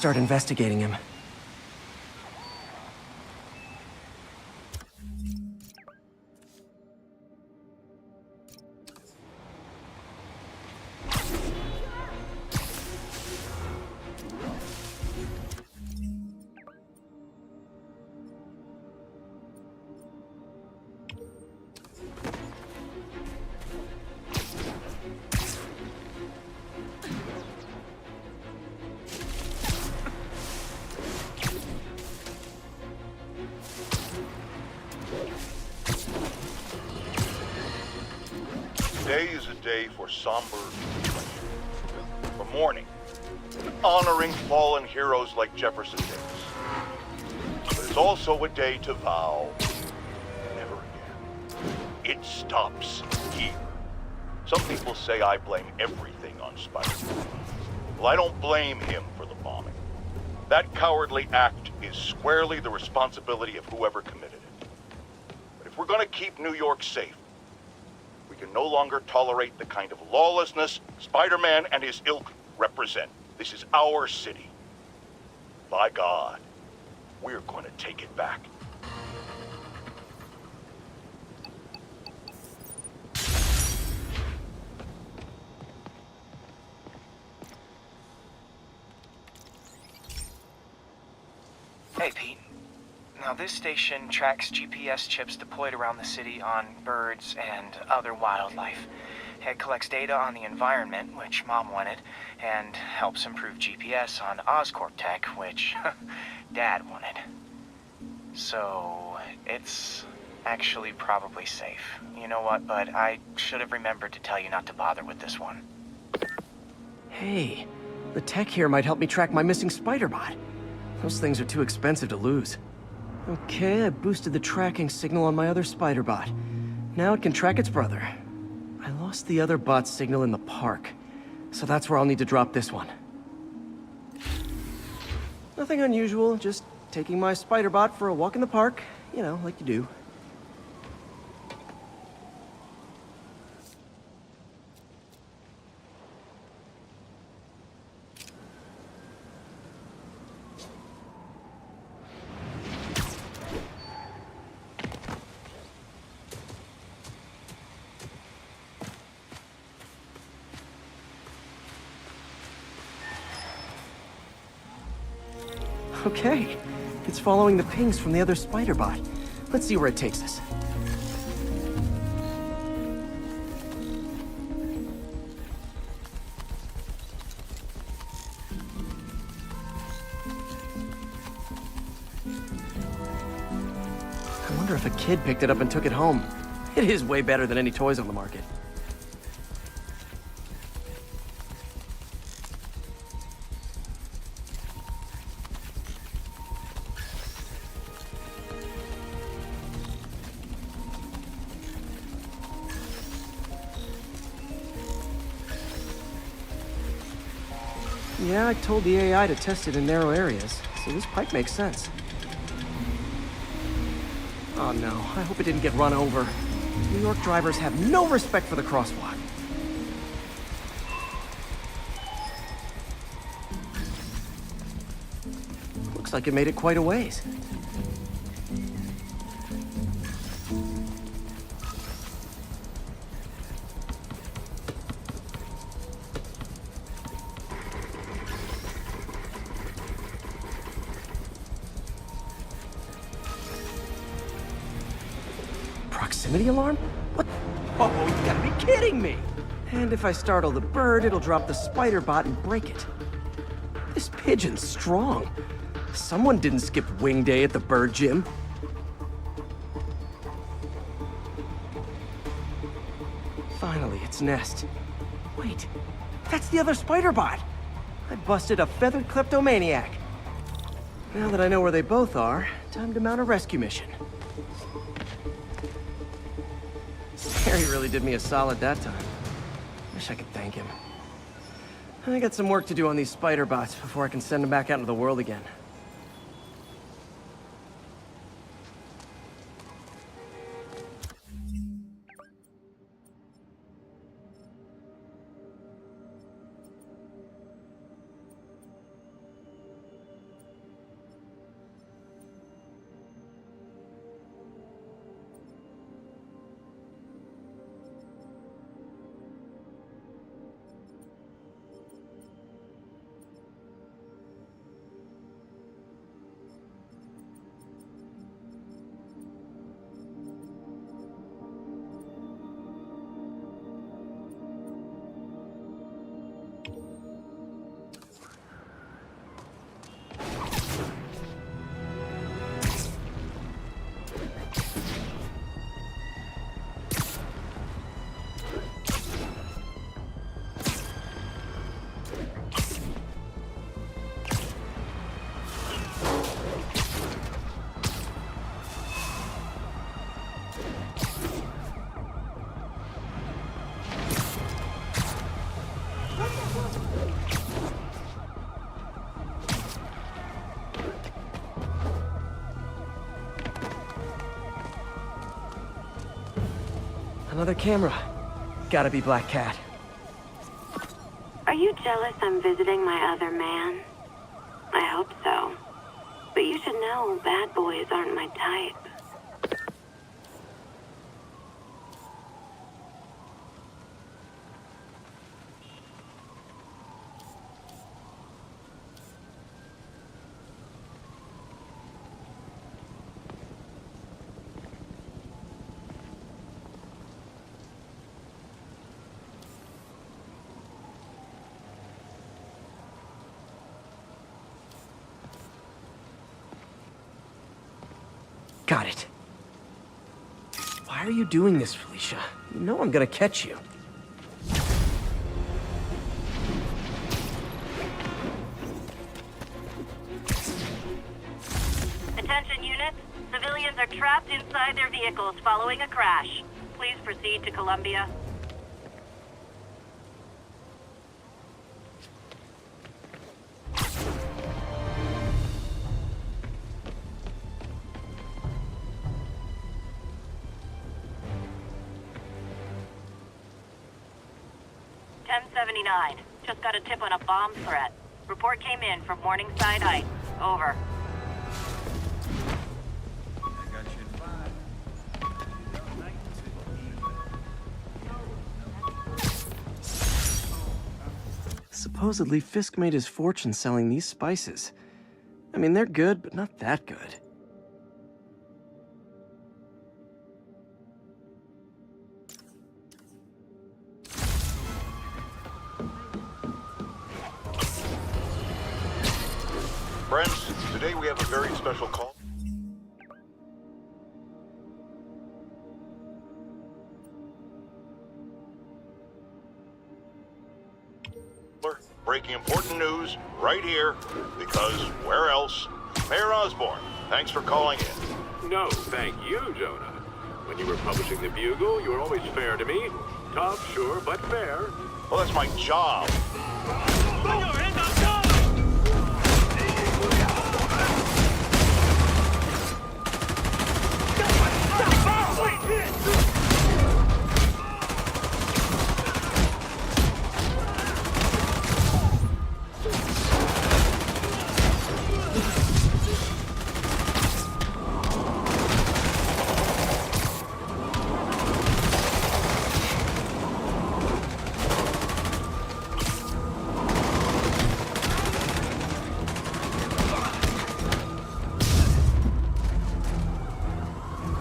start investigating him. Today is a day for somber reflection, for mourning, honoring fallen heroes like Jefferson Davis. But it's also a day to vow, never again. It stops here. Some people say I blame everything on Spiderman. Well, I don't blame him for the bombing. That cowardly act is squarely the responsibility of whoever committed it. But if we're gonna keep New York safe, we can no longer tolerate the kind of lawlessness Spider-Man and his ilk represent. This is our city. By God, we're going to take it back. Hey, Pete. Now, this station tracks GPS chips deployed around the city on birds and other wildlife. It collects data on the environment, which Mom wanted, and helps improve GPS on Oscorp tech, which Dad wanted. So, it's actually probably safe. You know what, bud? I should have remembered to tell you not to bother with this one. Hey, the tech here might help me track my missing Spider-Bot. Those things are too expensive to lose. Okay, I boosted the tracking signal on my other Spider-Bot. Now it can track its brother. I lost the other bot's signal in the park, so that's where I'll need to drop this one. Nothing unusual, just taking my Spider-Bot for a walk in the park, you know, like you do. Okay, it's following the pings from the other Spider-Bot. Let's see where it takes us. I wonder if a kid picked it up and took it home. It is way better than any toys on the market. Yeah, I told the AI to test it in narrow areas, so this pipe makes sense. Oh no, I hope it didn't get run over. New York drivers have no respect for the crosswalk. Looks like it made it quite a ways. Proximity alarm? What? Oh, you gotta be kidding me! And if I startle the bird, it'll drop the Spider-Bot and break it. This pigeon's strong. Someone didn't skip wing day at the bird gym. Finally, its nest. Wait, that's the other Spider-Bot! I busted a feathered kleptomaniac. Now that I know where they both are, time to mount a rescue mission. Harry really did me a solid that time. Wish I could thank him. I got some work to do on these Spider-Bots before I can send them back out into the world again. Another camera. Gotta be Black Cat. Are you jealous I'm visiting my other man? I hope so. But you should know bad boys aren't my type. Got it. Why are you doing this, Felicia? You know I'm gonna catch you. Attention units. Civilians are trapped inside their vehicles following a crash. Please proceed to Columbia. Just got a tip on a bomb threat. Report came in from Morningside Heights. Over. Supposedly, Fisk made his fortune selling these spices. I mean, they're good, but not that good. Friends, today we have a very special call. Breaking important news right here, because where else? Mayor Osborne, thanks for calling in. No, thank you, Jonah. When you were publishing the Bugle, you were always fair to me. Tough, sure, but fair. Well, that's my job.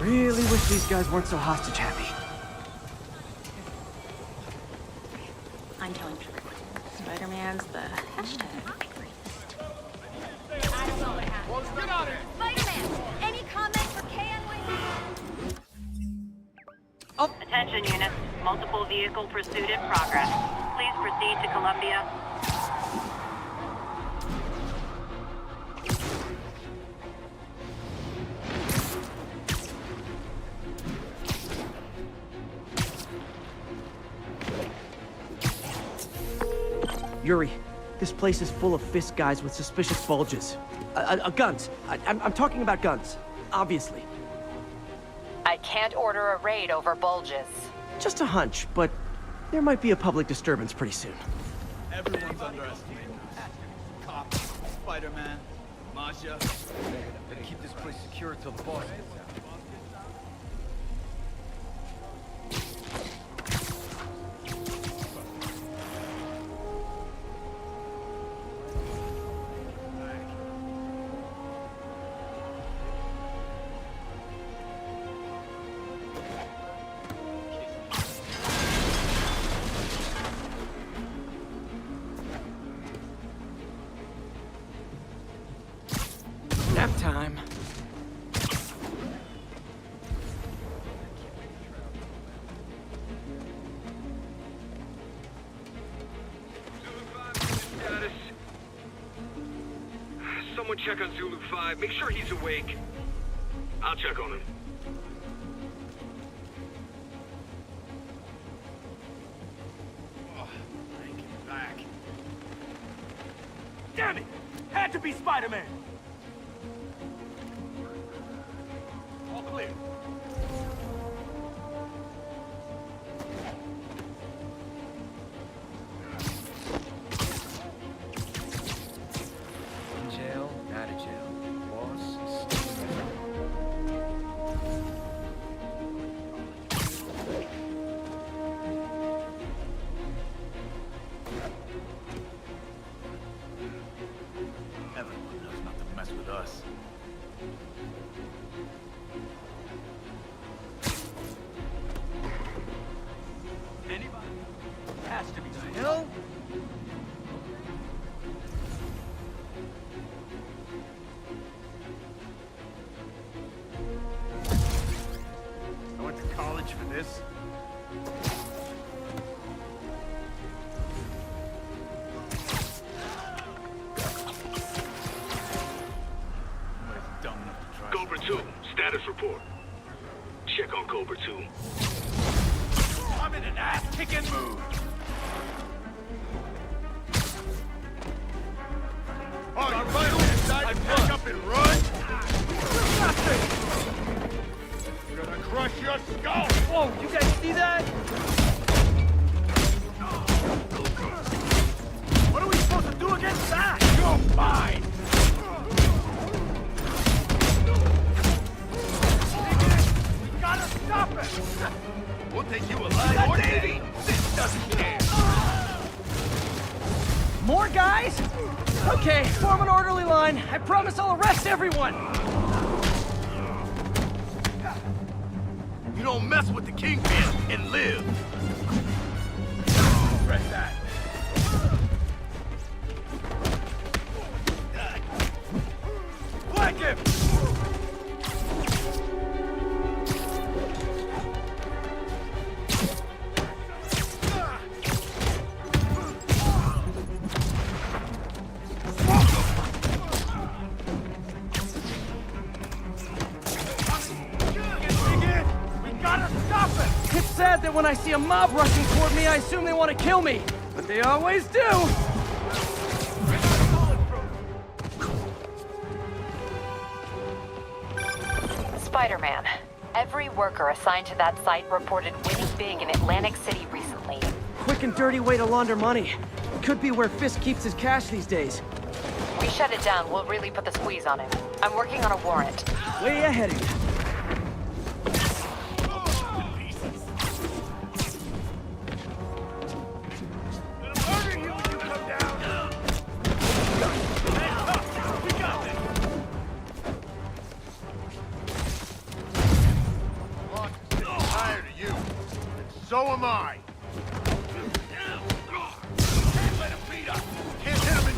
Really wish these guys weren't so hostage happy. I'm telling everyone. Spider-Man's the hashtag. Spider-Man, any comment for KNY? Attention units. Multiple vehicle pursuit in progress. Please proceed to Columbia. Yuri, this place is full of Fisk guys with suspicious bulges. Guns. I'm talking about guns, obviously. I can't order a raid over bulges. Just a hunch, but there might be a public disturbance pretty soon. Everyone's underestimating us. Cops, Spider-Man, Masha. Better keep this place secure until the boss gets out. Nap time. someone check on Zulu 5. Make sure he's awake. I'll check on him. Oh, make it back. Damn it! Had to be Spider-Man! All clear. In jail, out of jail. Boss, stay there. Everyone knows not to mess with us. Anybody? Has to be the hell? I went to college for this. Nobody's dumb enough to try. Cobra 2, status report. Check on Cobra 2. I'm in an ass-kicking mood. Oh, you finally decided to pick up and run? We're gonna crush your skull! Whoa, you guys see that? What are we supposed to do against that? You're mine! We gotta stop it! We'll take you alive or dead! This doesn't care! More guys? Okay, form an orderly line. I promise I'll arrest everyone. You don't mess with the Kingpin and live! Press that. Flank him! It's sad that when I see a mob rushing toward me, I assume they want to kill me. But they always do. Spider-Man. Every worker assigned to that site reported winning big in Atlantic City recently. Quick and dirty way to launder money. Could be where Fisk keeps his cash these days. We shut it down, we'll really put the squeeze on him. I'm working on a warrant. Way ahead of you. So am I.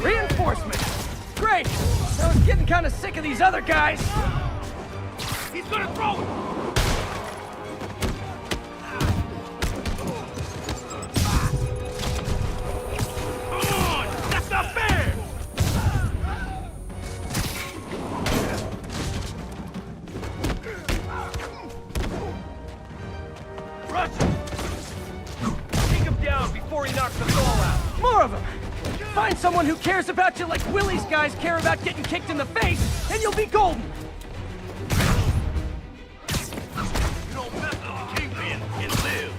Reinforcements! Great! I was getting kind of sick of these other guys. He's gonna throw it! Come on! That's not fair! Rush him! Take him down before he knocks us all out! More of them! Find someone who cares about you like Willie's guys care about getting kicked in the face, and you'll be golden! You don't mess with the Kingpin and live!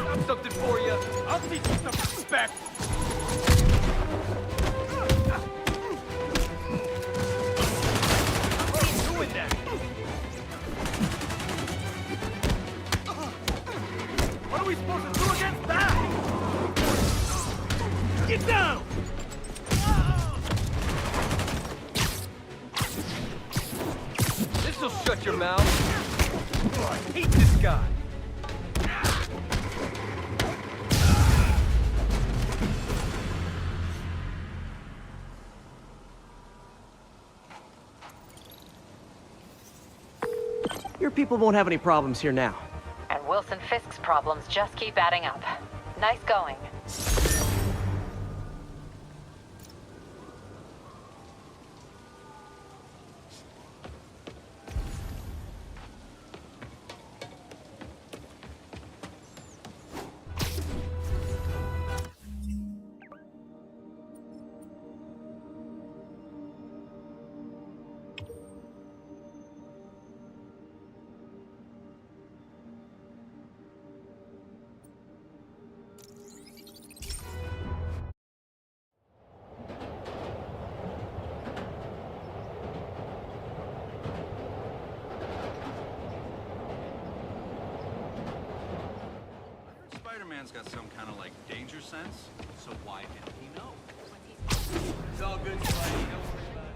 Got something for you. I'll teach you some respect! What are you doing that? What are we supposed to do against that? Get down! This'll shut your mouth. Oh, I hate this guy. Your people won't have any problems here now. And Wilson Fisk's problems just keep adding up. Nice going. Spider-Man's got some kind of, like, danger sense, so why can't he know? It's all good, Spidey. Don't worry about it.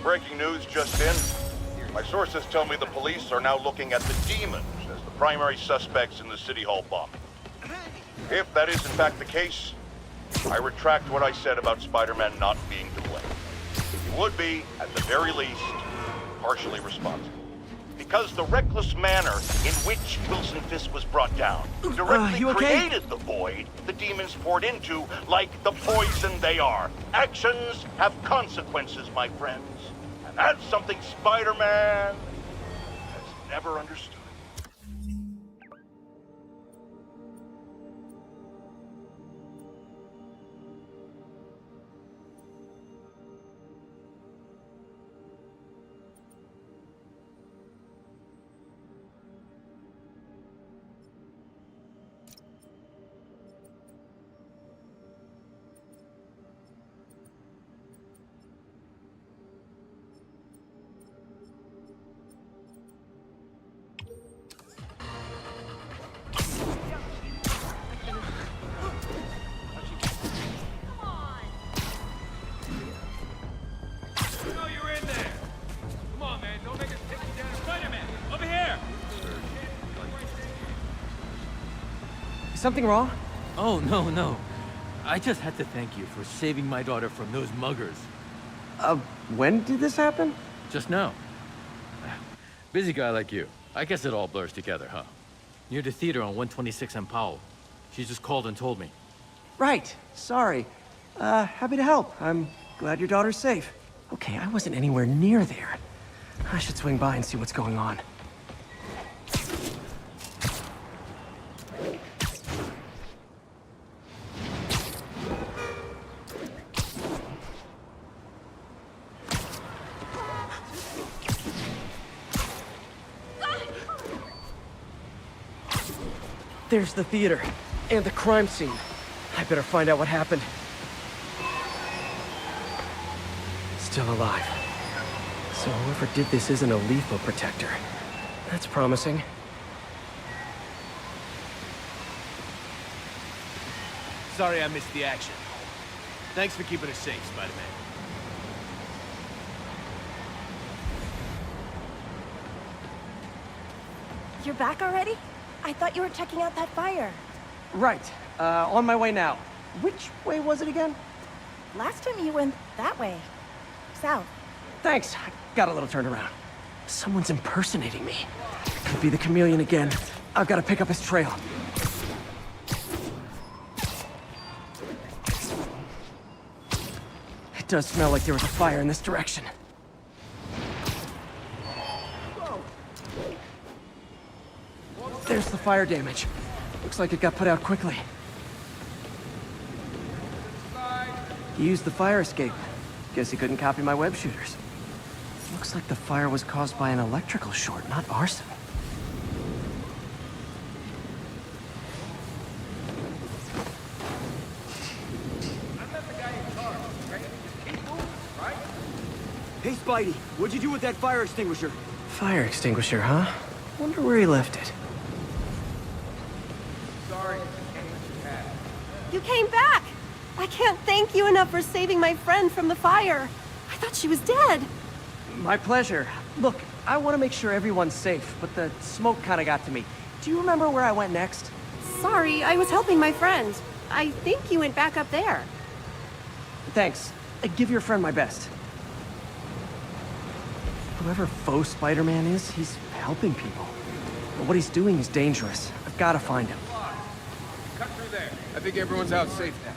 Breaking news just in. My sources tell me the police are now looking at the demons as the primary suspects in the City Hall bombing. If that is in fact the case, I retract what I said about Spider-Man not being to blame. He would be, at the very least, partially responsible. Because the reckless manner in which Wilson Fisk was brought down directly you okay? created the void the demons poured into like the poison they are. Actions have consequences, my friends. And that's something Spider-Man has never understood. Something wrong? Oh, no. I just had to thank you for saving my daughter from those muggers. When did this happen? Just now. Busy guy like you. I guess it all blurs together, huh? Near the theater on 126 and Powell. She just called and told me. Right. Sorry. Happy to help. I'm glad your daughter's safe. Okay, I wasn't anywhere near there. I should swing by and see what's going on. There's the theater, and the crime scene. I better find out what happened. Still alive. So whoever did this isn't a lethal protector. That's promising. Sorry I missed the action. Thanks for keeping us safe, Spider-Man. You're back already? I thought you were checking out that fire. Right. On my way now. Which way was it again? Last time you went that way. South. Thanks. I got a little turned around. Someone's impersonating me. Could be the chameleon again. I've got to pick up his trail. It does smell like there was a fire in this direction. There's the fire damage. Looks like it got put out quickly. He used the fire escape. Guess he couldn't copy my web shooters. Looks like the fire was caused by an electrical short, not arson. Hey, Spidey, what'd you do with that fire extinguisher? Fire extinguisher, huh? Wonder where he left it. You came back! I can't thank you enough for saving my friend from the fire. I thought she was dead. My pleasure. Look, I want to make sure everyone's safe, but the smoke kind of got to me. Do you remember where I went next? Sorry, I was helping my friend. I think you went back up there. Thanks. Give your friend my best. Whoever faux Spider-Man is, he's helping people. But what he's doing is dangerous. I've got to find him. Cut through there. I think everyone's out safe now.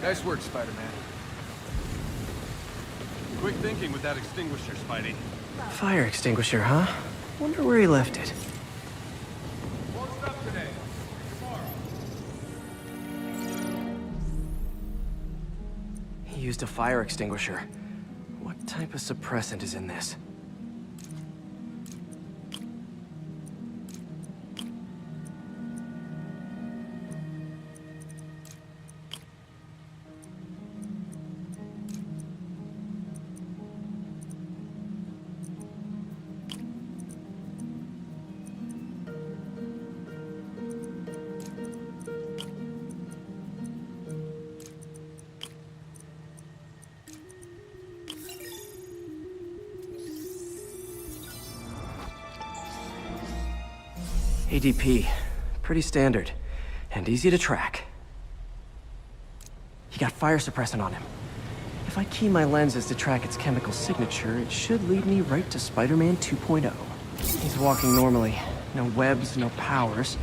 Nice work, Spider-Man. Quick thinking with that extinguisher, Spidey. Fire extinguisher, huh? Wonder where he left it. Won't stop today. used a fire extinguisher. What type of suppressant is in this? ADP. Pretty standard. And easy to track. He got fire suppressant on him. If I key my lenses to track its chemical signature, it should lead me right to Spider-Man 2.0. He's walking normally. No webs, no powers.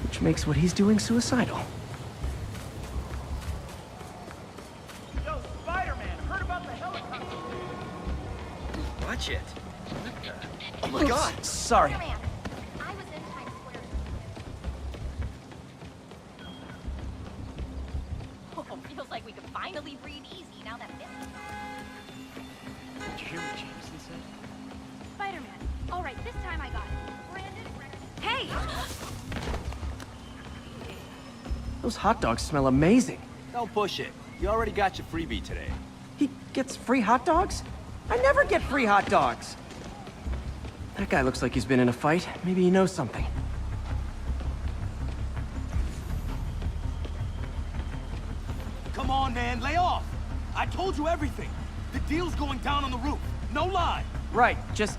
Which makes what he's doing suicidal. Yo, Spider-Man, heard about the helicopter? Watch it. Oh my god! Sorry. Feels like we could finally breathe easy now that Did you hear what Jameson said? Spider-Man. All right, this time I got it. Brandon. Hey! Those hot dogs smell amazing. Don't push it. You already got your freebie today. He gets free hot dogs? I never get free hot dogs! That guy looks like he's been in a fight. Maybe he knows something. Come on, man, lay off. I told you everything. The deal's going down on the roof. No lie. Right, just...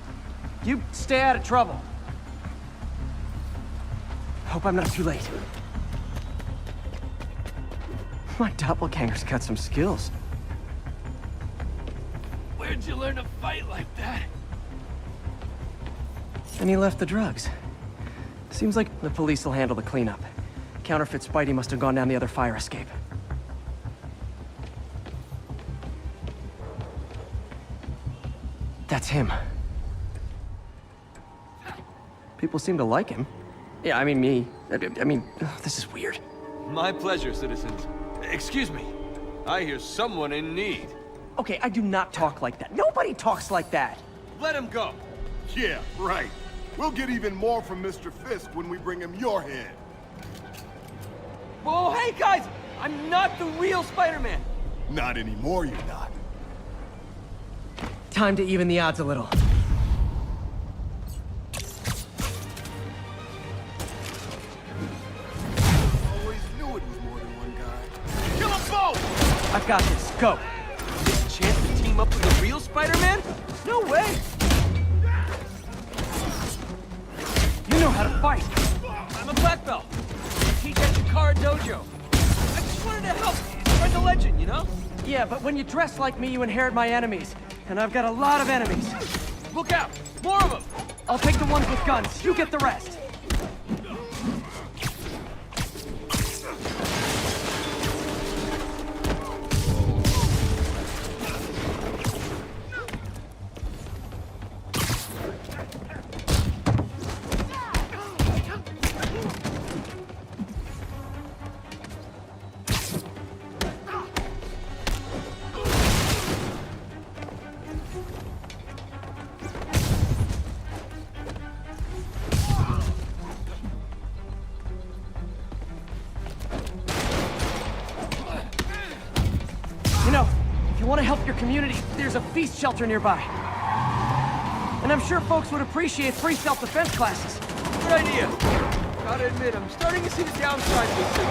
you stay out of trouble. Hope I'm not too late. My doppelganger's got some skills. Where'd you learn to fight like that? And he left the drugs. Seems like the police will handle the cleanup. Counterfeit Spidey must have gone down the other fire escape. That's him. People seem to like him. Yeah, I mean me. I mean, this is weird. My pleasure, citizens. Excuse me. I hear someone in need. Okay, I do not talk like that. Nobody talks like that. Let him go. Yeah, right. We'll get even more from Mr. Fisk when we bring him your head. Whoa, hey guys! I'm not the real Spider-Man. Not anymore, you're not. Time to even the odds a little. Always knew it was more than one guy. Kill them both! I've got this. Go. This chance to team up with the real Spider-Man? No way! You know how to fight. I'm a black belt. I teach at Chikara Dojo. I just wanted to help spread the legend, you know? Yeah, but when you dress like me, you inherit my enemies. And I've got a lot of enemies. Look out! More of them! I'll take the ones with guns. You get the rest. You want to help your community, there's a feast shelter nearby. And I'm sure folks would appreciate free self-defense classes. Good idea. Gotta admit, I'm starting to see the downside of this thing.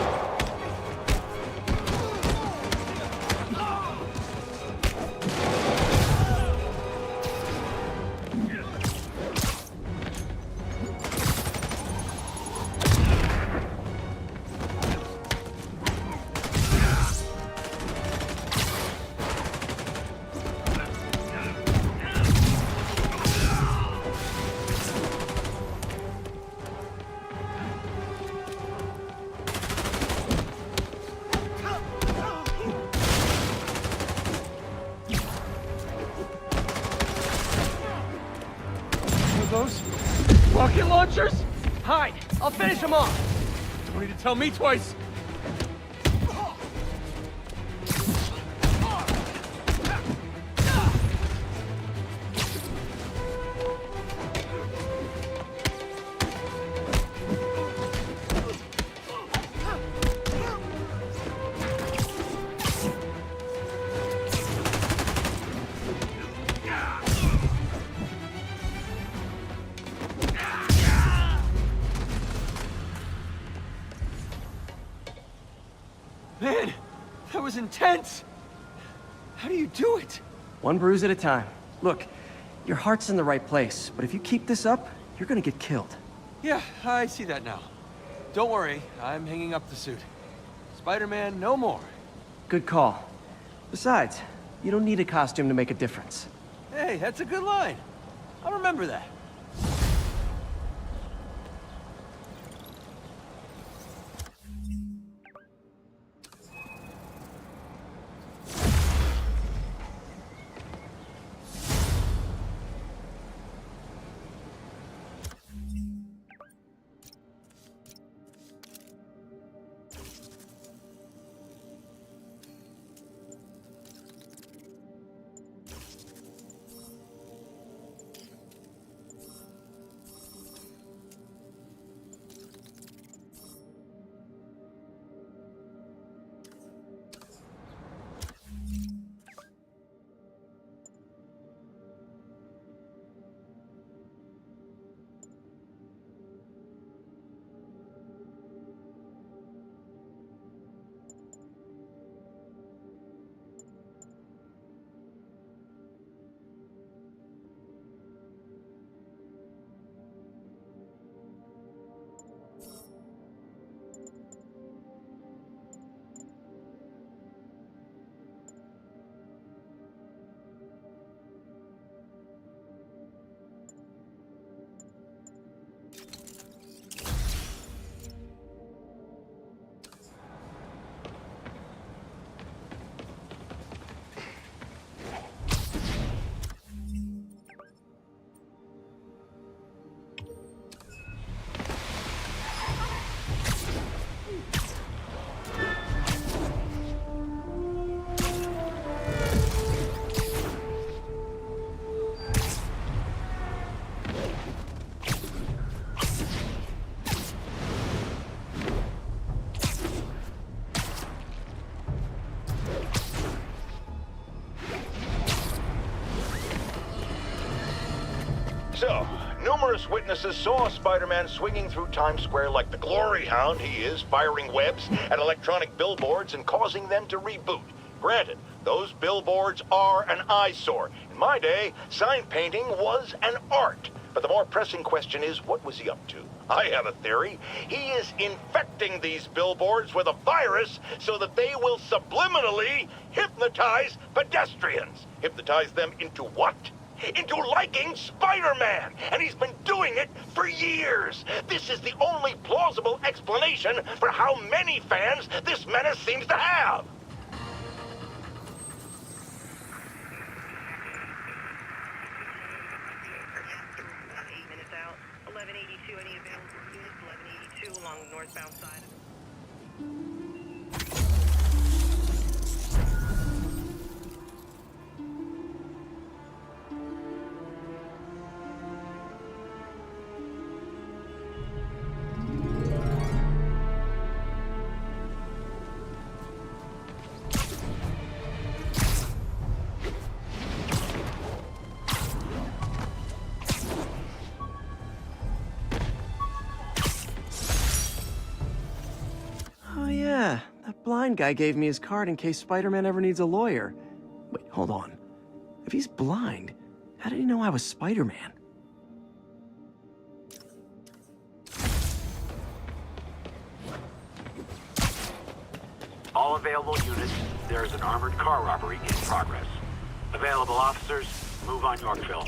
Those rocket launchers? Hide! I'll finish them off! Don't need to tell me twice! Man, that was intense! How do you do it? One bruise at a time. Look, your heart's in the right place, but if you keep this up, you're gonna get killed. Yeah, I see that now. Don't worry, I'm hanging up the suit. Spider-Man, no more. Good call. Besides, you don't need a costume to make a difference. Hey, that's a good line. I'll remember that. So, numerous witnesses saw Spider-Man swinging through Times Square like the glory hound he is, firing webs at electronic billboards and causing them to reboot. Granted, those billboards are an eyesore. In my day, sign painting was an art. But the more pressing question is, what was he up to? I have a theory. He is infecting these billboards with a virus so that they will subliminally hypnotize pedestrians. Hypnotize them into what? Into liking Spider-Man! And he's been doing it for years! This is the only plausible explanation for how many fans this menace seems to have! About 8 minutes out. 1182, any available units? 1182 along the northbound side. Oh yeah, that blind guy gave me his card in case Spider-Man ever needs a lawyer. Wait, hold on. If he's blind, how did he know I was Spider-Man? All available units, there is an armored car robbery in progress. Available officers, move on Yorkville.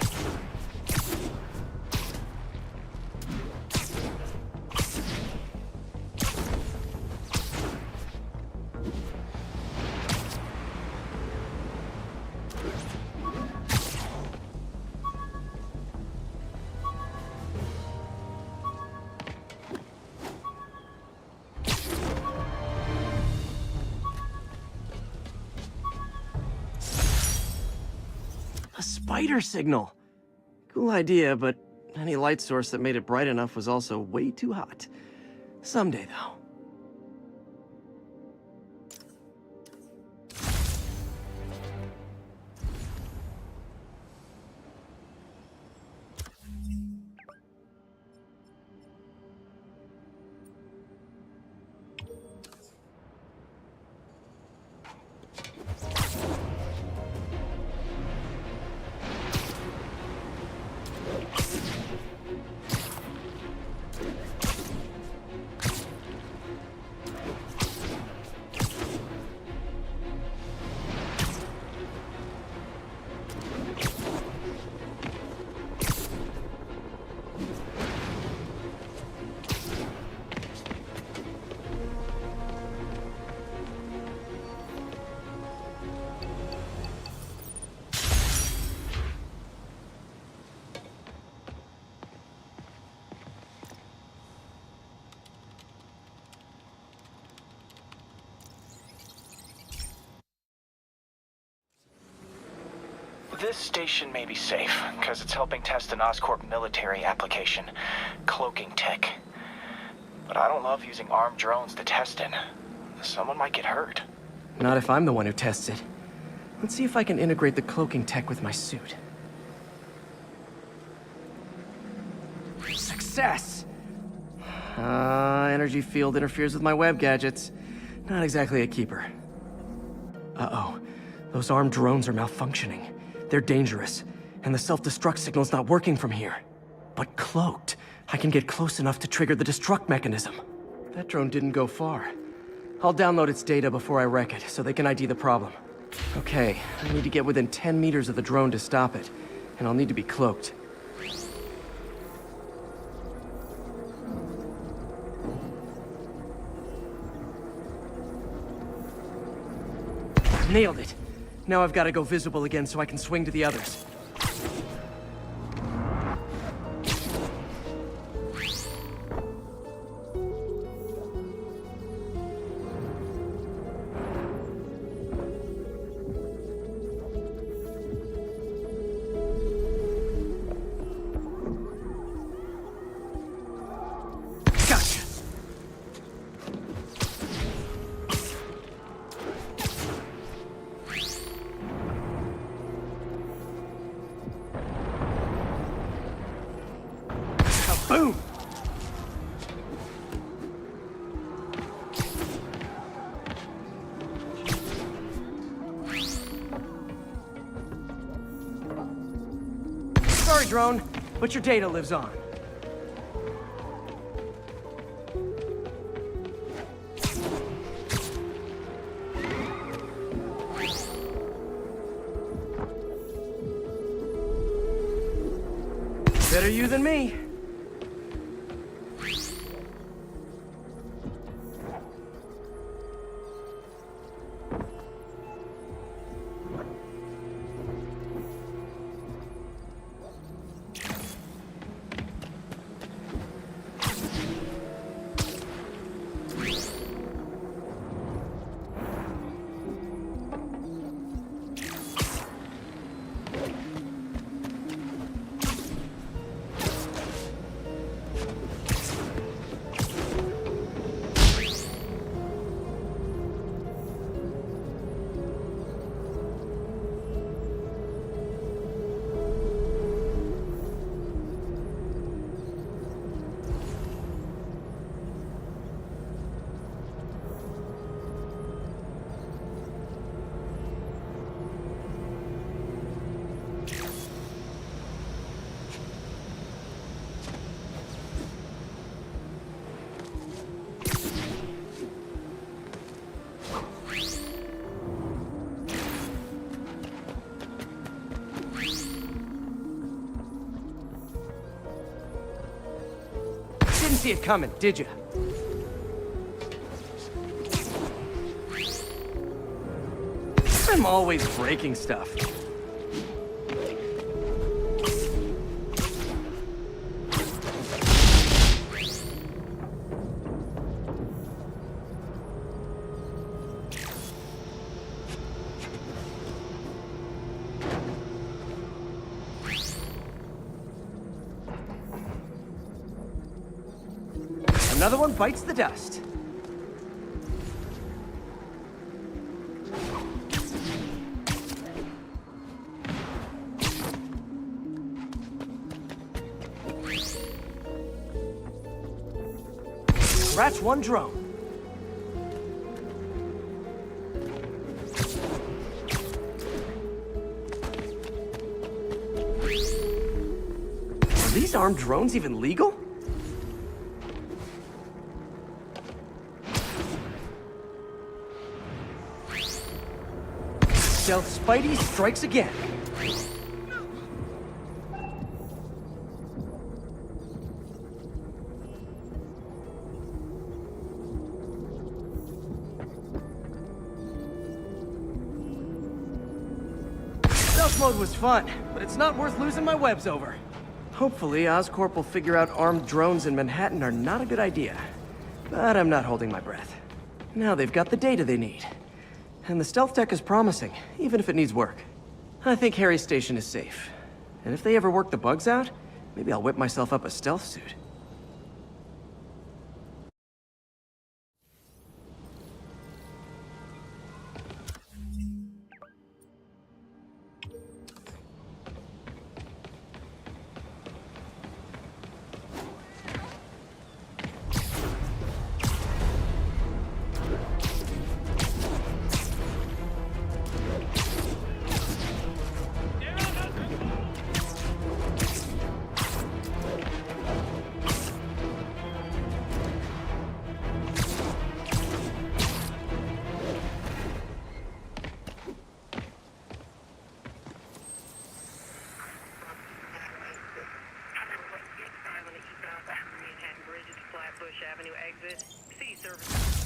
A spider signal! Cool idea, but any light source that made it bright enough was also way too hot. Someday, though. This station may be safe, because it's helping test an Oscorp military application, cloaking tech. But I don't love using armed drones to test it. Someone might get hurt. Not if I'm the one who tests it. Let's see if I can integrate the cloaking tech with my suit. Success! Energy field interferes with my web gadgets. Not exactly a keeper. Uh-oh. Those armed drones are malfunctioning. They're dangerous, and the self-destruct signal's not working from here. But cloaked, I can get close enough to trigger the destruct mechanism. That drone didn't go far. I'll download its data before I wreck it, so they can ID the problem. Okay, I need to get within 10 meters of the drone to stop it, and I'll need to be cloaked. Nailed it! Now I've got to go visible again so I can swing to the others. Boom! Sorry, drone, but your data lives on. Better you than me. Didn't see it coming, did you? I'm always breaking stuff. Another one bites the dust. Scratch one drone. Are these armed drones even legal? Stealth Spidey strikes again. Stealth mode was fun, but it's not worth losing my webs over. Hopefully, Oscorp will figure out armed drones in Manhattan are not a good idea. But I'm not holding my breath. Now they've got the data they need. And the stealth tech is promising, even if it needs work. I think Harry's station is safe. And if they ever work the bugs out, maybe I'll whip myself up a stealth suit. Avenue exit. City service.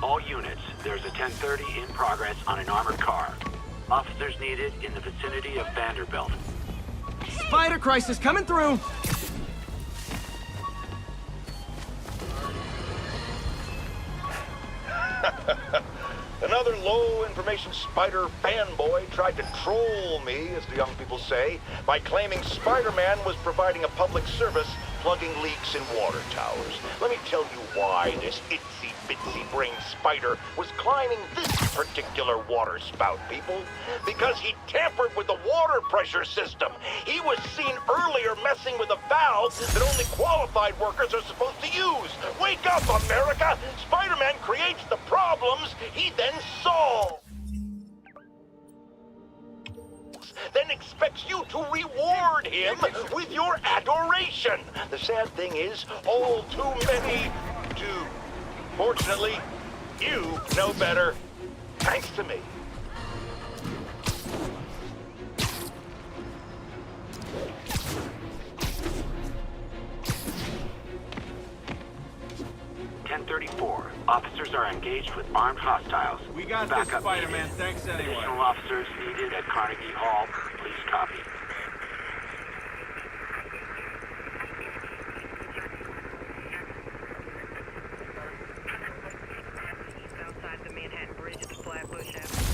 All units, there's a 1030 in progress on an armored car. Officers needed in the vicinity of Vanderbilt. Spider crisis coming through! Another low-information spider fanboy tried to troll me, as the young people say, by claiming Spider-Man was providing a public service plugging leaks in water towers. Let me tell you why this itsy-bitsy-brain spider was climbing this particular water spout, people. Because he tampered with the water pressure system. He was seen earlier messing with a valve that only qualified workers are supposed to use. Wake up, America! Spider-Man creates the problems he then solves. Then expects you to reward him with your adoration. The sad thing is, all too many do. Fortunately, you know better, thanks to me. .34. Officers are engaged with armed hostiles. We got this, Backup Spider-Man. needed. Thanks anyway. Additional officers needed at Carnegie Hall. Please copy. Outside the Manhattan Bridge at the Flatbush Avenue.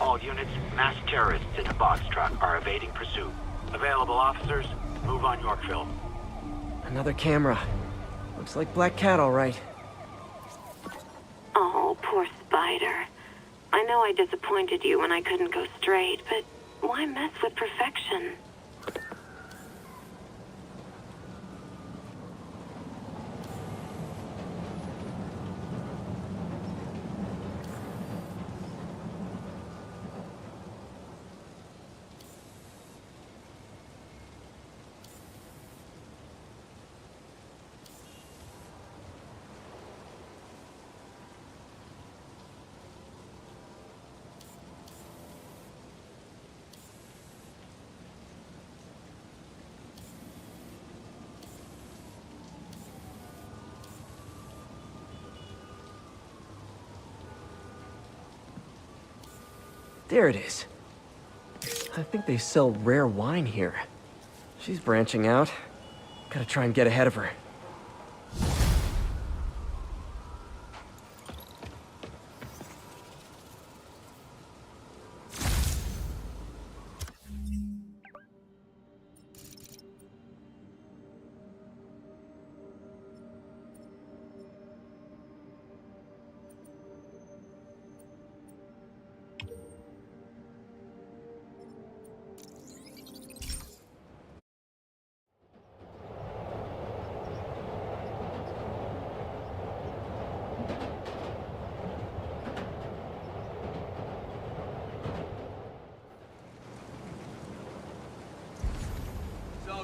All units, mass terrorists in a box truck are evading pursuit. Available officers, move on Yorkville. Another camera. Looks like Black Cat, all right. Oh, poor Spider. I know I disappointed you when I couldn't go straight, but why mess with perfection? There it is. I think they sell rare wine here. She's branching out. Gotta try and get ahead of her.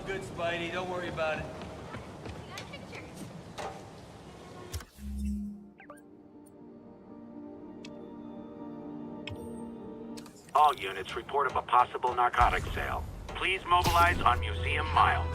good, Spidey. Don't worry about it. Got a picture. All units report of a possible narcotics sale. Please mobilize on Museum Mile.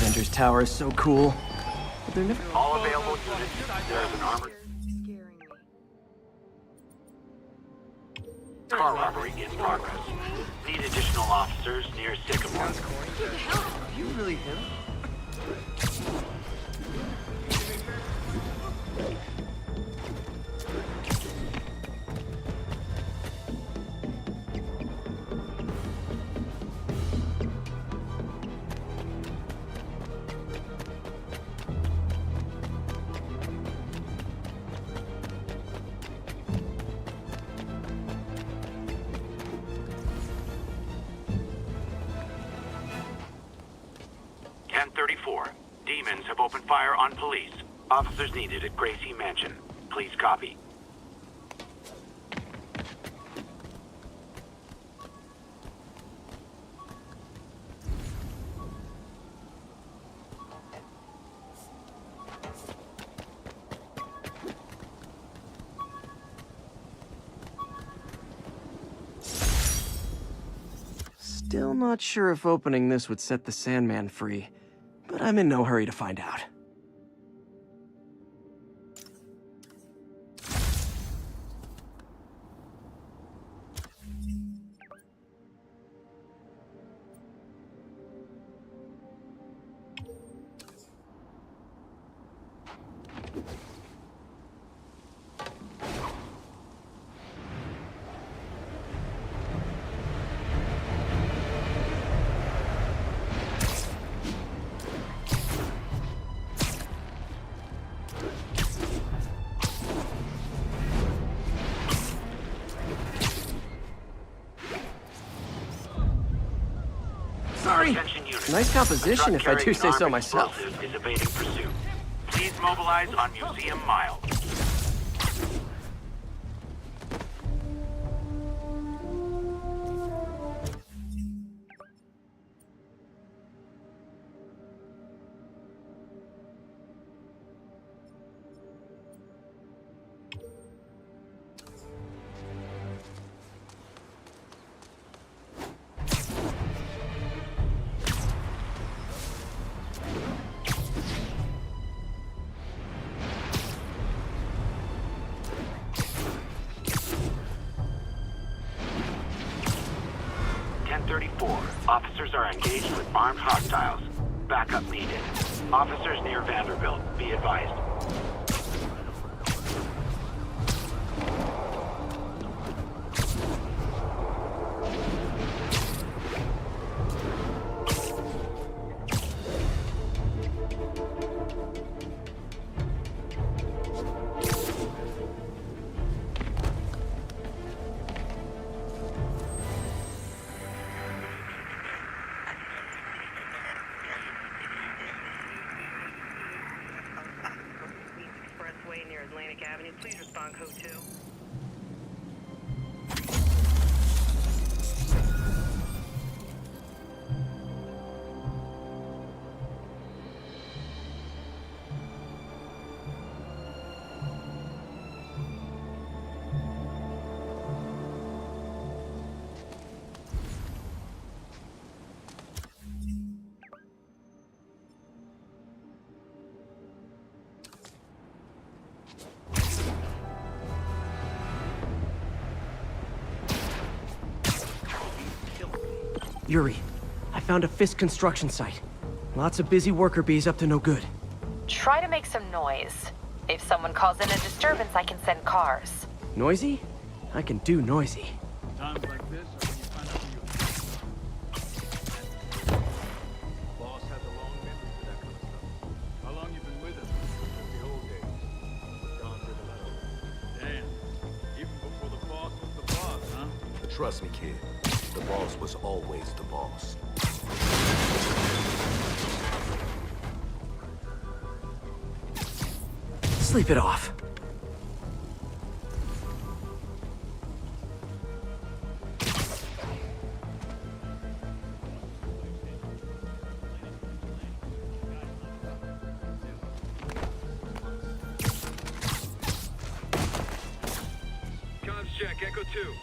Avengers Tower is so cool. But they're never... All available units, there is an armored car robbery in progress. Need additional officers near Sycamore. You really him? Demons have opened fire on police. Officers needed at Gracie Mansion. Please copy. Still not sure if opening this would set the Sandman free, but I'm in no hurry to find out. Sorry. Nice composition, if I do say so myself. Is evading pursuit. Please mobilize on Museum Mile. Officers are engaged with armed hostiles. Backup needed. Officers near Vanderbilt, be advised. Near Atlantic Avenue. Please respond code 2. Yuri, I found a Fisk construction site. Lots of busy worker bees up to no good. Try to make some noise. If someone calls in a disturbance, I can send cars. Noisy? I can do noisy. Times like this are when you find out who you Boss has a long memory for that kind of stuff. How long you been with him? Since the old days. Don Rigoletto. Damn. Even before the boss was the boss, huh? Trust me, kid. The boss was always the boss. Sleep it off. Comms check, Echo 2.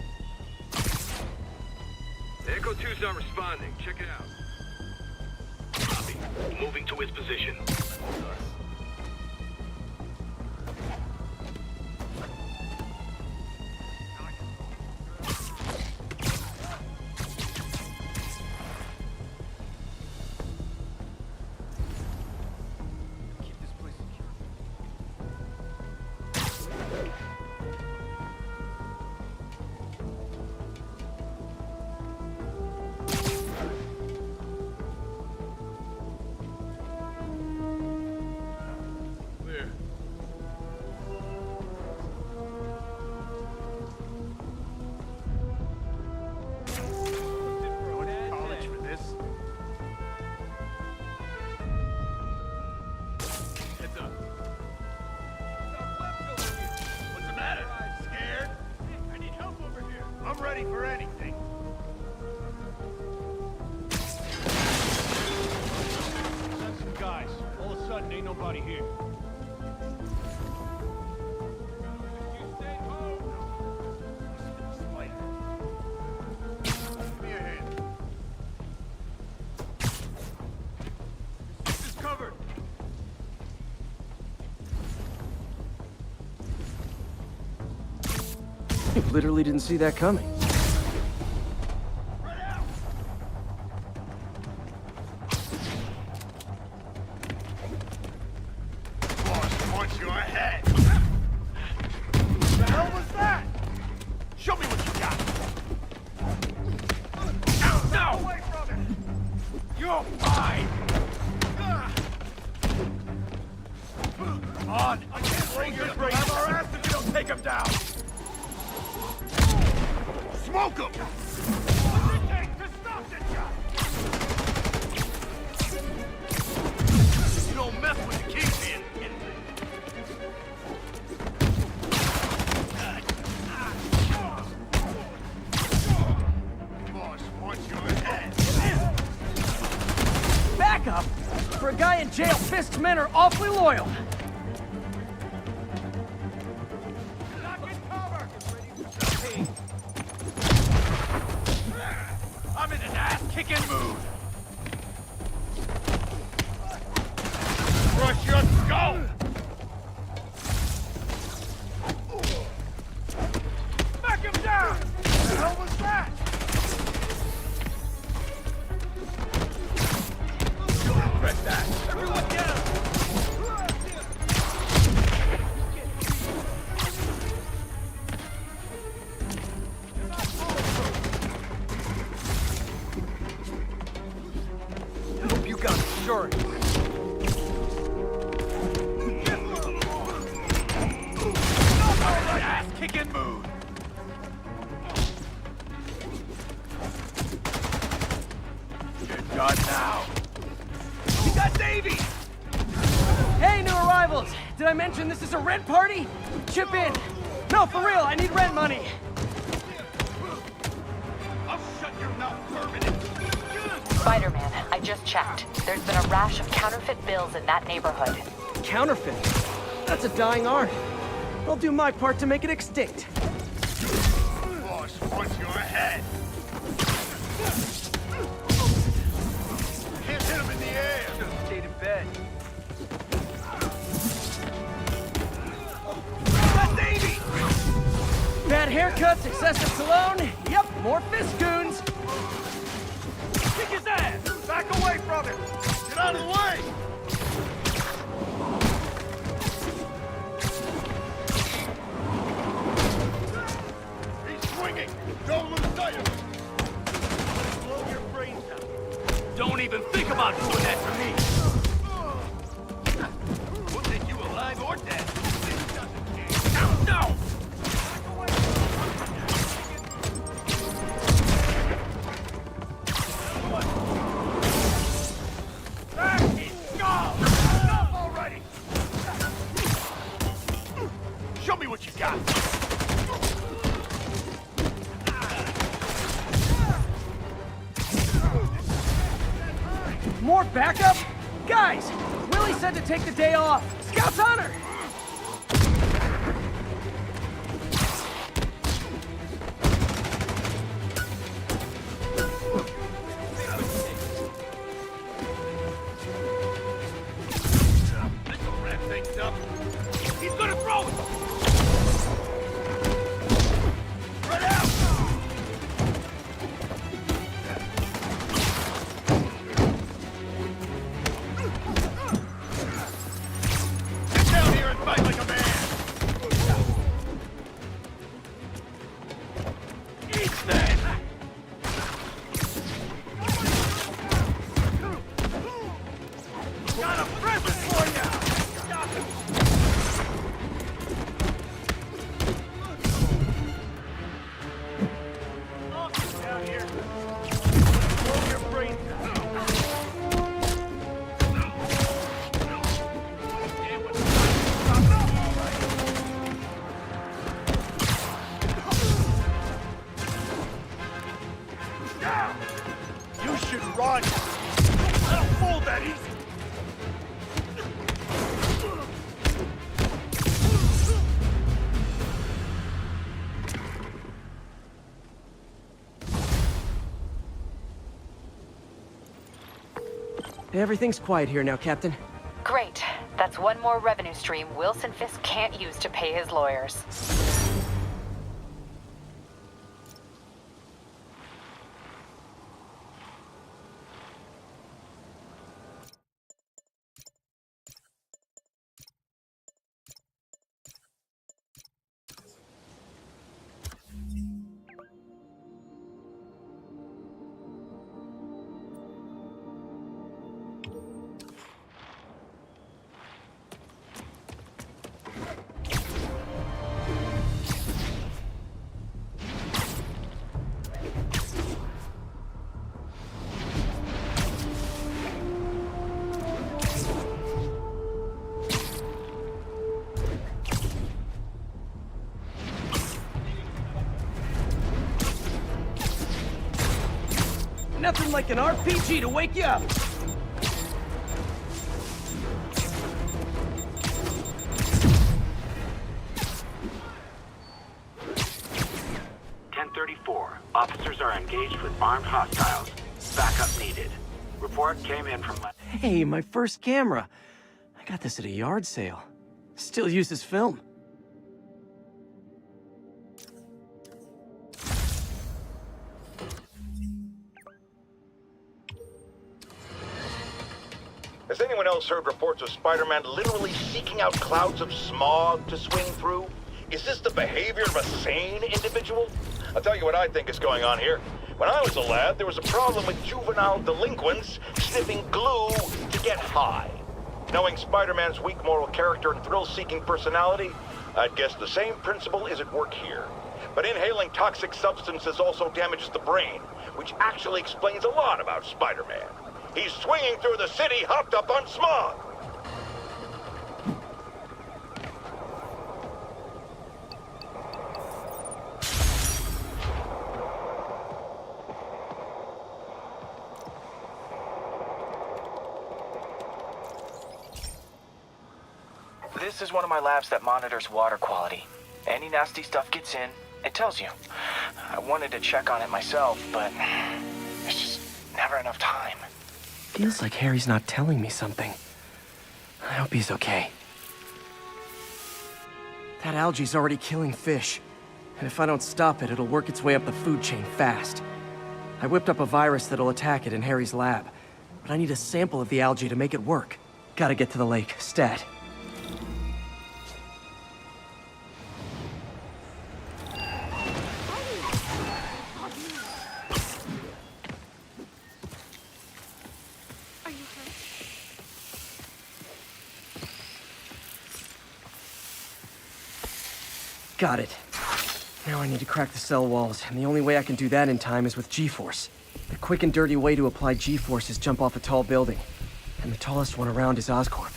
Echo 2's not responding. Check it out. Copy. Moving to his position. Clear. College for this? Heads up. What's the matter? Scared? I need help over here. I'm ready for anything. Send some guys. All of a sudden, ain't nobody here. Give me a hand. This is covered. You literally didn't see that coming. Boss wants your head. The hell was that? Show me what you got. No! Away from it! You're fine! Come on! I can't hold your brain. Have our ass if you don't take him down! Smoke him! What's it take to stop this guy? You don't mess with the kingpin. Boss wants your head. Back up! For a guy in jail, Fisk's men are awfully loyal. Lock and cover! I'm in an ass-kicking mood. Crush your skull! Back him down! What the hell was that? You'll regret that. Everyone down! I hope you got insurance. Ass-kicking mood. You're done now. We got Davey. Hey, new arrivals! Did I mention this is a rent party? Chip in. No, for real, I need rent money. I'll shut your mouth permanently. Spider-Man, I just checked. There's been a rash of counterfeit bills in that neighborhood. Counterfeit. That's a dying art. I'll do my part to make it extinct. Boss wants your head. Can't hit him in the air. Should have stayed in bed. That's Davey! Bad haircuts, excessive cologne. Yep, more fist goons. Kick his ass! Back away from him! Get out of the way! He's swinging! Don't lose sight of him! Blow your brains out. Don't even think about doing that to me! We'll take you alive or dead. No! That is gone! me what you got. More backup? Guys, Willie said to take the day off. Scout's honor! This'll wrap things up. He's gonna throw it! Spread out! Get down here and fight like a man! Eat that! Got a present for you! Stop it! Officer down here. Blow your brains out. Yeah, what's all right. Now! You should run! I don't fold that easy! Everything's quiet here now, Captain. Great. That's one more revenue stream Wilson Fisk can't use to pay his lawyers. Nothing like an RPG to wake you up. Officers are engaged with armed hostiles. Backup needed. Report came in from... Hey, my first camera. I got this at a yard sale. Still uses film. Has anyone else heard reports of Spider-Man literally seeking out clouds of smog to swing through? Is this the behavior of a sane individual? I'll tell you what I think is going on here. When I was a lad, there was a problem with juvenile delinquents sniffing glue to get high. Knowing Spider-Man's weak moral character and thrill-seeking personality, I'd guess the same principle is at work here. But inhaling toxic substances also damages the brain, which actually explains a lot about Spider-Man. He's swinging through the city hopped up on smog. This is one of my labs that monitors water quality. Any nasty stuff gets in, it tells you. I wanted to check on it myself, but there's just never enough time. Feels like Harry's not telling me something. I hope he's okay. That algae's already killing fish. And if I don't stop it, it'll work its way up the food chain fast. I whipped up a virus that'll attack it in Harry's lab. But I need a sample of the algae to make it work. Gotta get to the lake, stat. Got it. Now I need to crack the cell walls, and the only way I can do that in time is with G-Force. The quick and dirty way to apply G-Force is jump off a tall building, and the tallest one around is Oscorp.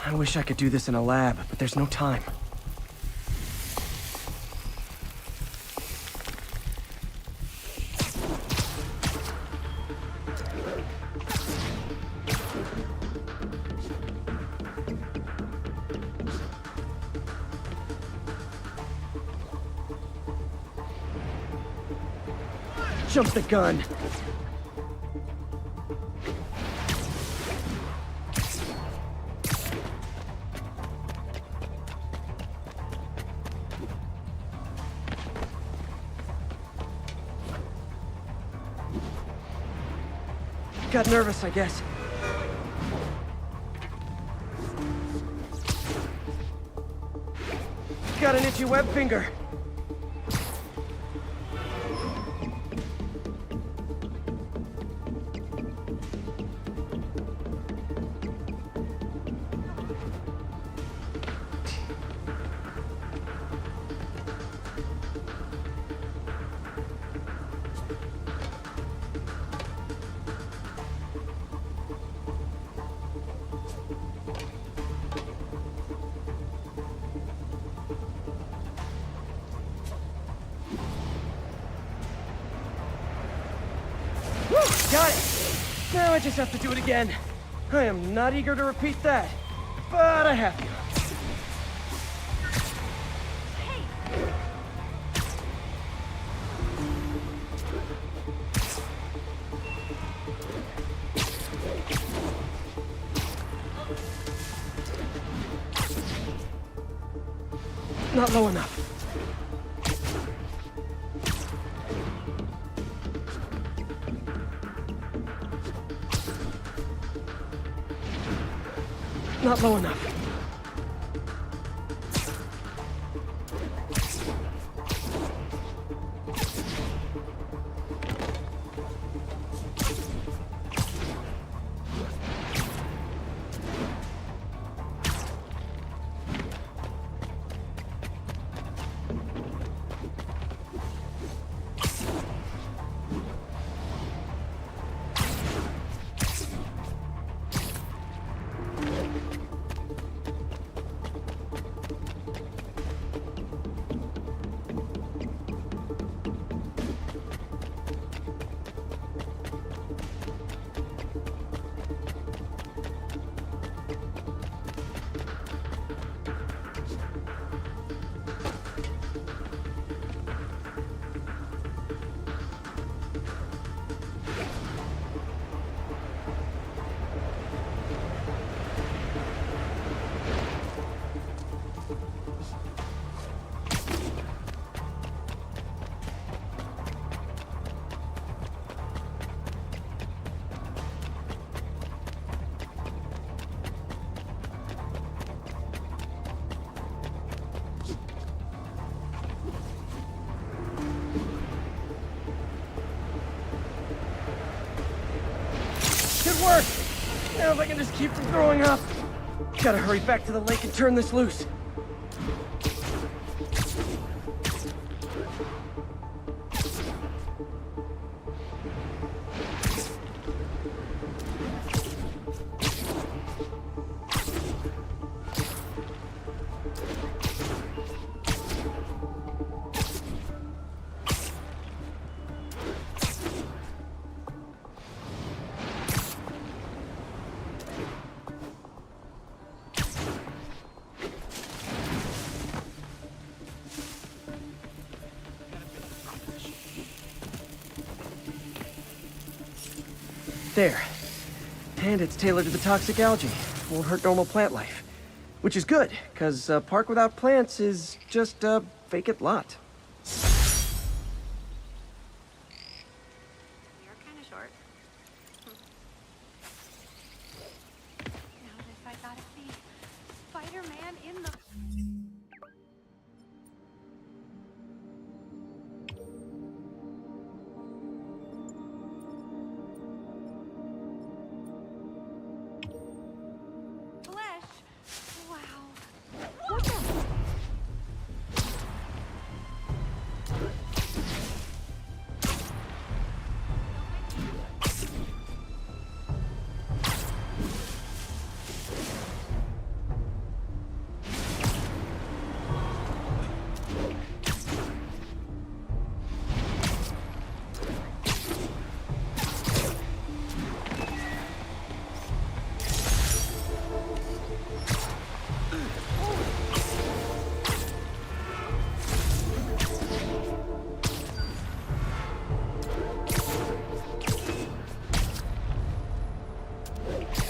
I wish I could do this in a lab, but there's no time. Jump the gun. Got nervous, I guess. Got an itchy web finger. Got it! Now I just have to do it again. I am not eager to repeat that, but I have to. Not low enough. Not low enough. Good work! Now if I can just keep from throwing up. Gotta hurry back to the lake and turn this loose. There. And it's tailored to the toxic algae. Won't hurt normal plant life. Which is good, because a park without plants is just a vacant lot. You're kind of short. Now this I gotta see. Spider-Man in the...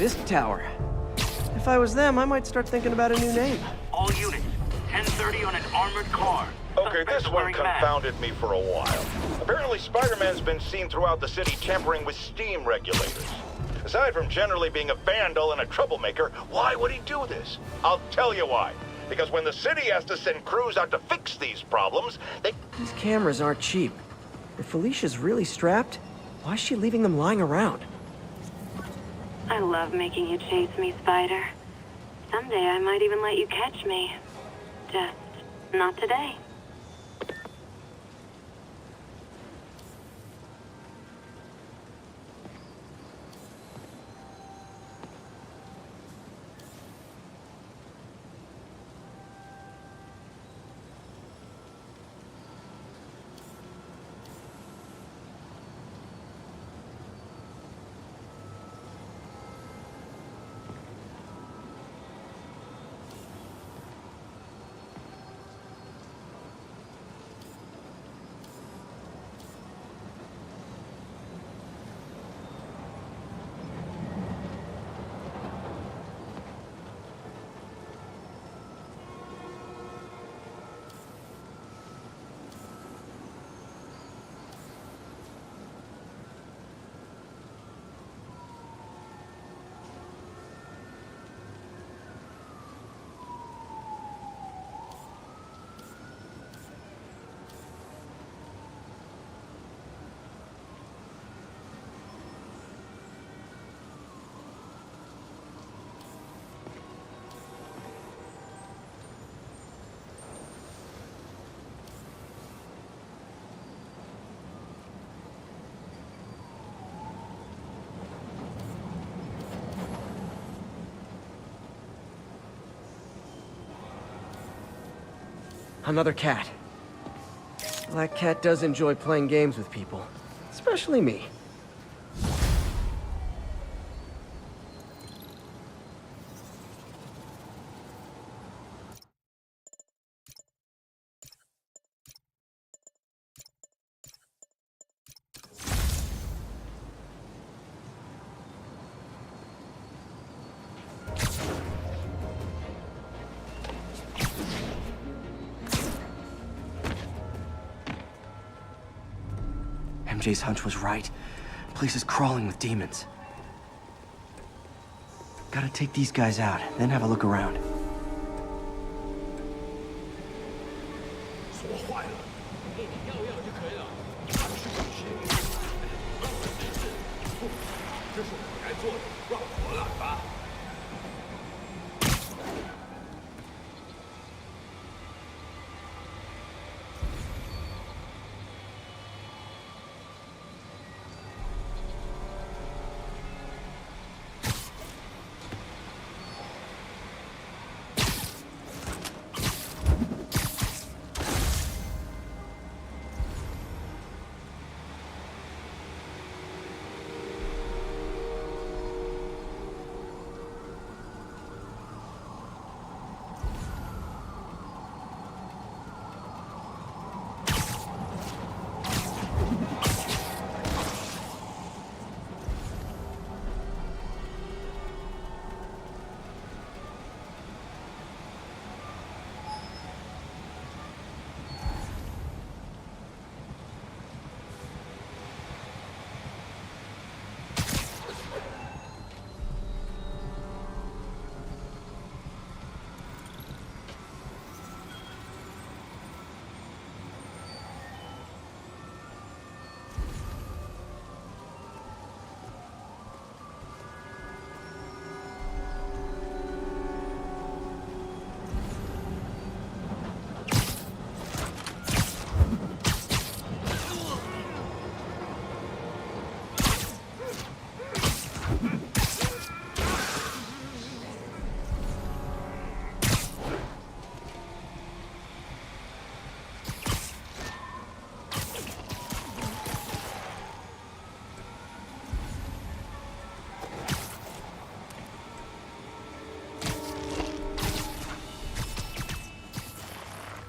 Disc Tower. If I was them, I might start thinking about a new name. All units, 10:30 on an armored car. Okay, this one confounded me for a while. Apparently, Spider-Man's been seen throughout the city tampering with steam regulators. Aside from generally being a vandal and a troublemaker, why would he do this? I'll tell you why. Because when the city has to send crews out to fix these problems, These cameras aren't cheap. If Felicia's really strapped, why is she leaving them lying around? I love making you chase me, Spider. Someday I might even let you catch me. Just not today. Another cat. Black Cat does enjoy playing games with people. Especially me. MJ's hunch was right. The place is crawling with demons. Gotta take these guys out, then have a look around. 锁坏了，给你药就可以了。他是谁？不，这是我该做的，让我来吧。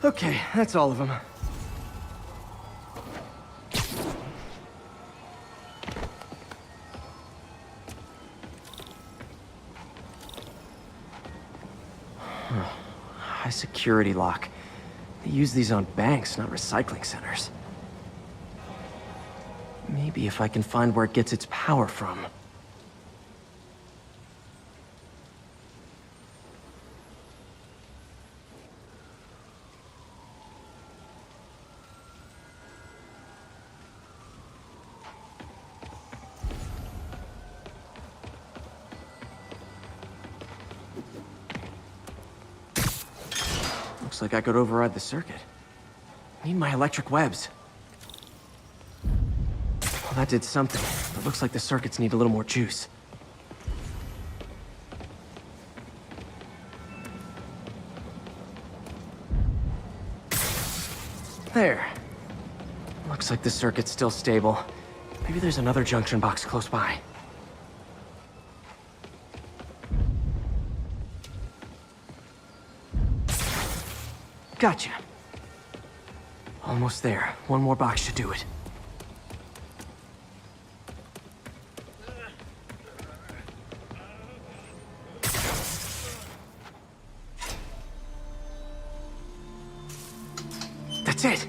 Okay, that's all of them. High security lock. They use these on banks, not recycling centers. Maybe if I can find where it gets its power from. Looks like I could override the circuit. Need my electric webs. Well, that did something, but looks like the circuits need a little more juice. There. Looks like the circuit's still stable. Maybe there's another junction box close by. Gotcha. Almost there. One more box should do it. That's it!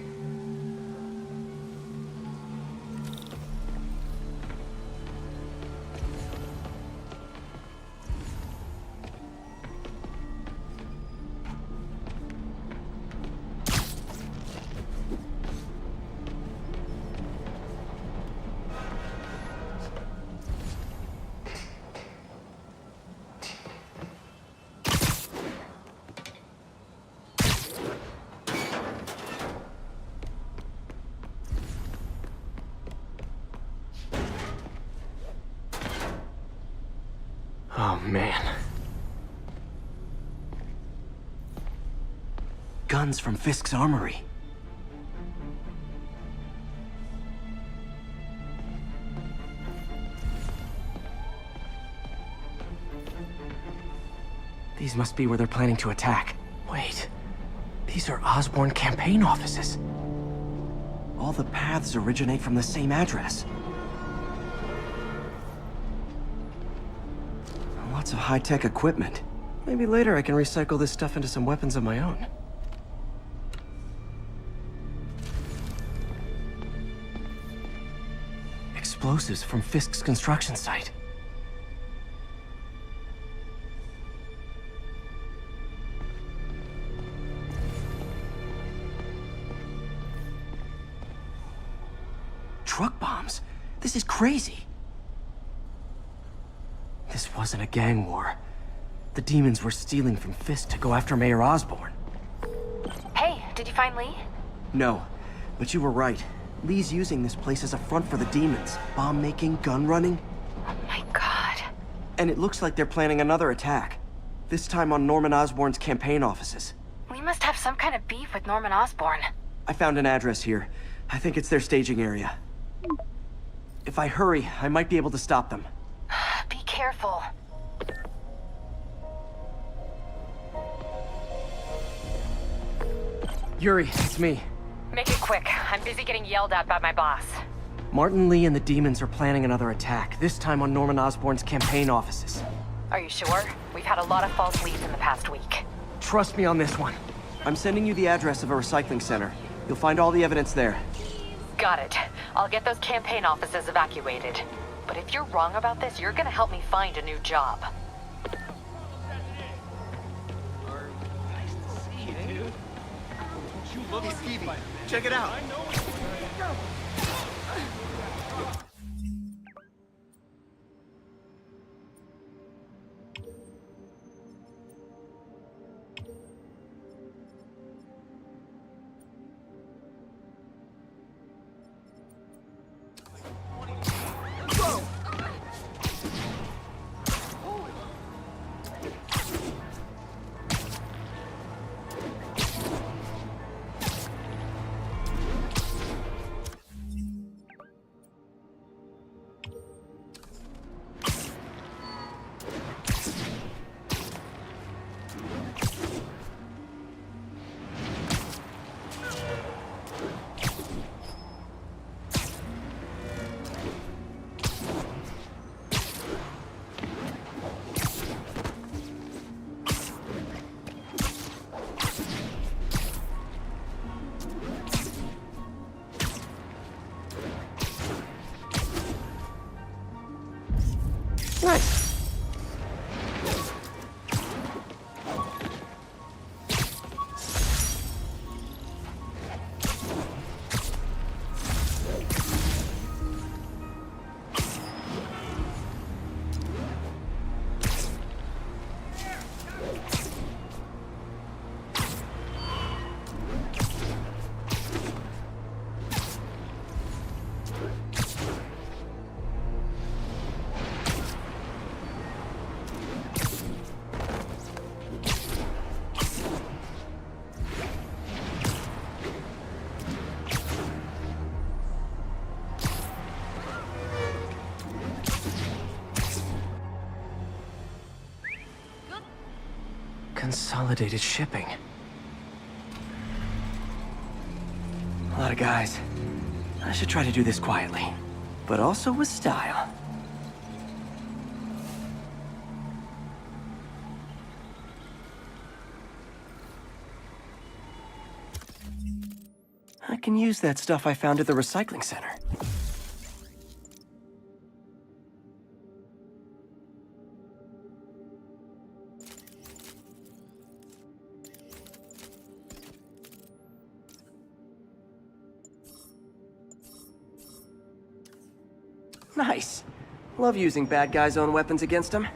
Oh, man. Guns from Fisk's armory. These must be where they're planning to attack. Wait, these are Osborn campaign offices. All the paths originate from the same address. Lots of high-tech equipment. Maybe later I can recycle this stuff into some weapons of my own. Explosives from Fisk's construction site. Truck bombs? This is crazy. This wasn't a gang war. The demons were stealing from Fisk to go after Mayor Osborn. Hey, did you find Lee? No, but you were right. Lee's using this place as a front for the demons. Bomb-making, gun-running. Oh my god. And it looks like they're planning another attack. This time on Norman Osborn's campaign offices. Lee must have some kind of beef with Norman Osborn. I found an address here. I think it's their staging area. If I hurry, I might be able to stop them. Be careful. Yuri, it's me. Make it quick. I'm busy getting yelled at by my boss. Martin Lee and the demons are planning another attack, this time on Norman Osborn's campaign offices. Are you sure? We've had a lot of false leads in the past week. Trust me on this one. I'm sending you the address of a recycling center. You'll find all the evidence there. Got it. I'll get those campaign offices evacuated. But if you're wrong about this, you're gonna help me find a new job. Hey, Stevie, check it out. Consolidated shipping. A lot of guys. I should try to do this quietly, but also with style. I can use that stuff I found at the recycling center. Nice. Love using bad guys' own weapons against them.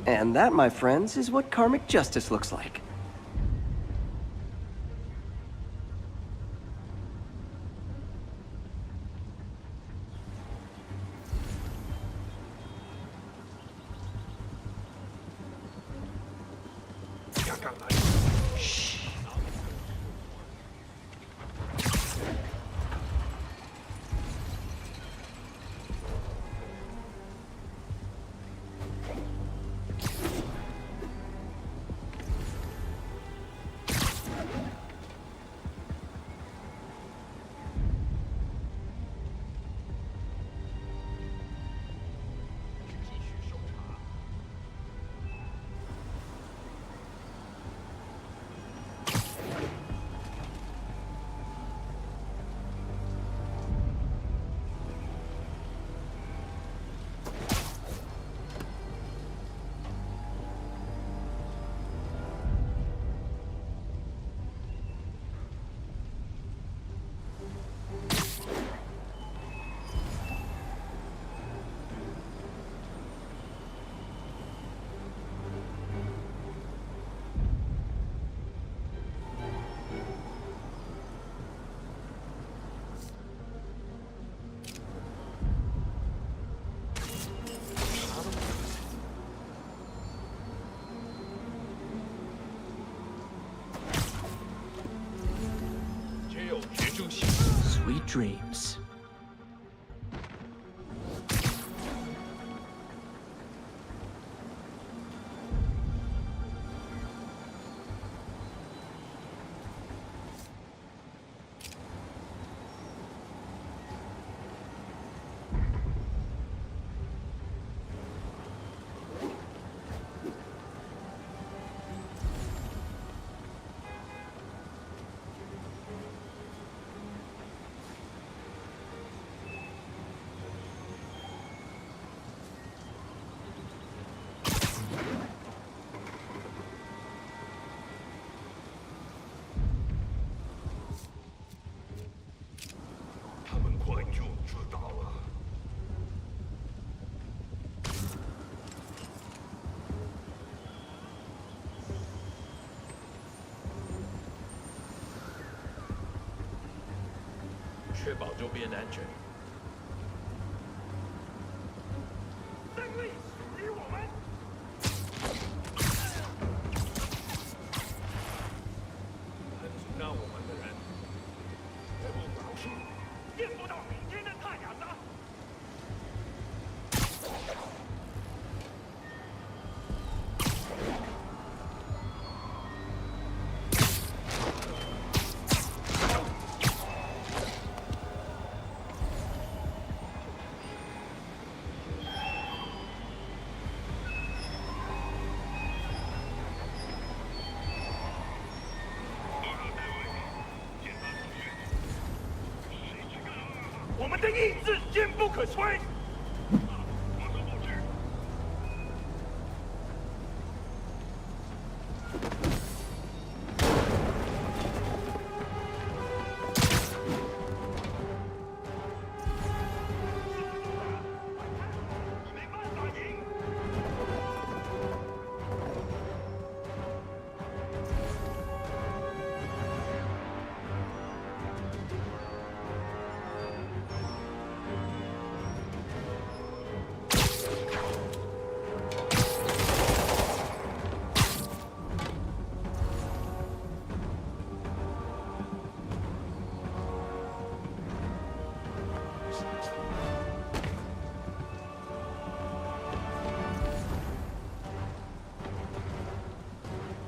And that, my friends, is what karmic justice looks like. Sweet dreams.确保周边安全。胜利属于我们！很阻挠我们的人，绝不饶恕，见不到明天的太阳了。我们的意志坚不可摧。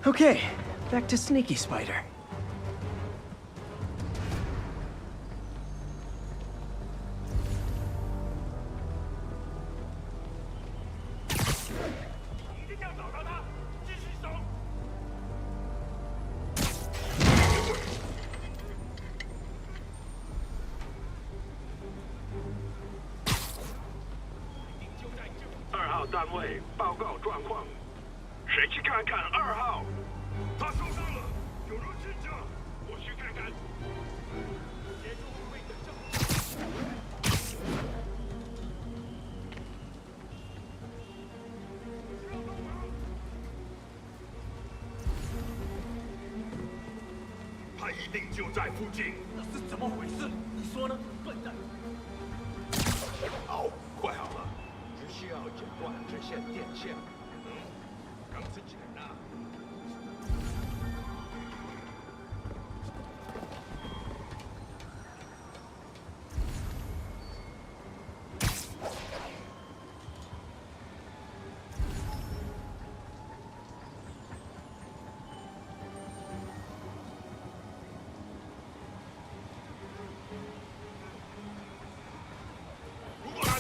Okay, back to Sneaky Spider.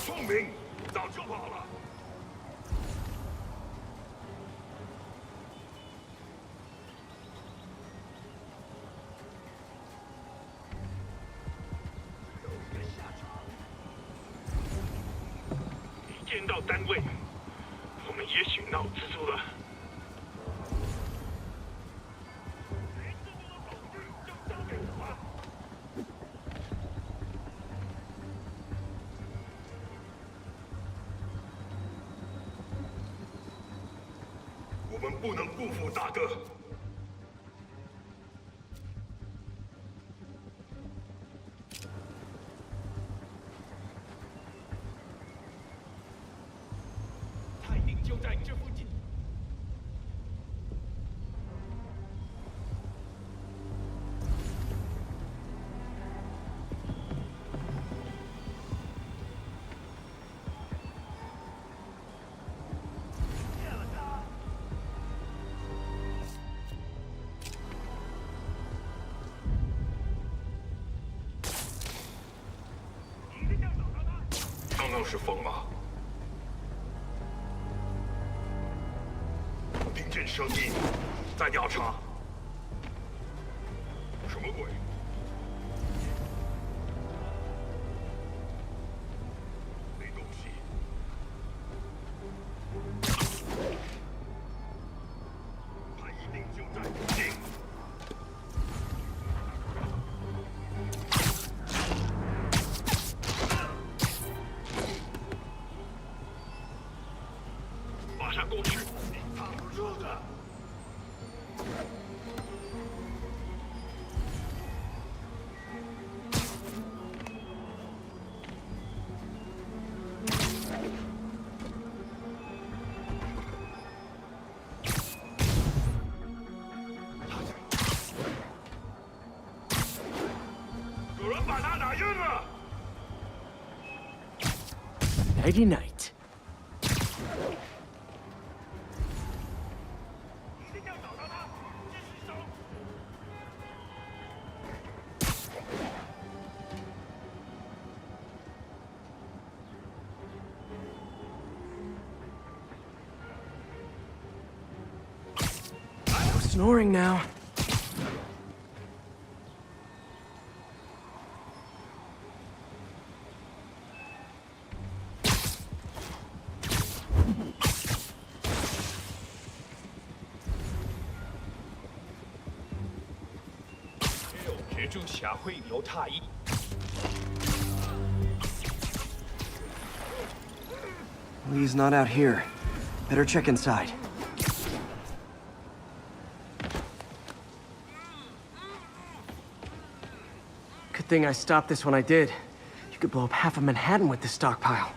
聪明，早就跑了。一见到单位，我们也许脑蜘蛛了。我们不能辜负大哥。他一定就在这附近。刚刚是风吗？听见声音，在调查。什么鬼？没东西。他一定就在附近。马上过去，你挡不住的。有人把他打晕了。Nighty night. No snoring now. Lee's not out here. Better check inside. Good thing I stopped this when I did. You could blow up half of Manhattan with this stockpile.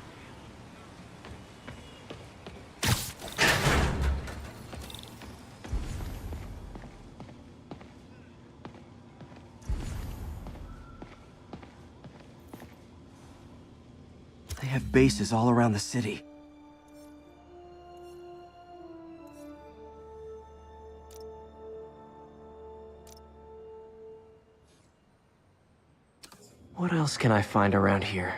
They have bases all around the city. What else can I find around here?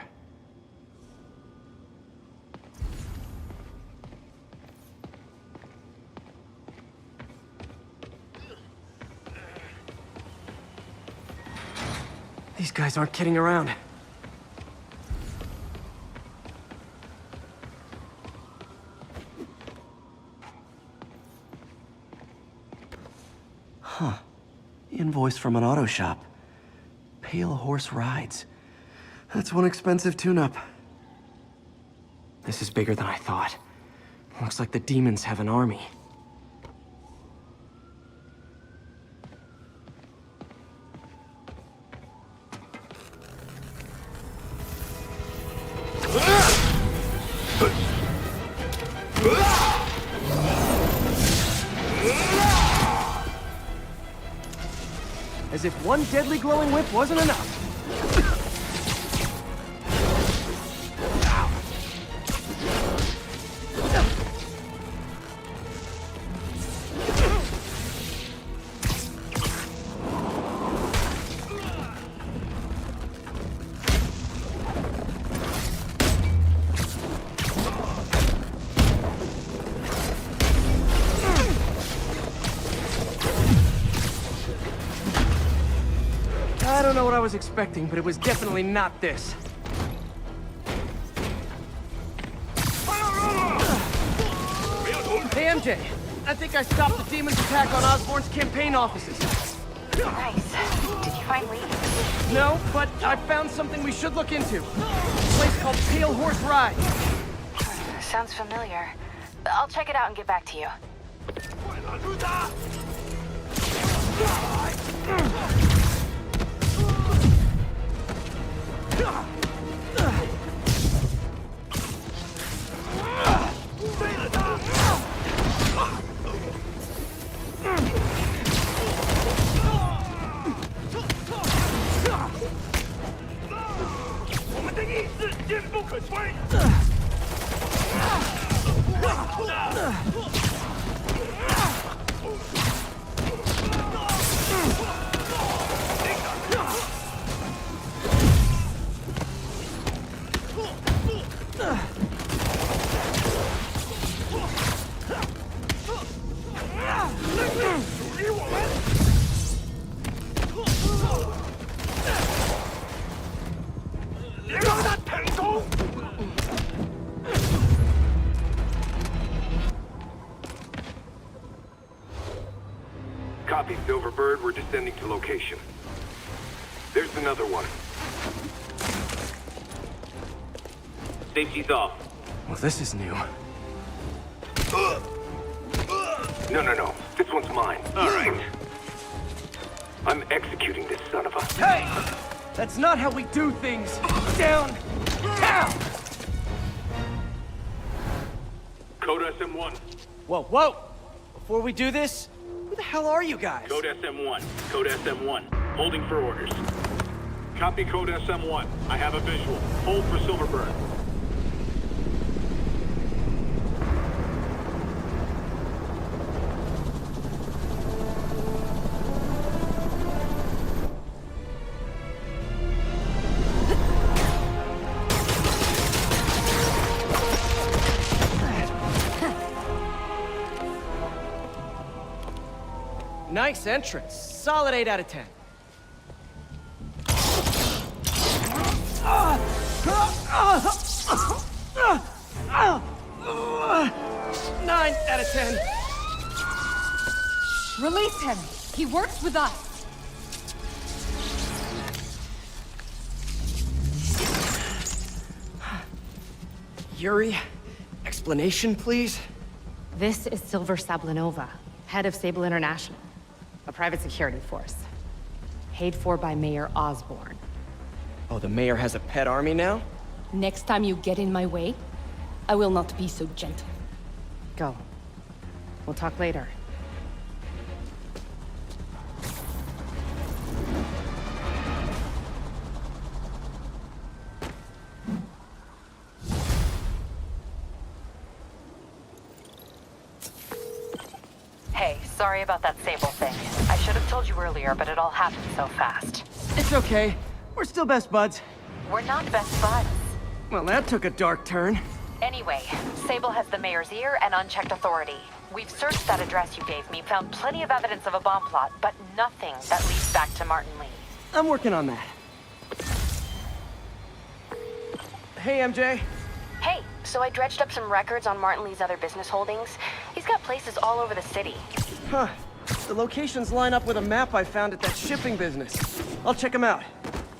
These guys aren't kidding around. Huh. Invoice from an auto shop. Pale Horse Rides. That's one expensive tune-up. This is bigger than I thought. Looks like the demons have an army. As if one deadly glowing whip wasn't enough. I don't know what I was expecting, but it was definitely not this. Hey, MJ. I think I stopped the demon's attack on Osborn's campaign offices. Nice. Did you find leads? No, but I found something we should look into. A place called Pale Horse Ride. Sounds familiar. I'll check it out and get back to you. Copy, Silverbird. We're descending to location. There's another one. Safety's off. Well, this is new. No. This one's mine. All right. I'm executing this son of a... Hey! That's not how we do things! Down! Down! Code SM1. Whoa! Before we do this, who the hell are you guys? Code SM1. Code SM1. Holding for orders. Copy Code SM1. I have a visual. Hold for Silverbird. Nice entrance. Solid 8 out of 10. 9 out of 10. Release him. He works with us. Yuri, explanation, please? This is Silver Sablinova, head of Sable International, a private security force. Paid for by Mayor Osborn. Oh, the mayor has a pet army now? Next time you get in my way, I will not be so gentle. Go. We'll talk later. Hey, sorry about that Sable thing. I should have told you earlier, but it all happened so fast. It's okay. We're still best buds. We're not best buds. Well, that took a dark turn. Anyway, Sable has the mayor's ear and unchecked authority. We've searched that address you gave me, found plenty of evidence of a bomb plot, but nothing that leads back to Martin Lee. I'm working on that. Hey, MJ. Hey, so I dredged up some records on Martin Lee's other business holdings. He's got places all over the city. Huh. The locations line up with a map I found at that shipping business. I'll check them out.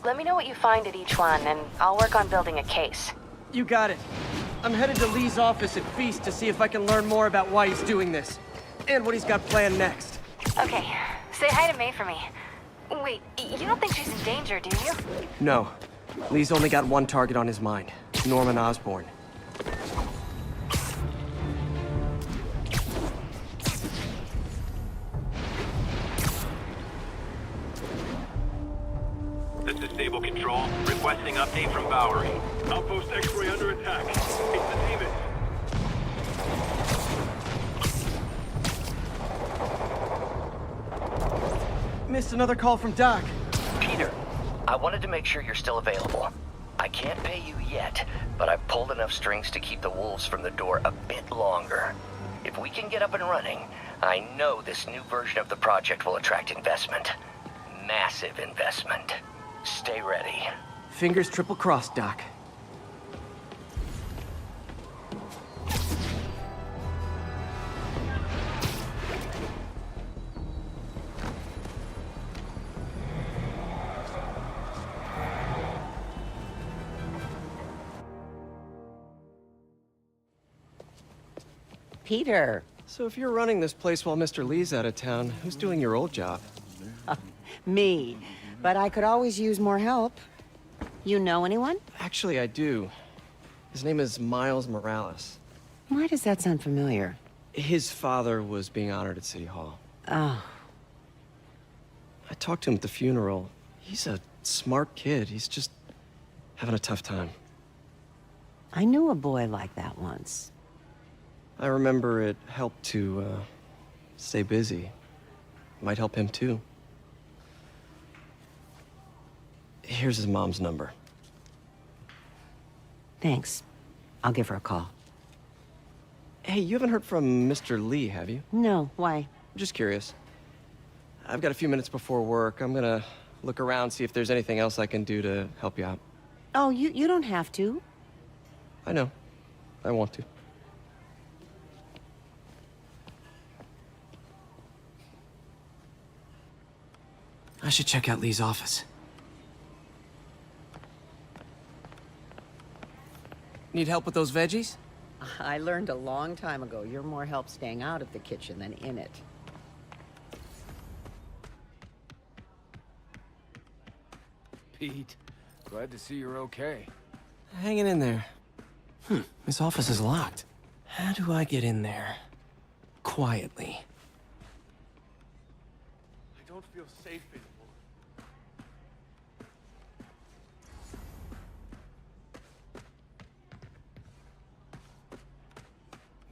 Let me know what you find at each one, and I'll work on building a case. You got it. I'm headed to Lee's office at Feast to see if I can learn more about why he's doing this. And what he's got planned next. Okay, say hi to May for me. Wait, you don't think she's in danger, do you? No. Lee's only got one target on his mind. Norman Osborn. This is Stable Control, requesting update from Bowery. Outpost X-ray under attack. It's the demons. Missed another call from Doc. Peter, I wanted to make sure you're still available. I can't pay you yet, but I've pulled enough strings to keep the wolves from the door a bit longer. If we can get up and running, I know this new version of the project will attract investment. Massive investment. Stay ready. Fingers triple crossed, Doc. Peter. So if you're running this place while Mr. Lee's out of town, who's doing your old job? Me. But I could always use more help. You know anyone? Actually, I do. His name is Miles Morales. Why does that sound familiar? His father was being honored at City Hall. Oh. I talked to him at the funeral. He's a smart kid. He's just having a tough time. I knew a boy like that once. I remember it helped to, stay busy. Might help him, too. Here's his mom's number. Thanks. I'll give her a call. Hey, you haven't heard from Mr. Lee, have you? No, why? I'm just curious. I've got a few minutes before work. I'm gonna look around, see if there's anything else I can do to help you out. Oh, you don't have to. I know. I want to. I should check out Lee's office. Need help with those veggies? I learned a long time ago you're more help staying out of the kitchen than in it. Pete, glad to see you're okay. Hanging in there. His office is locked. How do I get in there? Quietly. I don't feel safe anymore.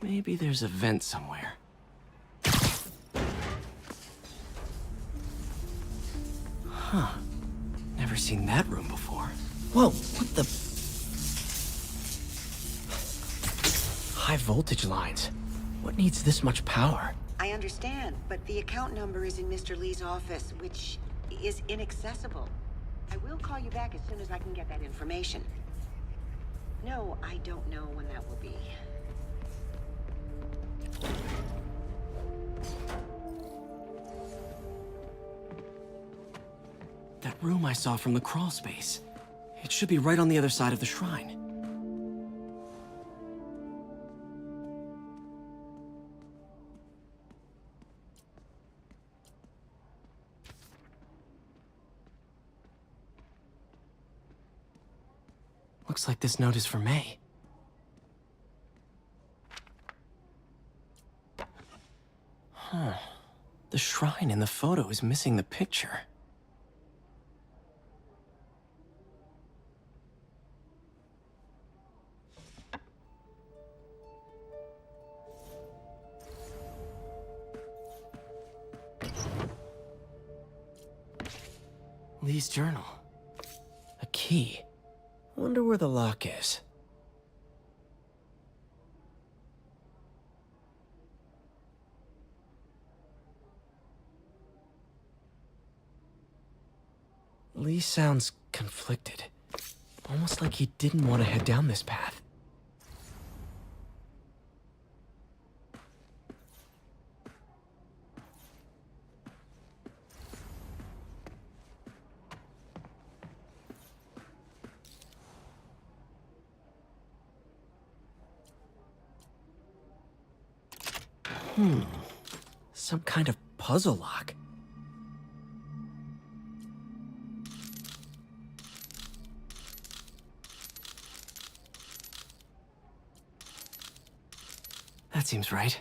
Maybe there's a vent somewhere. Huh. Never seen that room before. Whoa, what the... High voltage lines. What needs this much power? I understand, but the account number is in Mr. Lee's office, which is inaccessible. I will call you back as soon as I can get that information. No, I don't know when that will be. That room I saw from the crawl space. It should be right on the other side of the shrine. Looks like this note is for May. Huh. The shrine in the photo is missing the picture. Lee's journal. key. Wonder where the lock is. Lee sounds conflicted. Almost like he didn't want to head down this path. Some kind of puzzle lock. That seems right.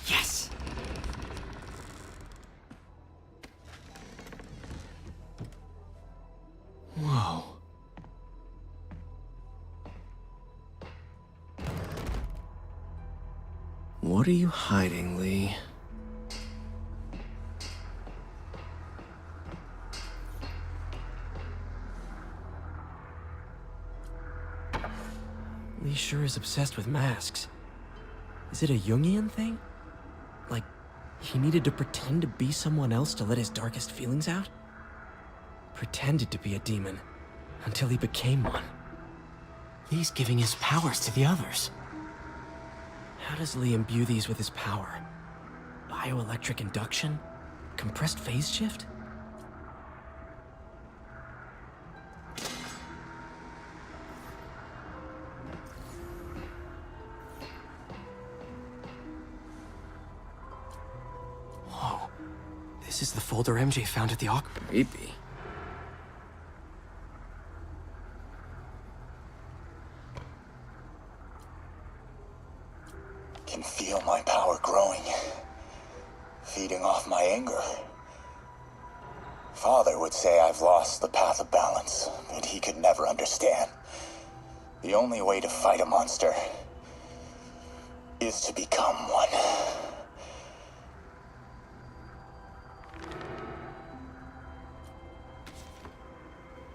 Yes! Whoa. What are you hiding, Lee? Lee sure is obsessed with masks. Is it a Jungian thing? Like, he needed to pretend to be someone else to let his darkest feelings out? Pretended to be a demon, until he became one. Lee's giving his powers to the others. How does Lee imbue these with his power? Bioelectric induction? Compressed phase shift? Whoa. This is the folder MJ found at the Creepy. Can feel my power growing, feeding off my anger. Father would say I've lost the path of balance, but he could never understand. The only way to fight a monster is to become one.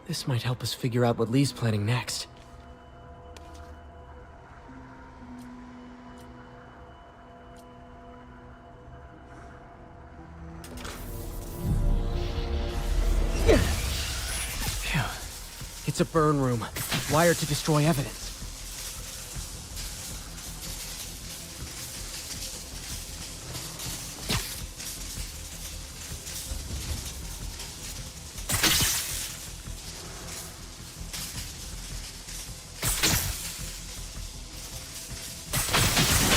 This might help us figure out what Lee's planning next. Phew. It's a burn room, wired to destroy evidence.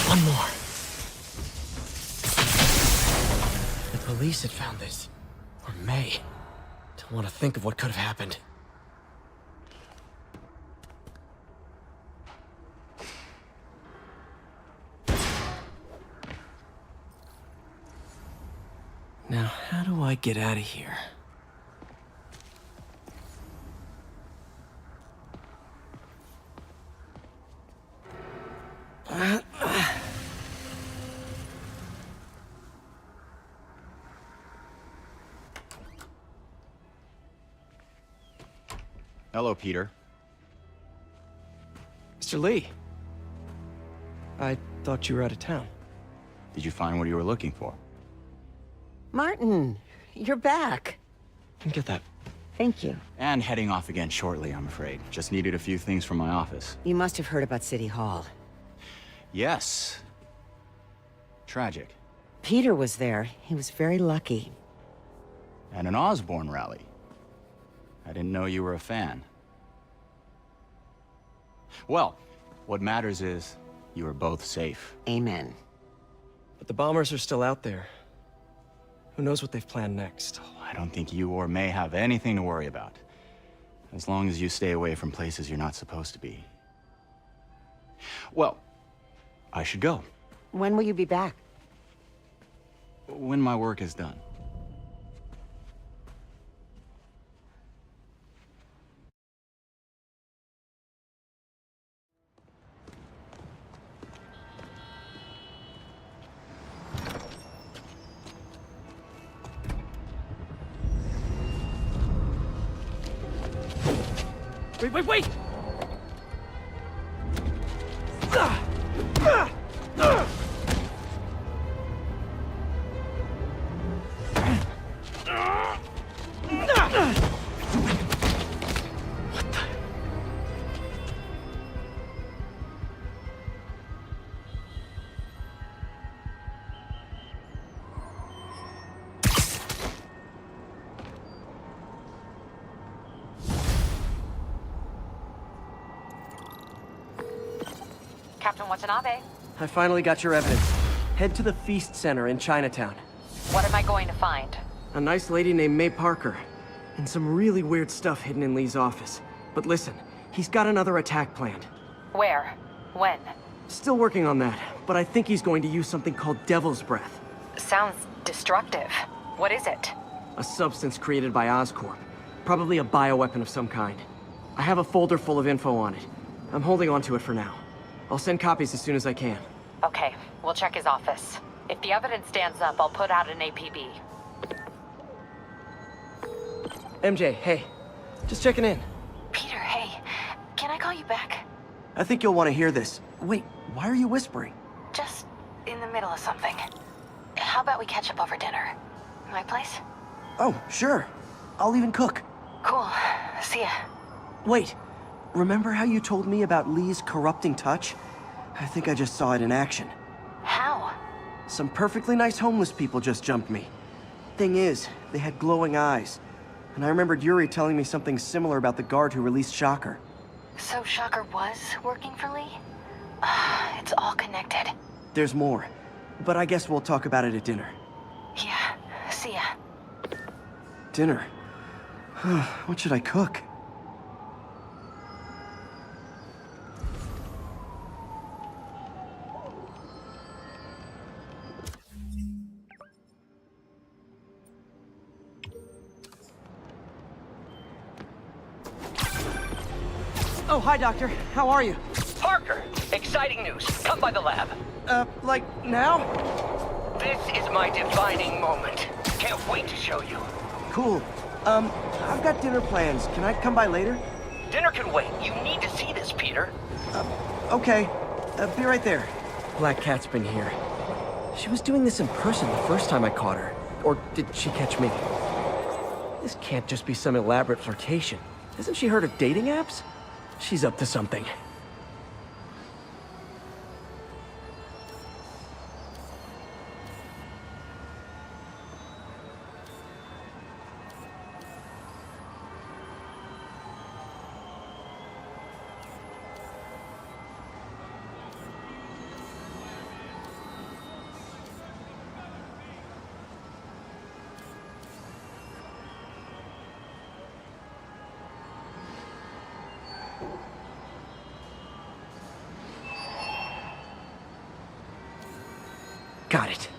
One more. The police had found this. Or may. Don't want to think of what could have happened. Now, how do I get out of here? Hello, Peter. Mr. Lee. I thought you were out of town. Did you find what you were looking for? Martin, you're back. Get that. Thank you. And heading off again shortly, I'm afraid. Just needed a few things from my office. You must have heard about City Hall. Yes. Tragic. Peter was there. He was very lucky. At an Osborn rally. I didn't know you were a fan. Well, what matters is you are both safe. Amen. But the bombers are still out there. Who knows what they've planned next? I don't think you or May have anything to worry about. As long as you stay away from places you're not supposed to be. Well, I should go. When will you be back? When my work is done. Wait! Captain Watanabe, I finally got your evidence. Head to the Feast Center in Chinatown. what am I going to find? A nice lady named May Parker, and some really weird stuff hidden in Lee's office. But listen, he's got another attack planned. Where? When? Still working on that, but I think he's going to use something called Devil's Breath. Sounds destructive. What is it? A substance created by Oscorp. Probably a bioweapon of some kind. I have a folder full of info on it. I'm holding on to it for now. I'll send copies as soon as I can. Okay, we'll check his office. If the evidence stands up, I'll put out an APB. MJ, hey. Just checking in. Peter, hey. Can I call you back? I think you'll want to hear this. Wait, why are you whispering? Just in the middle of something. How about we catch up over dinner? My place? Oh, sure. I'll even cook. Cool. See ya. Wait. Remember how you told me about Lee's corrupting touch? I think I just saw it in action. How? Some perfectly nice homeless people just jumped me. Thing is, they had glowing eyes. And I remembered Yuri telling me something similar about the guard who released Shocker. So Shocker was working for Lee? It's all connected. There's more. But I guess we'll talk about it at dinner. Yeah. See ya. Dinner? What should I cook? Oh, hi, Doctor. How are you? Parker, exciting news. Come by the lab. Like now? This is my defining moment. Can't wait to show you. Cool. I've got dinner plans. Can I come by later? Dinner can wait. You need to see this, Peter. Okay. Be right there. Black Cat's been here. She was doing this in person the first time I caught her. Or did she catch me? This can't just be some elaborate flirtation. Hasn't she heard of dating apps? She's up to something. Got it.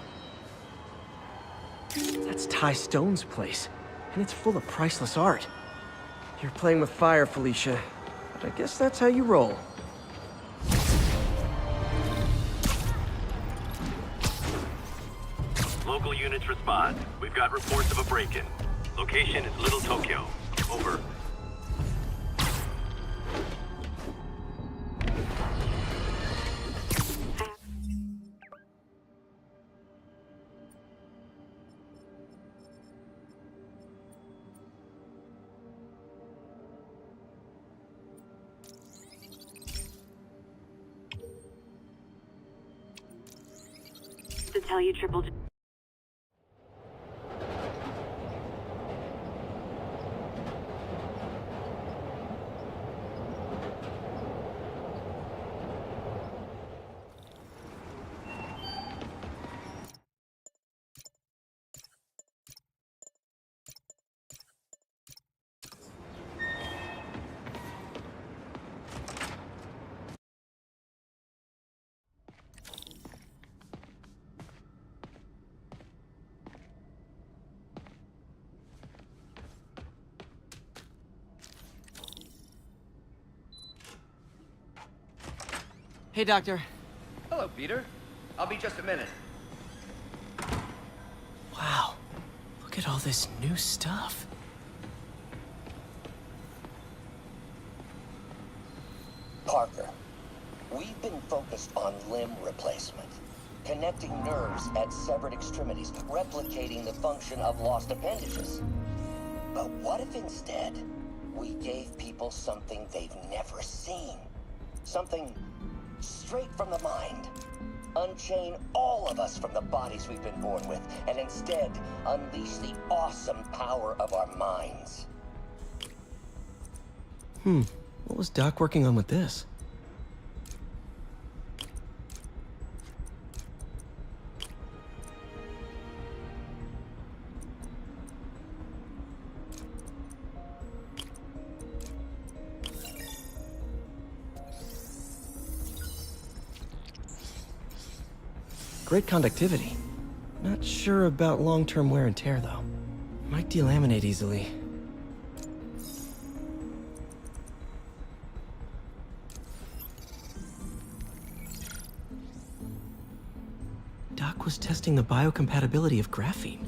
That's Ty Stone's place, and it's full of priceless art. You're playing with fire, Felicia, but I guess that's how you roll. Local units respond. We've got reports of a break-in. Location is Little Tokyo. Over. To tell you triple Hey, Doctor. Hello, Peter. I'll be just a minute. Wow. Look at all this new stuff. Parker, we've been focused on limb replacement, connecting nerves at severed extremities, replicating the function of lost appendages. But what if instead we gave people something they've never seen? Something straight from the mind. Unchain all of us from the bodies we've been born with, and instead unleash the awesome power of our minds. What was Doc working on with this? Great conductivity. Not sure about long-term wear and tear, though. Might delaminate easily. Doc was testing the biocompatibility of graphene.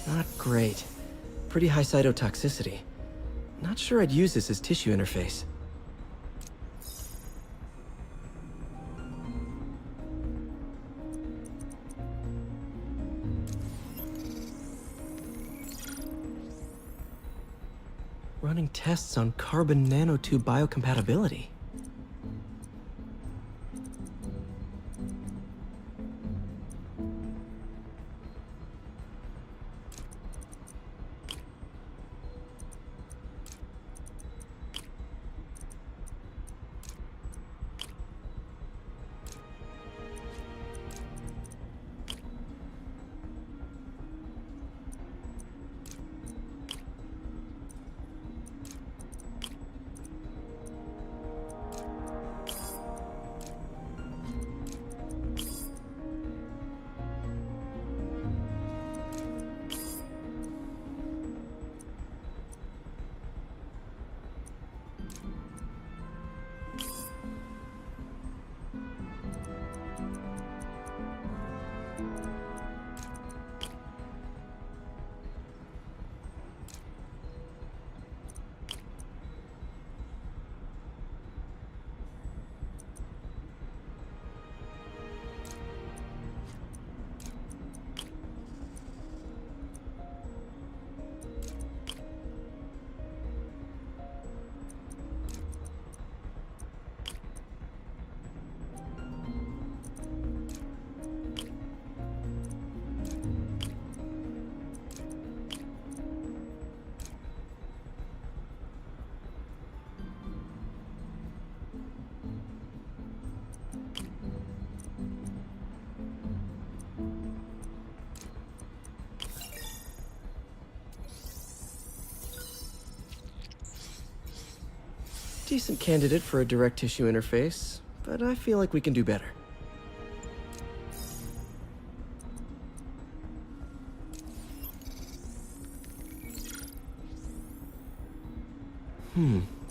Not great. Pretty high cytotoxicity. Not sure I'd use this as tissue interface. Running tests on carbon nanotube biocompatibility. Decent candidate for a direct tissue interface, but I feel like we can do better.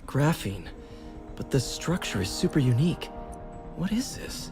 Graphene. But the structure is super unique. What is this?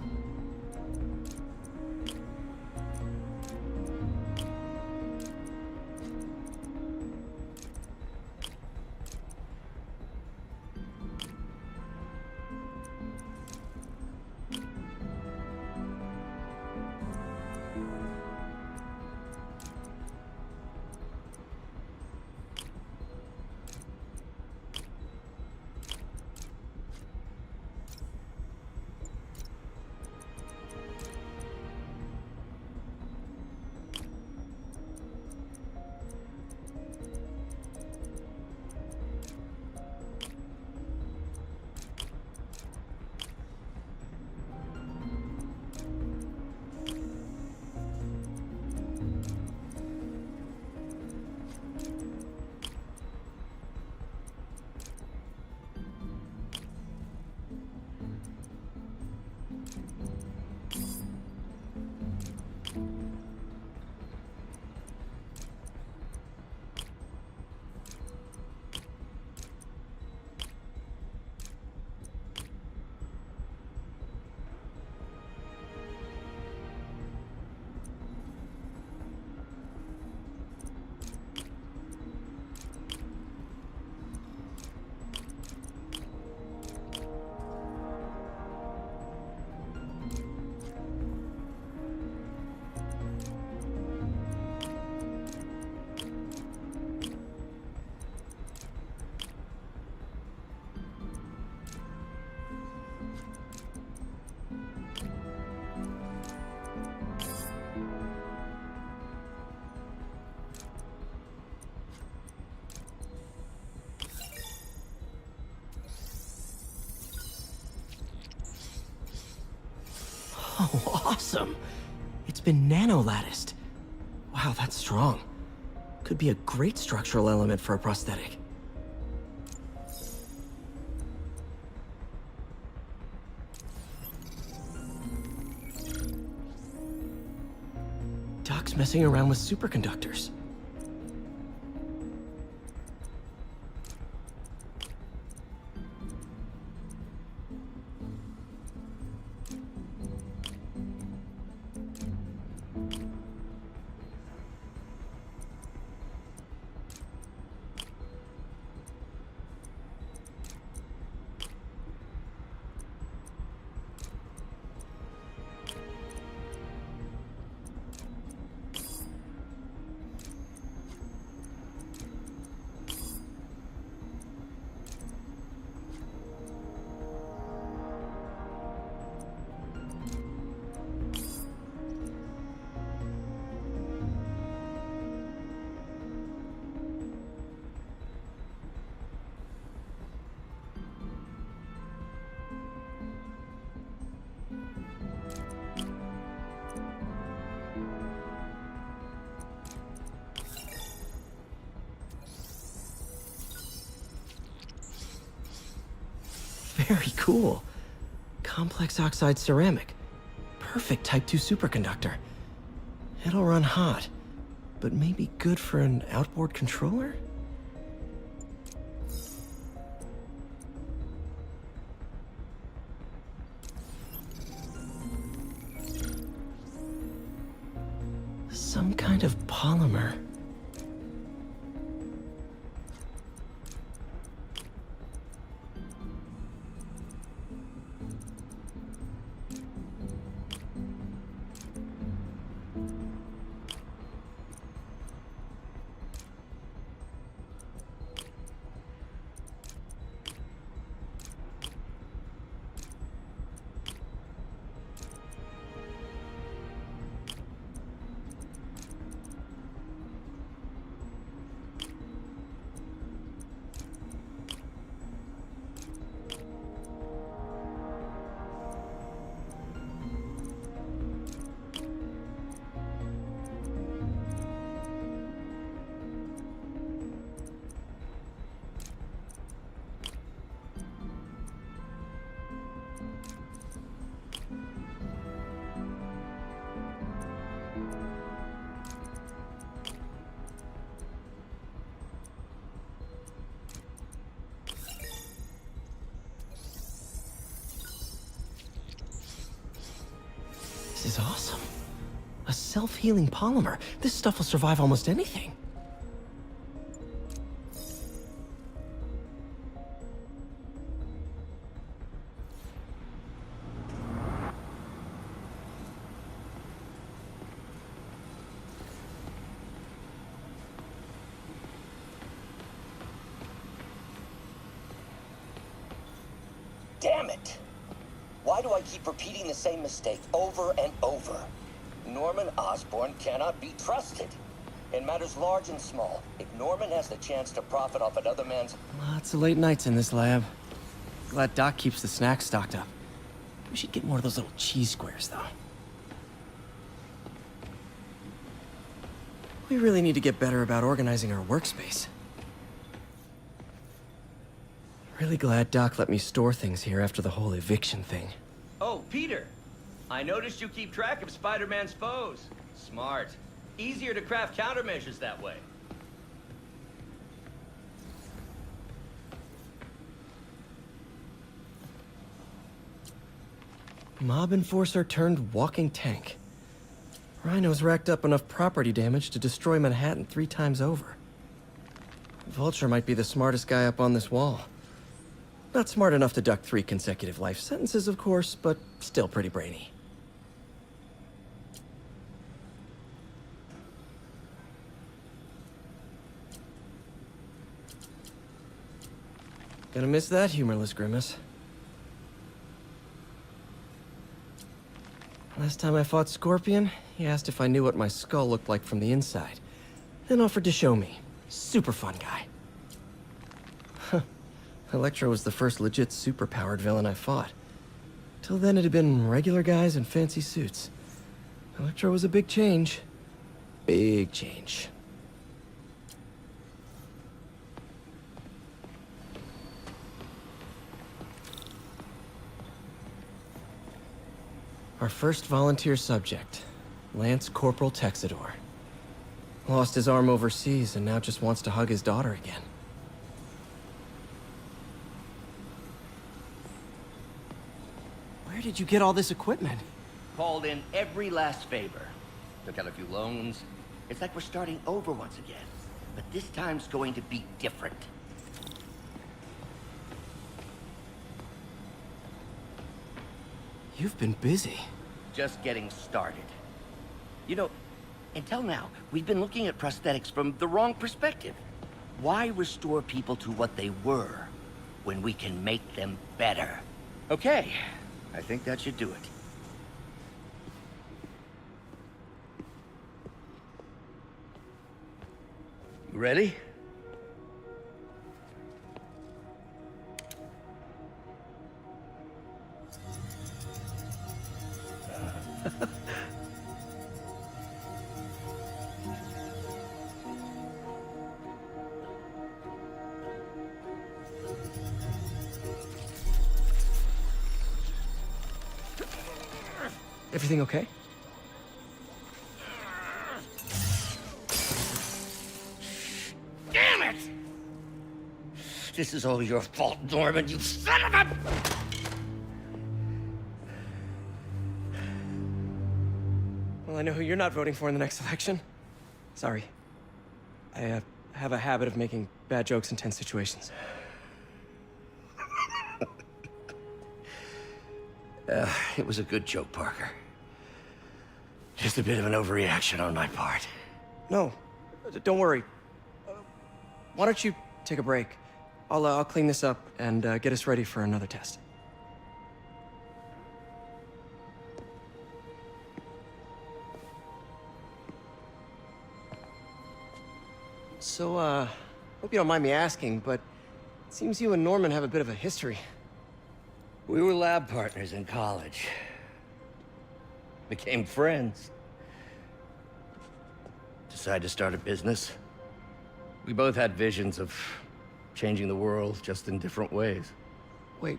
Oh, awesome! It's been nano-latticed. Wow, that's strong. Could be a great structural element for a prosthetic. Doc's messing around with superconductors. Very cool. Complex oxide ceramic. Perfect Type 2 superconductor. It'll run hot, but maybe good for an outboard controller? Some kind of polymer. This is awesome. A self-healing polymer. This stuff will survive almost anything. Damn it! Why do I keep repeating the same mistake over and over? Norman Osborn cannot be trusted. In matters large and small, if Norman has the chance to profit off another man's... Lots of late nights in this lab. Glad Doc keeps the snacks stocked up. We should get more of those little cheese squares, though. We really need to get better about organizing our workspace. Really glad Doc let me store things here after the whole eviction thing. Oh, Peter! I noticed you keep track of Spider-Man's foes. Smart. Easier to craft countermeasures that way. Mob enforcer turned walking tank. Rhino's racked up enough property damage to destroy Manhattan 3 times over. Vulture might be the smartest guy up on this wall. Not smart enough to duck 3 consecutive life sentences, of course, but still pretty brainy. Gonna miss that humorless grimace. Last time I fought Scorpion, he asked if I knew what my skull looked like from the inside, then offered to show me. Super fun guy. Huh. Electro was the first legit superpowered villain I fought. Till then it had been regular guys in fancy suits. Electro was a big change. Big change. Our first volunteer subject, Lance Corporal Texador. Lost his arm overseas and now just wants to hug his daughter again. Where did you get all this equipment? Called in every last favor. Took out a few loans. It's like we're starting over once again. But this time's going to be different. You've been busy. Just getting started. You know, until now, we've been looking at prosthetics from the wrong perspective. Why restore people to what they were when we can make them better? Okay, I think that should do it. You ready? Everything okay? Damn it! This is all your fault, Norman, you son of a... Well, I know who you're not voting for in the next election. Sorry. I have a habit of making bad jokes in tense situations. It was a good joke, Parker. Just a bit of an overreaction on my part. No, don't worry. Why don't you take a break? I'll clean this up and get us ready for another test. So, hope you don't mind me asking, but it seems you and Norman have a bit of a history. We were lab partners in college. Became friends. Decided to start a business. We both had visions of changing the world, just in different ways. Wait,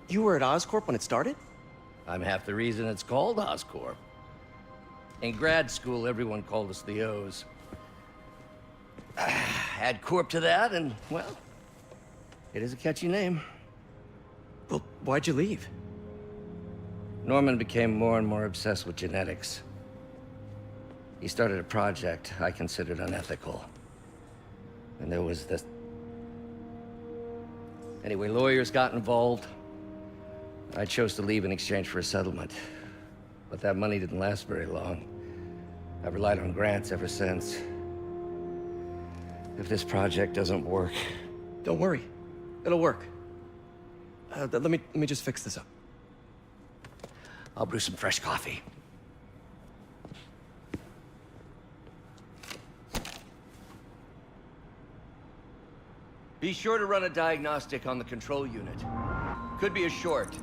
you were at Oscorp when it started? I'm half the reason it's called Oscorp. In grad school, everyone called us the O's. Add Corp to that, and, well, it is a catchy name. Well, why'd you leave? Norman became more and more obsessed with genetics. He started a project I considered unethical. And there was this... Anyway, lawyers got involved. I chose to leave in exchange for a settlement. But that money didn't last very long. I've relied on grants ever since. If this project doesn't work... Don't worry. It'll work. Let me just fix this up. I'll brew some fresh coffee. Be sure to run a diagnostic on the control unit. Could be a short.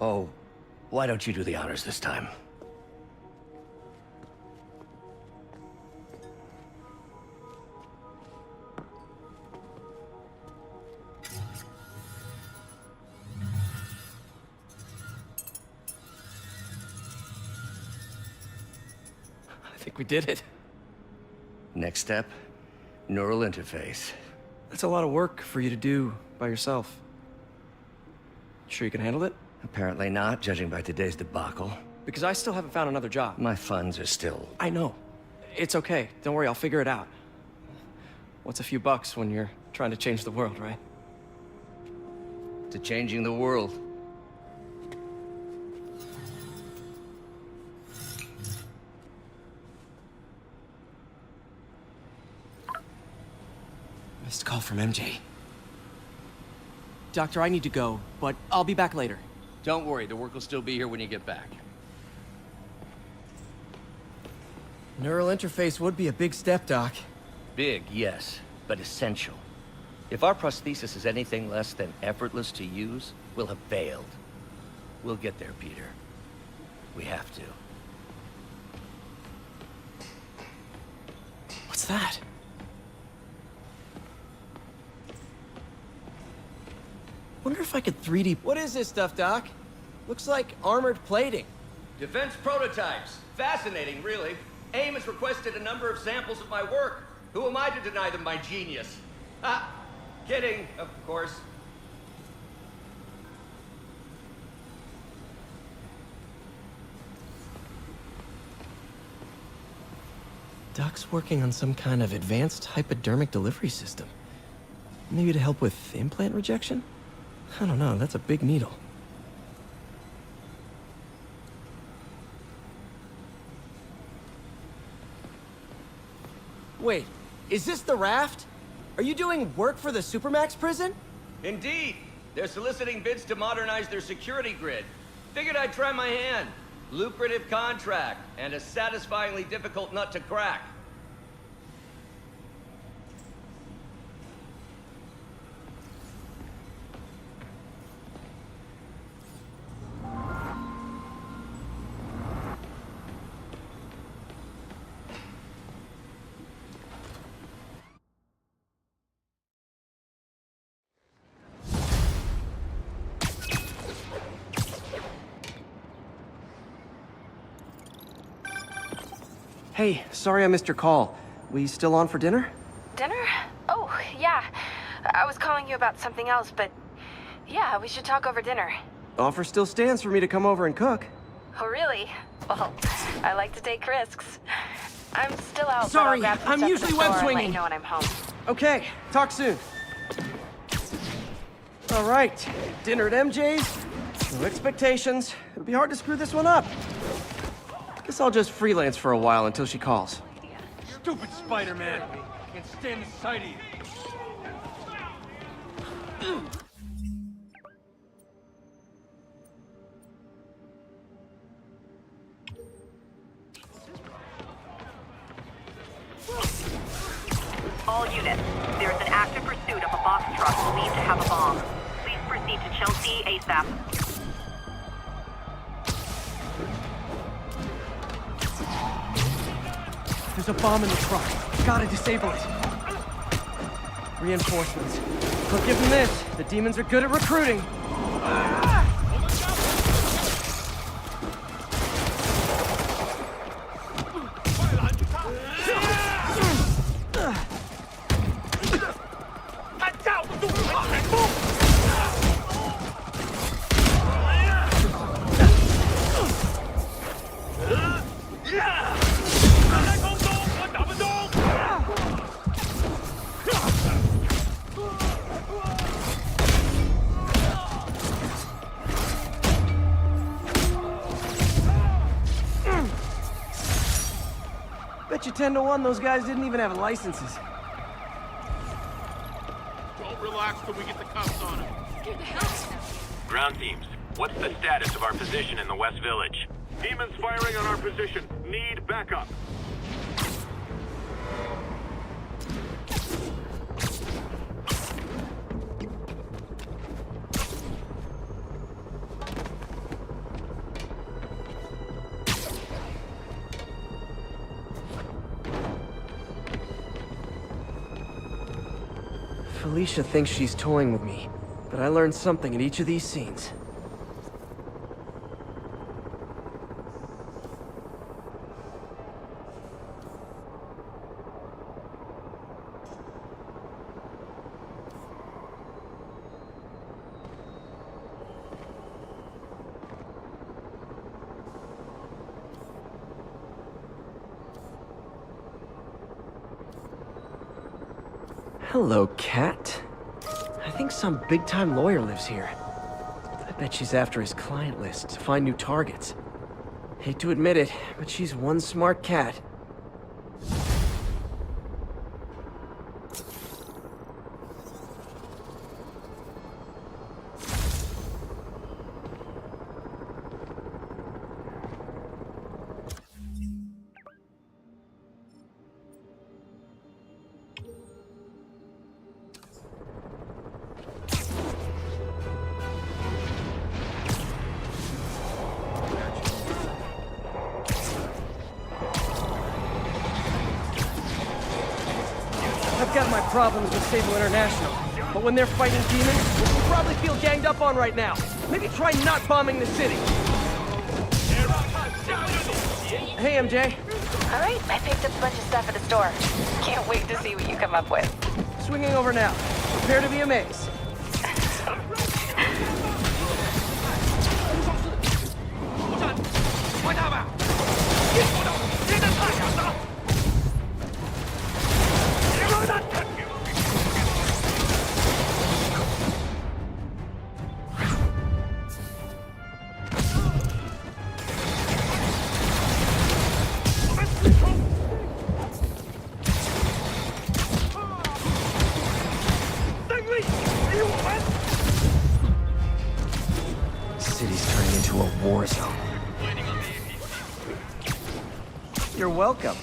Oh, why don't you do the honors this time? I think we did it. Next step, neural interface. That's a lot of work for you to do by yourself. Sure you can handle it? Apparently not, judging by today's debacle. Because I still haven't found another job. My funds are still... I know. It's okay. Don't worry, I'll figure it out. What's a few bucks when you're trying to change the world, right? To changing the world. Missed a call from MJ. Doctor, I need to go, but I'll be back later. Don't worry, the work will still be here when you get back. Neural interface would be a big step, Doc. Big, yes, but essential. If our prosthesis is anything less than effortless to use, we'll have failed. We'll get there, Peter. We have to. What's that? Wonder if I could 3D... What is this stuff, Doc? Looks like armored plating. Defense prototypes. Fascinating, really. AIM has requested a number of samples of my work. Who am I to deny them my genius? Ah, kidding, of course. Doc's working on some kind of advanced hypodermic delivery system. Maybe to help with implant rejection? I don't know, that's a big needle. Wait, is this the raft? Are you doing work for the Supermax prison? Indeed. They're soliciting bids to modernize their security grid. Figured I'd try my hand. Lucrative contract, and a satisfyingly difficult nut to crack. Hey, sorry I missed your call. We still on for dinner? Dinner? Oh, yeah. I was calling you about something else, but yeah, we should talk over dinner. Offer still stands for me to come over and cook. Oh, really? Well, I like to take risks. I'm still out. Sorry, but I'll grab some I'm stuff usually at the store web and let swinging. you know when I'm home. Okay, talk soon. All right, dinner at MJ's. No expectations. It'll be hard to screw this one up. Guess I'll just freelance for a while until she calls. Stupid Spider-Man! Can't stand the sight of you. All units, there is an active pursuit of a box truck believed to have a bomb. Please proceed to Chelsea ASAP. There's a bomb in the truck. Gotta disable it. Reinforcements. But give them this. The demons are good at recruiting. Bet you 10 to 1 those guys didn't even have licenses. Don't relax till we get the cops on him. Get the hell out. Ground teams, what's the status of our position in the West Village? Demons firing on our position. Need backup. Felicia thinks she's toying with me, but I learned something in each of these scenes. Hello, cat. I think some big-time lawyer lives here. I bet she's after his client list to find new targets. Hate to admit it, but she's one smart cat. I've got my problems with Sable International, but when they're fighting demons, you probably feel ganged up on right now. Maybe try not bombing the city. Hey, MJ. All right, I picked up a bunch of stuff at the store. Can't wait to see what you come up with. Swinging over now. Prepare to be amazed. City's turning into a war zone. You're welcome.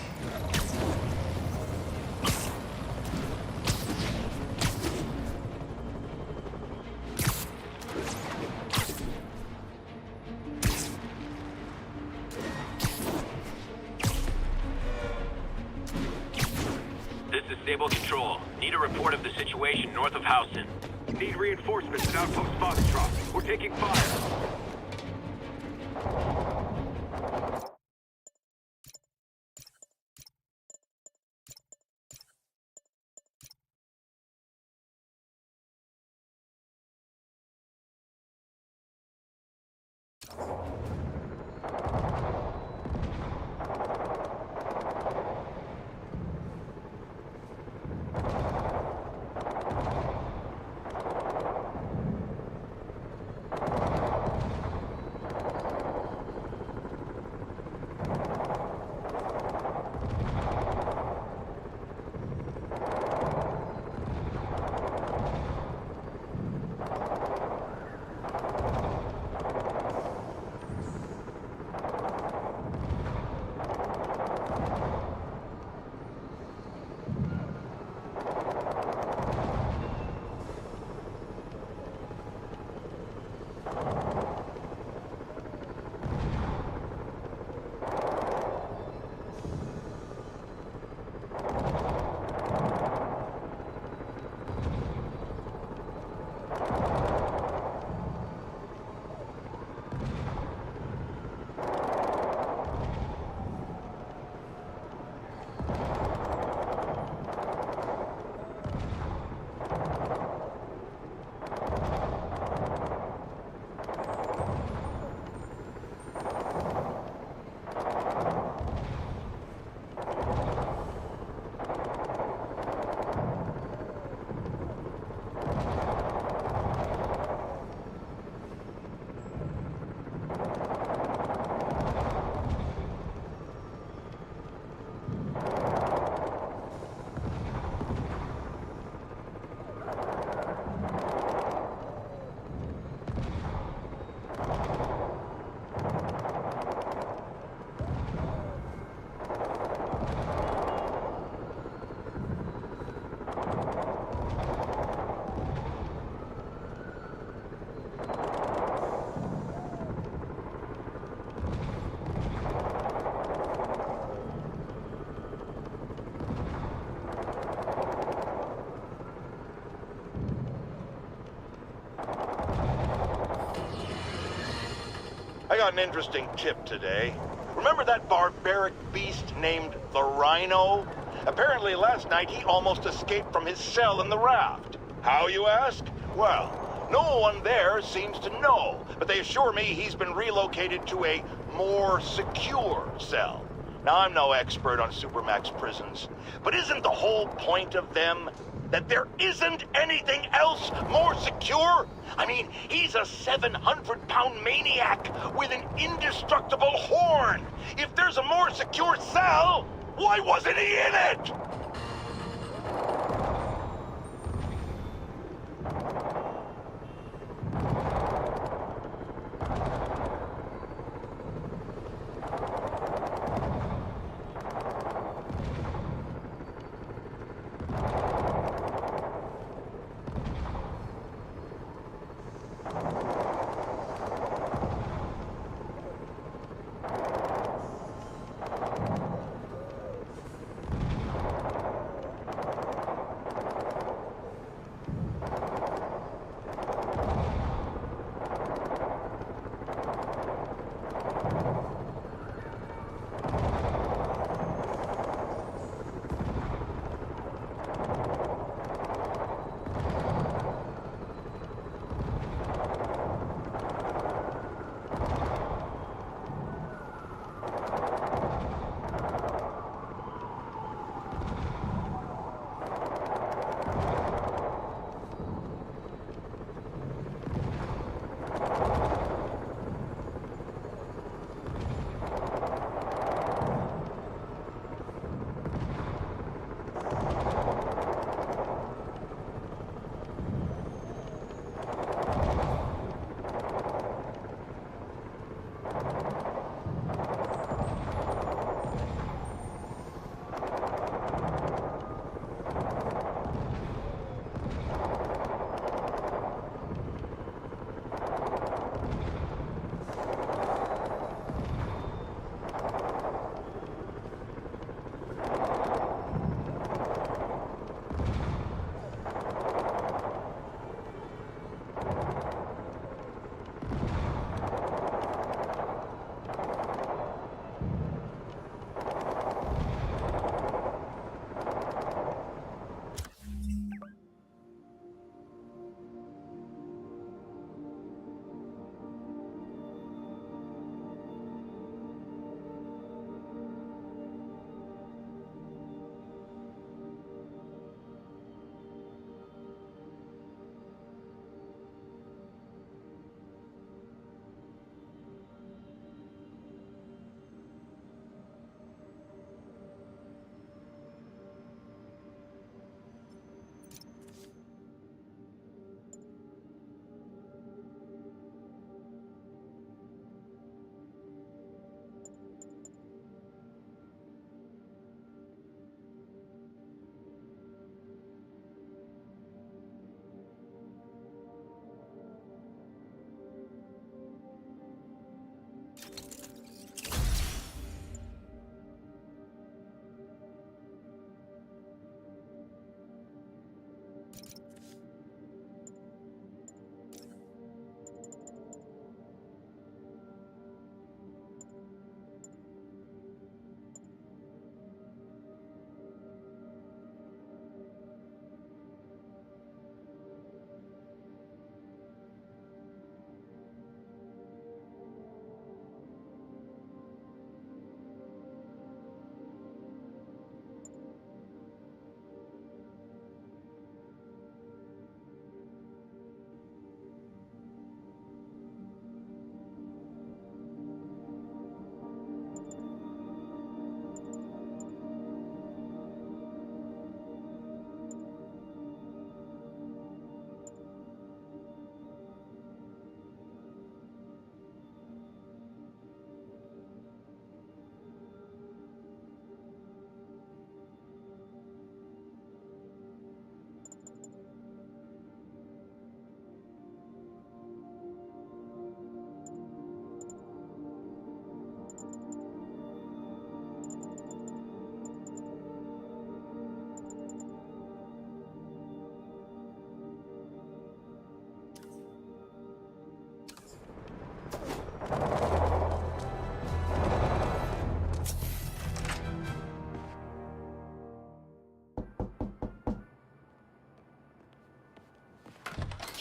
This is Sable Control. Need a report of the situation north of Houston. Need reinforcements at Outpost Foxtrot. We're taking fire. got an interesting tip today. Remember that barbaric beast named the Rhino? Apparently last night he almost escaped from his cell in the raft. How, you ask? Well, no one there seems to know, but they assure me he's been relocated to a more secure cell. Now, I'm no expert on Supermax prisons, but isn't the whole point of them that there isn't anything else more secure? I mean, he's a 700-pound maniac with an indestructible horn. If there's a more secure cell, why wasn't he in it?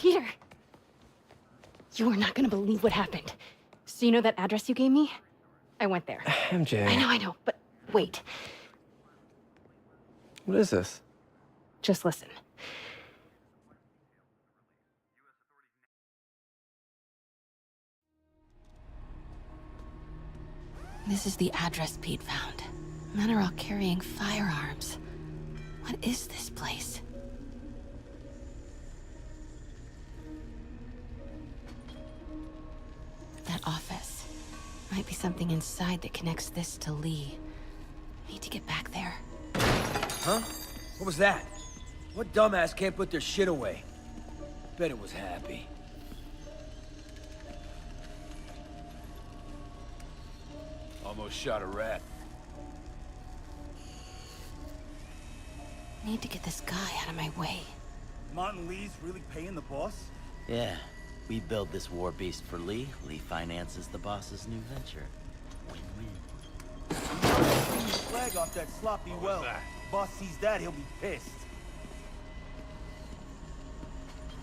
Peter! You are not gonna believe what happened. So you know that address you gave me? I went there. MJ. I know, but wait. What is this? Just listen. This is the address Pete found. Men are all carrying firearms. What is this place? That office. Might be something inside that connects this to Lee. Need to get back there. Huh? What was that? What dumbass can't put their shit away? Bet it was Happy. Almost shot a rat. Need to get this guy out of my way. Martin Lee's really paying the boss? Yeah. We build this war beast for Lee. Lee finances the boss's new venture. Win-win. Flag off that sloppy well. Boss sees that, he'll be pissed.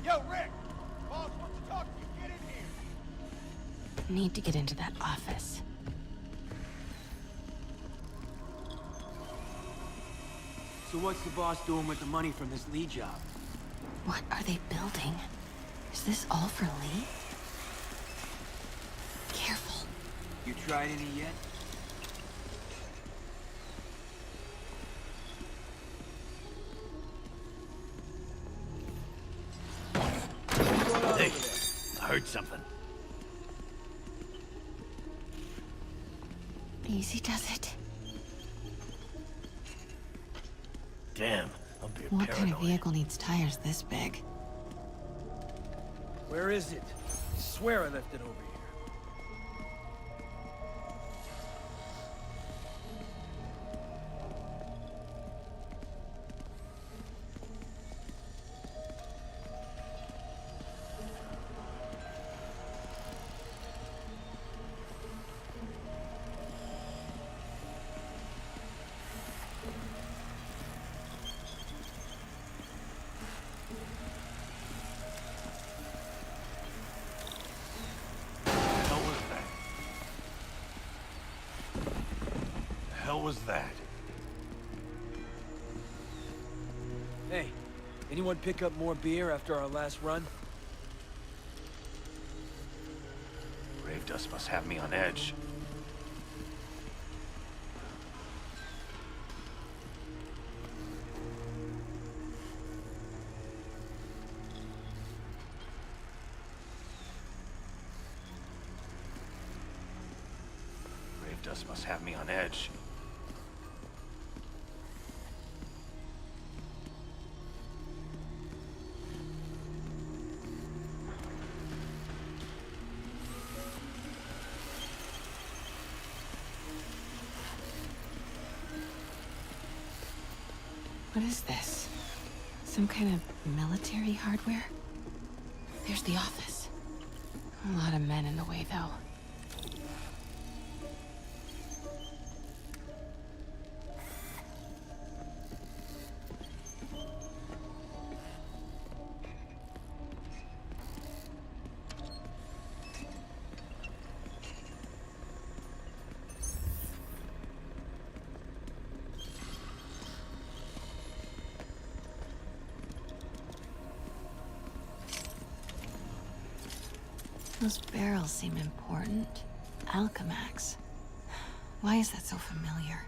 Yo, Rick! Boss wants to talk to you. Get in here. Need to get into that office. So what's the boss doing with the money from this Lee job? What are they building? Is this all for Lee? Careful. You tried any yet? Hey, I heard something. Easy does it. Damn, I'm being What paranoid. kind of vehicle needs tires this big? Where is it? I swear I left it over here. What was that? Hey, anyone pick up more beer after our last run? Grave dust must have me on edge. Grave dust must have me on edge. What is this? Some kind of military hardware? There's the office. A lot of men in the way, though. Those barrels seem important. Alchemax. Why is that so familiar?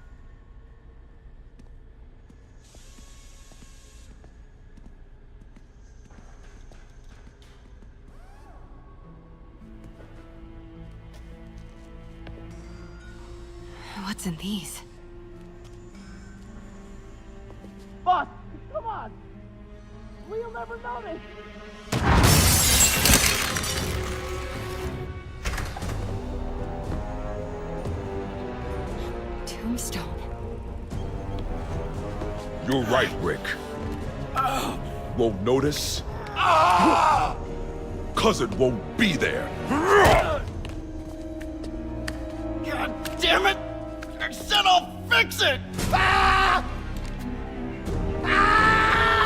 What's in these? Boss, come on! We'll never notice! Tombstone. You're right, Rick. Won't notice? Cousin won't be there. God damn it! I said I'll fix it!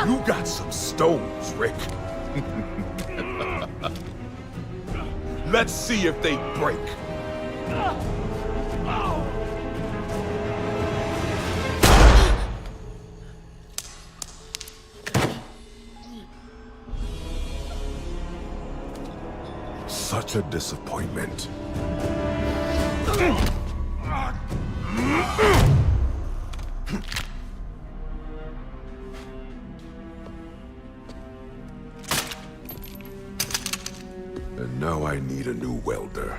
You got some stones, Rick. Let's see if they break. Such a disappointment. And now I need a new welder.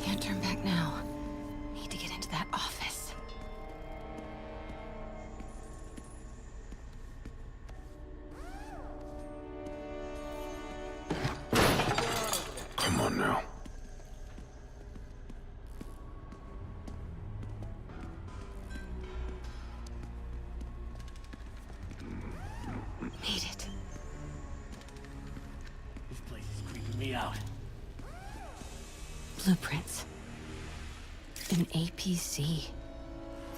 Can't turn back now. Need to get into that office. Come on now. Made it. This place is creeping me out. Blueprints. An APC.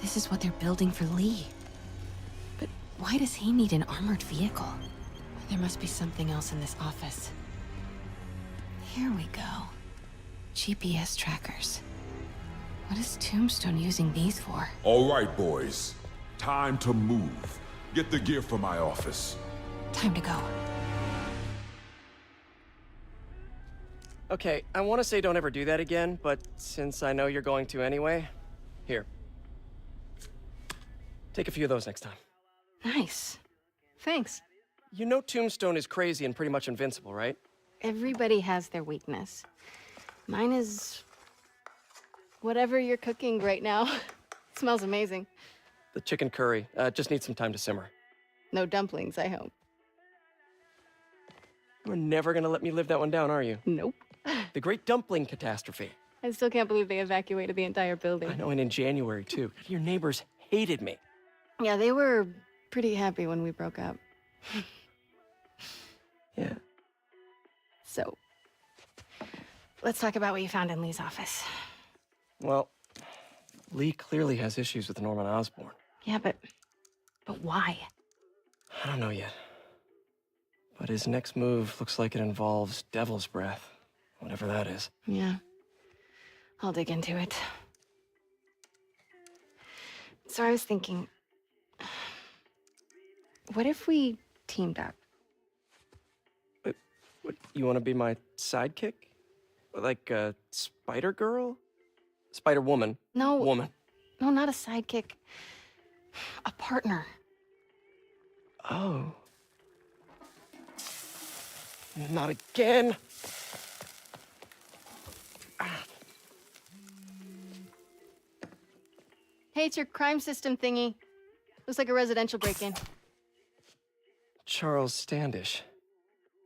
This is what they're building for Lee. But why does he need an armored vehicle? There must be something else in this office. Here we go. GPS trackers. What is Tombstone using these for? All right, boys. Time to move. Get the gear from my office. Time to go. Okay, I want to say don't ever do that again, but since I know you're going to anyway, here. Take a few of those next time. Nice. Thanks. You know Tombstone is crazy and pretty much invincible, right? Everybody has their weakness. Mine is... whatever you're cooking right now. It smells amazing. The chicken curry. Just needs some time to simmer. No dumplings, I hope. You're never gonna let me live that one down, are you? Nope. The Great Dumpling Catastrophe. I still can't believe they evacuated the entire building. I know, and in January, too. Your neighbors hated me. Yeah, they were pretty happy when we broke up. Yeah. So, let's talk about what you found in Lee's office. Well, Lee clearly has issues with Norman Osborn. Yeah, but why? I don't know yet. But his next move looks like it involves Devil's Breath. Whatever that is. Yeah. I'll dig into it. So I was thinking, what if we teamed up? What, you want to be my sidekick? Like a Spider Girl? Spider Woman? No. Woman. No, not a sidekick. A partner. Oh. Not again. Hey, it's your crime system thingy. Looks like a residential break-in. Charles Standish.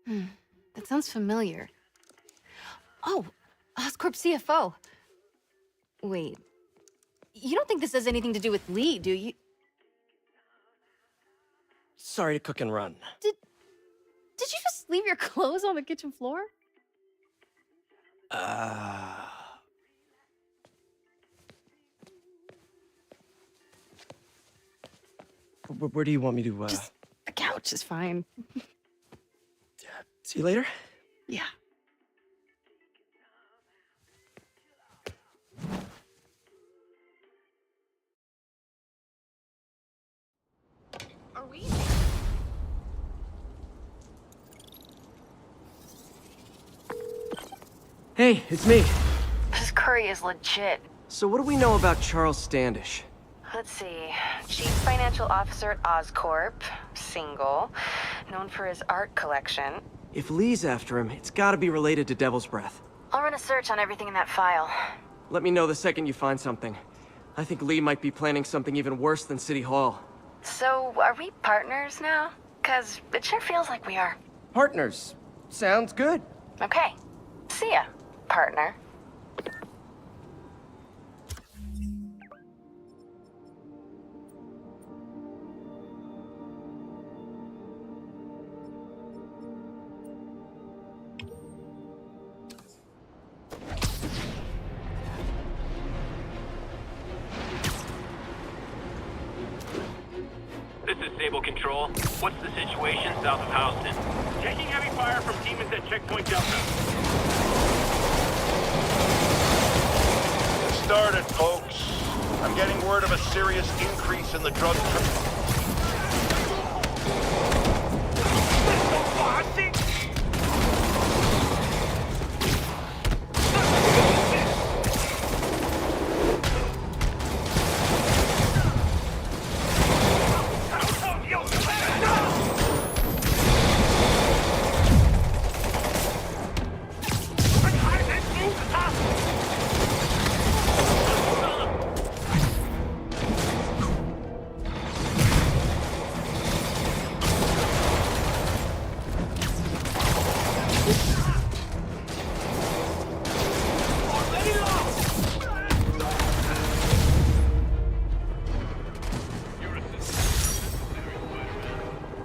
That sounds familiar. Oh, Oscorp CFO. Wait. You don't think this has anything to do with Lee, do you? Sorry to cook and run. Did you just leave your clothes on the kitchen floor? Where do you want me to, Just the couch is fine. See you later? Yeah. Are we? Hey, it's me. This curry is legit. So what do we know about Charles Standish? Let's see. Chief Financial Officer at Oscorp. Single. Known for his art collection. If Lee's after him, it's gotta be related to Devil's Breath. I'll run a search on everything in that file. Let me know the second you find something. I think Lee might be planning something even worse than City Hall. So, are we partners now? 'Cause it sure feels like we are. Partners. Sounds good. Okay. See ya, partner. Control. What's the situation south of Houston? Taking heavy fire from demons at Checkpoint Delta. It started, folks. I'm getting word of a serious increase in the drug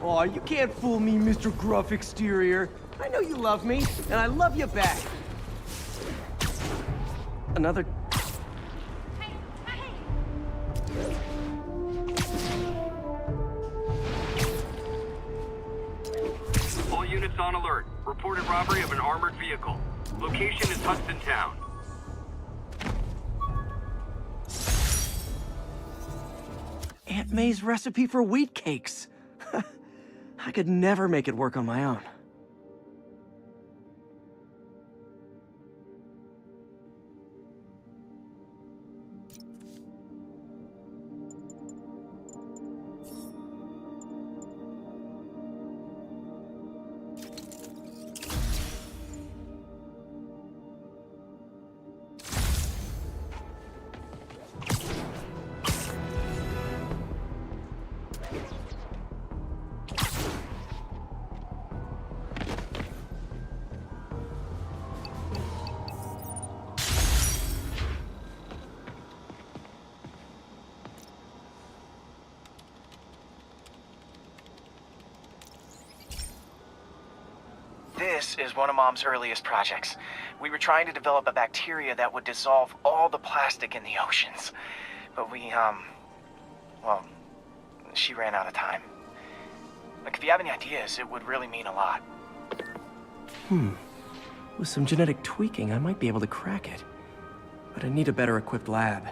Aw, you can't fool me, Mr. Gruff Exterior. I know you love me, and I love you back. Another... All units on alert. Reported robbery of an armored vehicle. Location is Hudson Town. Aunt May's recipe for wheat cakes. I could never make it work on my own. This is one of Mom's earliest projects. We were trying to develop a bacteria that would dissolve all the plastic in the oceans. But well, she ran out of time. Like, if you have any ideas, it would really mean a lot. With some genetic tweaking, I might be able to crack it. But I need a better equipped lab.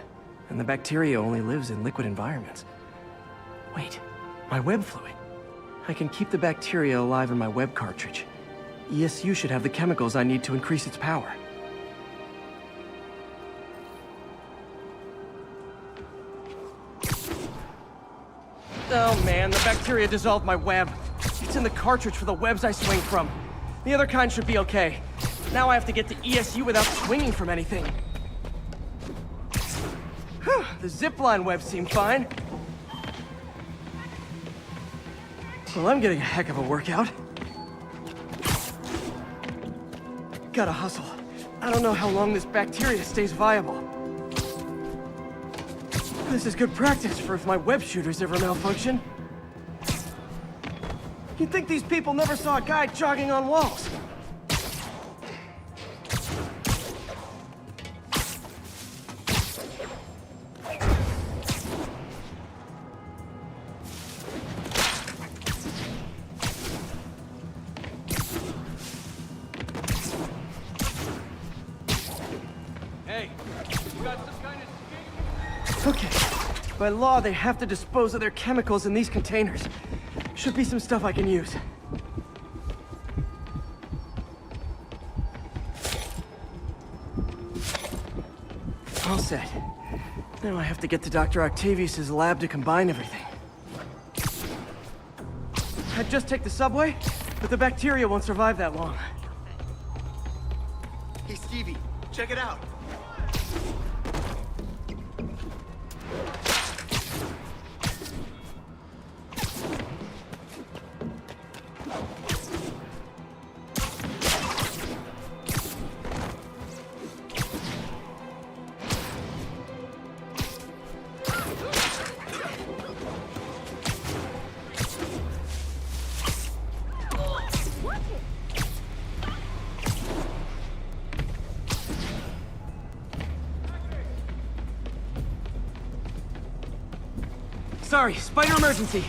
And the bacteria only lives in liquid environments. Wait, my web fluid. I can keep the bacteria alive in my web cartridge. ESU should have the chemicals I need to increase its power. Oh man, the bacteria dissolved my web. It's in the cartridge for the webs I swing from. The other kind should be okay. Now I have to get to ESU without swinging from anything. Whew, the zipline web seemed fine. Well, I'm getting a heck of a workout. Gotta hustle. I don't know how long this bacteria stays viable. This is good practice for if my web shooters ever malfunction. You'd think these people never saw a guy jogging on walls. Okay. By law, they have to dispose of their chemicals in these containers. Should be some stuff I can use. All set. Now I have to get to Dr. Octavius's lab to combine everything. I'd just take the subway, but the bacteria won't survive that long. Hey, Stevie, check it out. Sorry, spider emergency.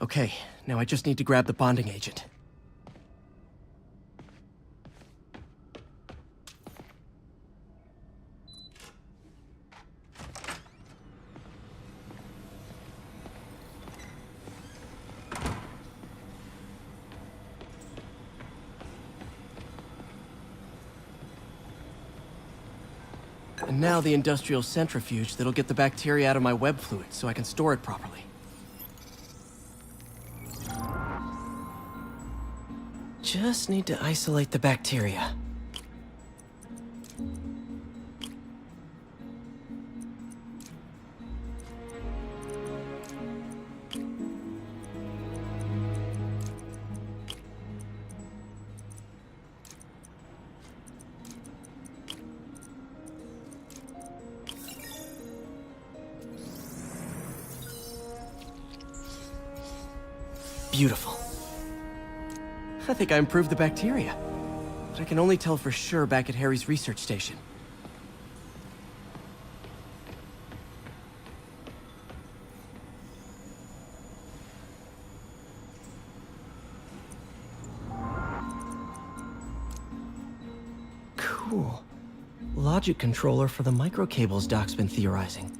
Okay, now I just need to grab the bonding agent. And now the industrial centrifuge that'll get the bacteria out of my web fluid so I can store it properly. Just need to isolate the bacteria. Beautiful. I think I improved the bacteria. But I can only tell for sure back at Harry's research station. Cool. Logic controller for the microcables Doc's been theorizing.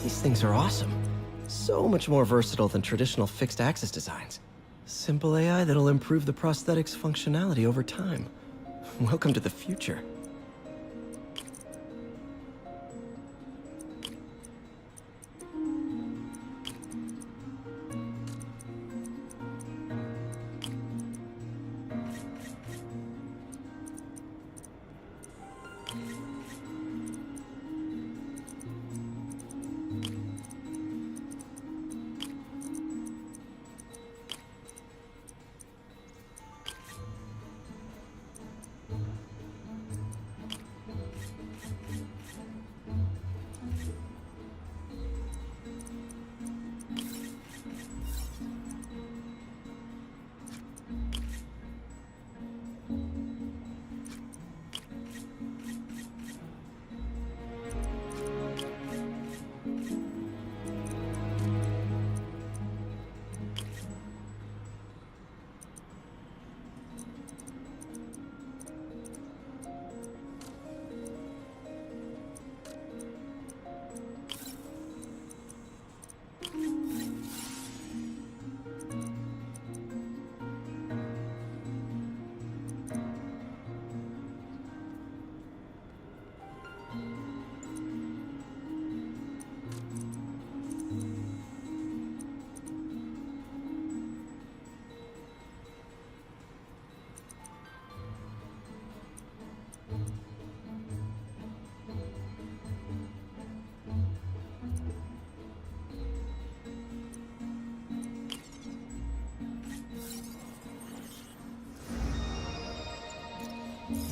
These things are awesome. So much more versatile than traditional fixed-axis designs. Simple AI that'll improve the prosthetic's functionality over time. Welcome to the future.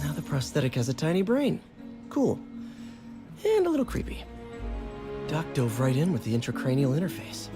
Now the prosthetic has a tiny brain. Cool. And a little creepy. Doc dove right in with the intracranial interface.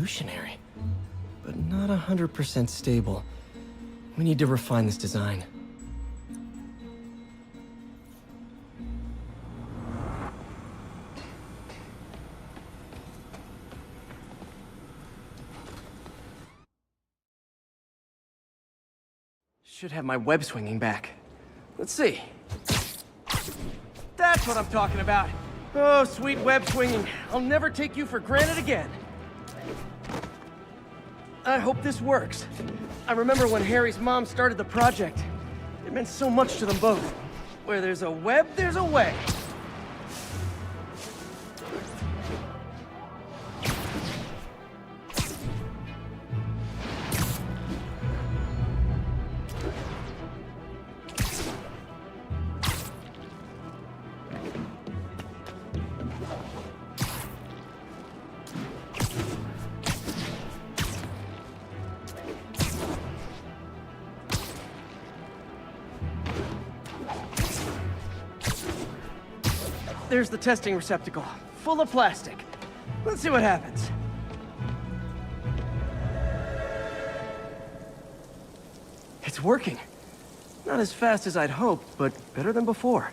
revolutionary, but not 100% stable. We need to refine this design. Should have my web swinging back. Let's see. That's what I'm talking about. Oh, sweet web swinging. I'll never take you for granted again. I hope this works. I remember when Harry's mom started the project. It meant so much to them both. Where there's a web, there's a way. There's the testing receptacle, full of plastic. Let's see what happens. It's working. Not as fast as I'd hoped, but better than before.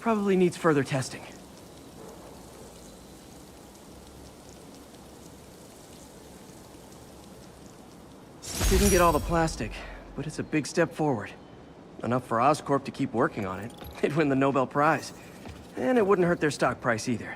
Probably needs further testing. Didn't get all the plastic, but it's a big step forward. Enough for Oscorp to keep working on it. They'd win the Nobel Prize. And it wouldn't hurt their stock price either.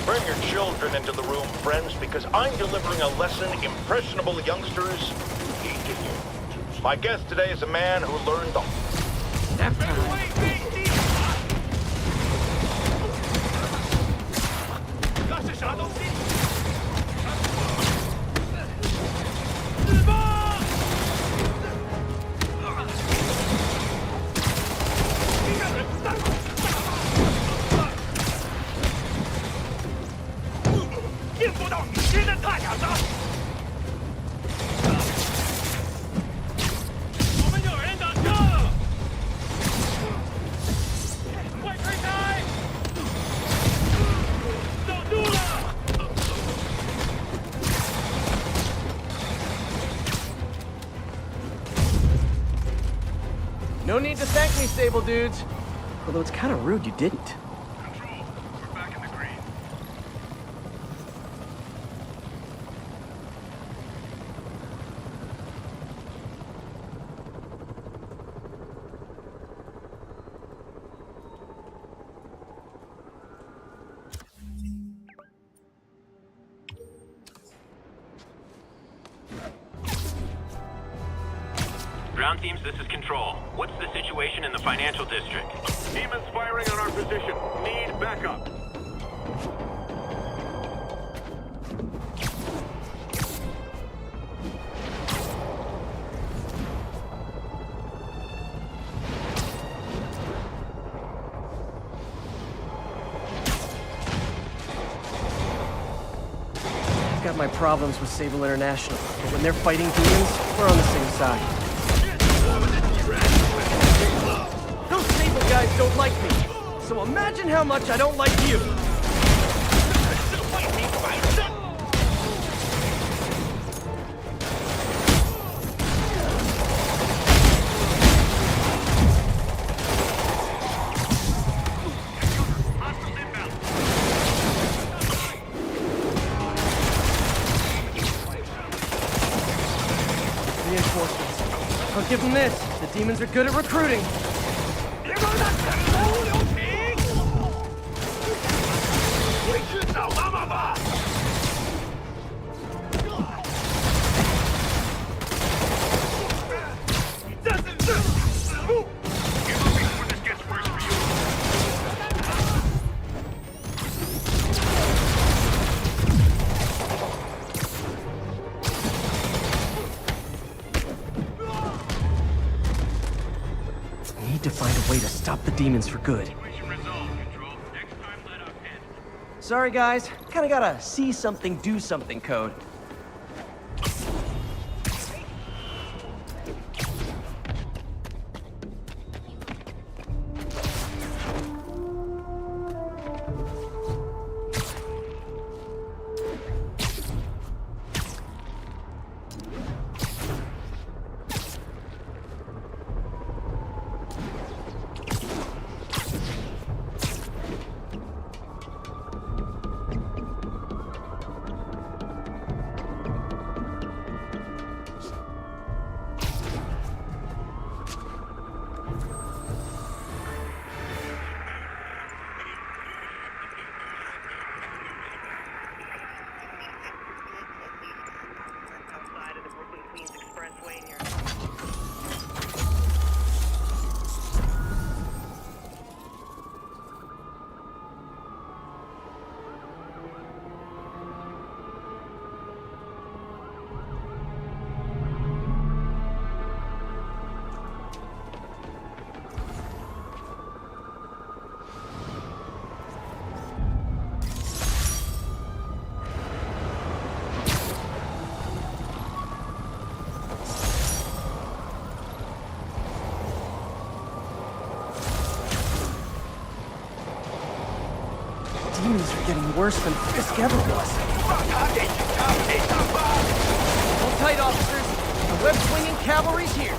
Bring your children into the room, friends, because I'm delivering a lesson impressionable youngsters need to hear. My guest today is a man who learned the... No need to thank me, Sable dudes. Although it's kind of rude you didn't. Control, we're back in the green. Ground teams, this is Control. What's the situation in the financial district? Demons firing on our position. Need backup. I've got my problems with Sable International, but when they're fighting demons, we're on the same side. Those Sable guys don't like me, so imagine how much I don't like you. reinforcements. I'll give them this. The demons are good at recruiting. To find a way to stop the demons for good. Sorry guys, kinda gotta see something, do something code. Demons are getting worse than Fisk ever was. Hold tight, officers. The web-swinging cavalry's here.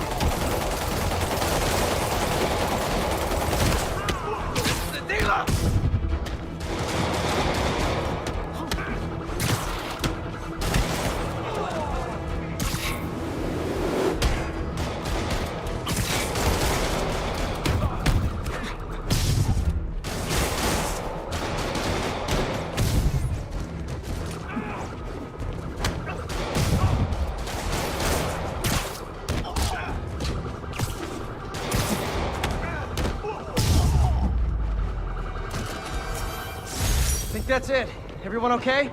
That's it. Everyone okay?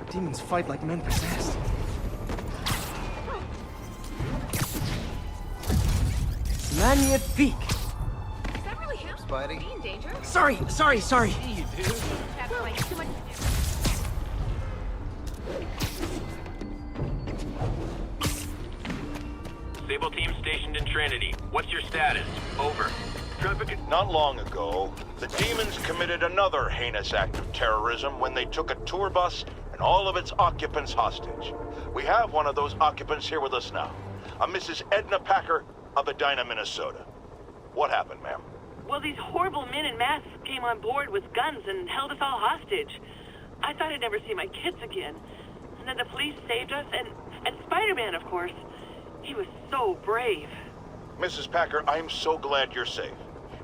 Demons fight like men possessed. Magnifique! Is that really him? Spidey? Is he in danger? Sorry. See you, dude. That's like too much. Sable team stationed in Trinity. What's your status? Over. Traffic. Not long ago, the demons committed another heinous act of terrorism when they took a tour bus and all of its occupants hostage. We have one of those occupants here with us now, a Mrs. Edna Packer of Edina, Minnesota. What happened, ma'am? Well, these horrible men in masks came on board with guns and held us all hostage. I thought I'd never see my kids again. And then the police saved us, and Spiderman, of course. He was so brave. Mrs. Packer, I am so glad you're safe.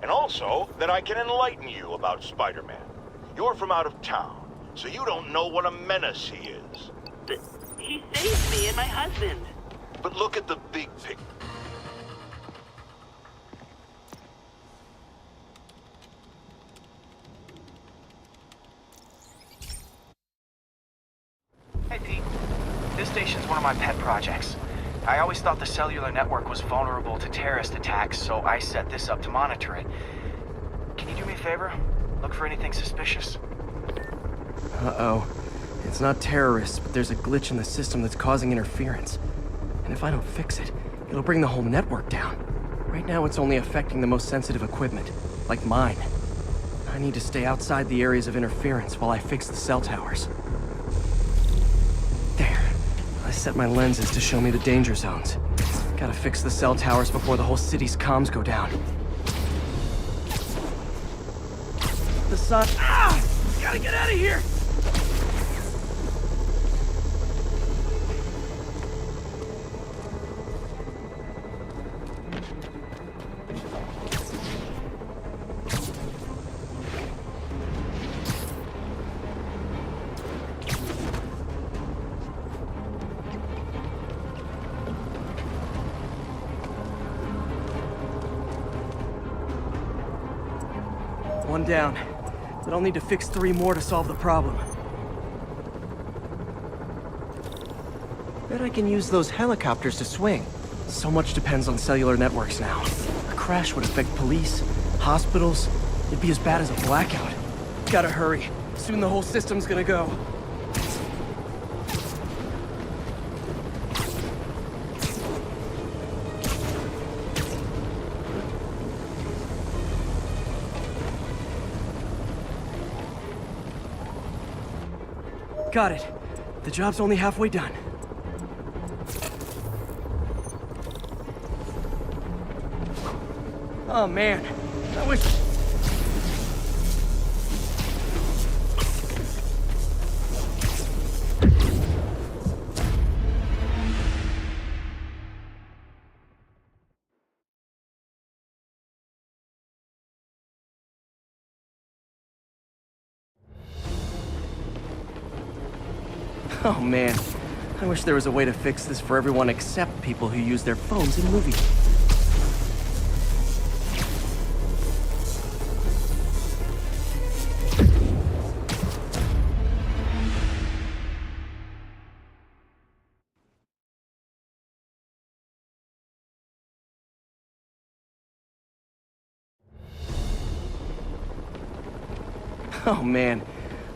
And also, that I can enlighten you about Spiderman. You're from out of town, so you don't know what a menace he is. But he saved me and my husband. But look at the big picture. Hey, Pete. This station's one of my pet projects. I always thought the cellular network was vulnerable to terrorist attacks, so I set this up to monitor it. Can you do me a favor? Look for anything suspicious? Uh-oh. It's not terrorists, but there's a glitch in the system that's causing interference. And if I don't fix it, it'll bring the whole network down. Right now, it's only affecting the most sensitive equipment, like mine. I need to stay outside the areas of interference while I fix the cell towers. There. I set my lenses to show me the danger zones. Gotta fix the cell towers before the whole city's comms go down. The sun... Ah! Gotta get out of here! one down. But I'll need to fix 3 more to solve the problem. Bet I can use those helicopters to swing. So much depends on cellular networks now. A crash would affect police, hospitals. It'd be as bad as a blackout. Gotta hurry. Soon the whole system's gonna go. Got it. The job's only halfway done. Oh man, I wish... Oh man, I wish there was a way to fix this for everyone except people who use their phones in movies. Oh man,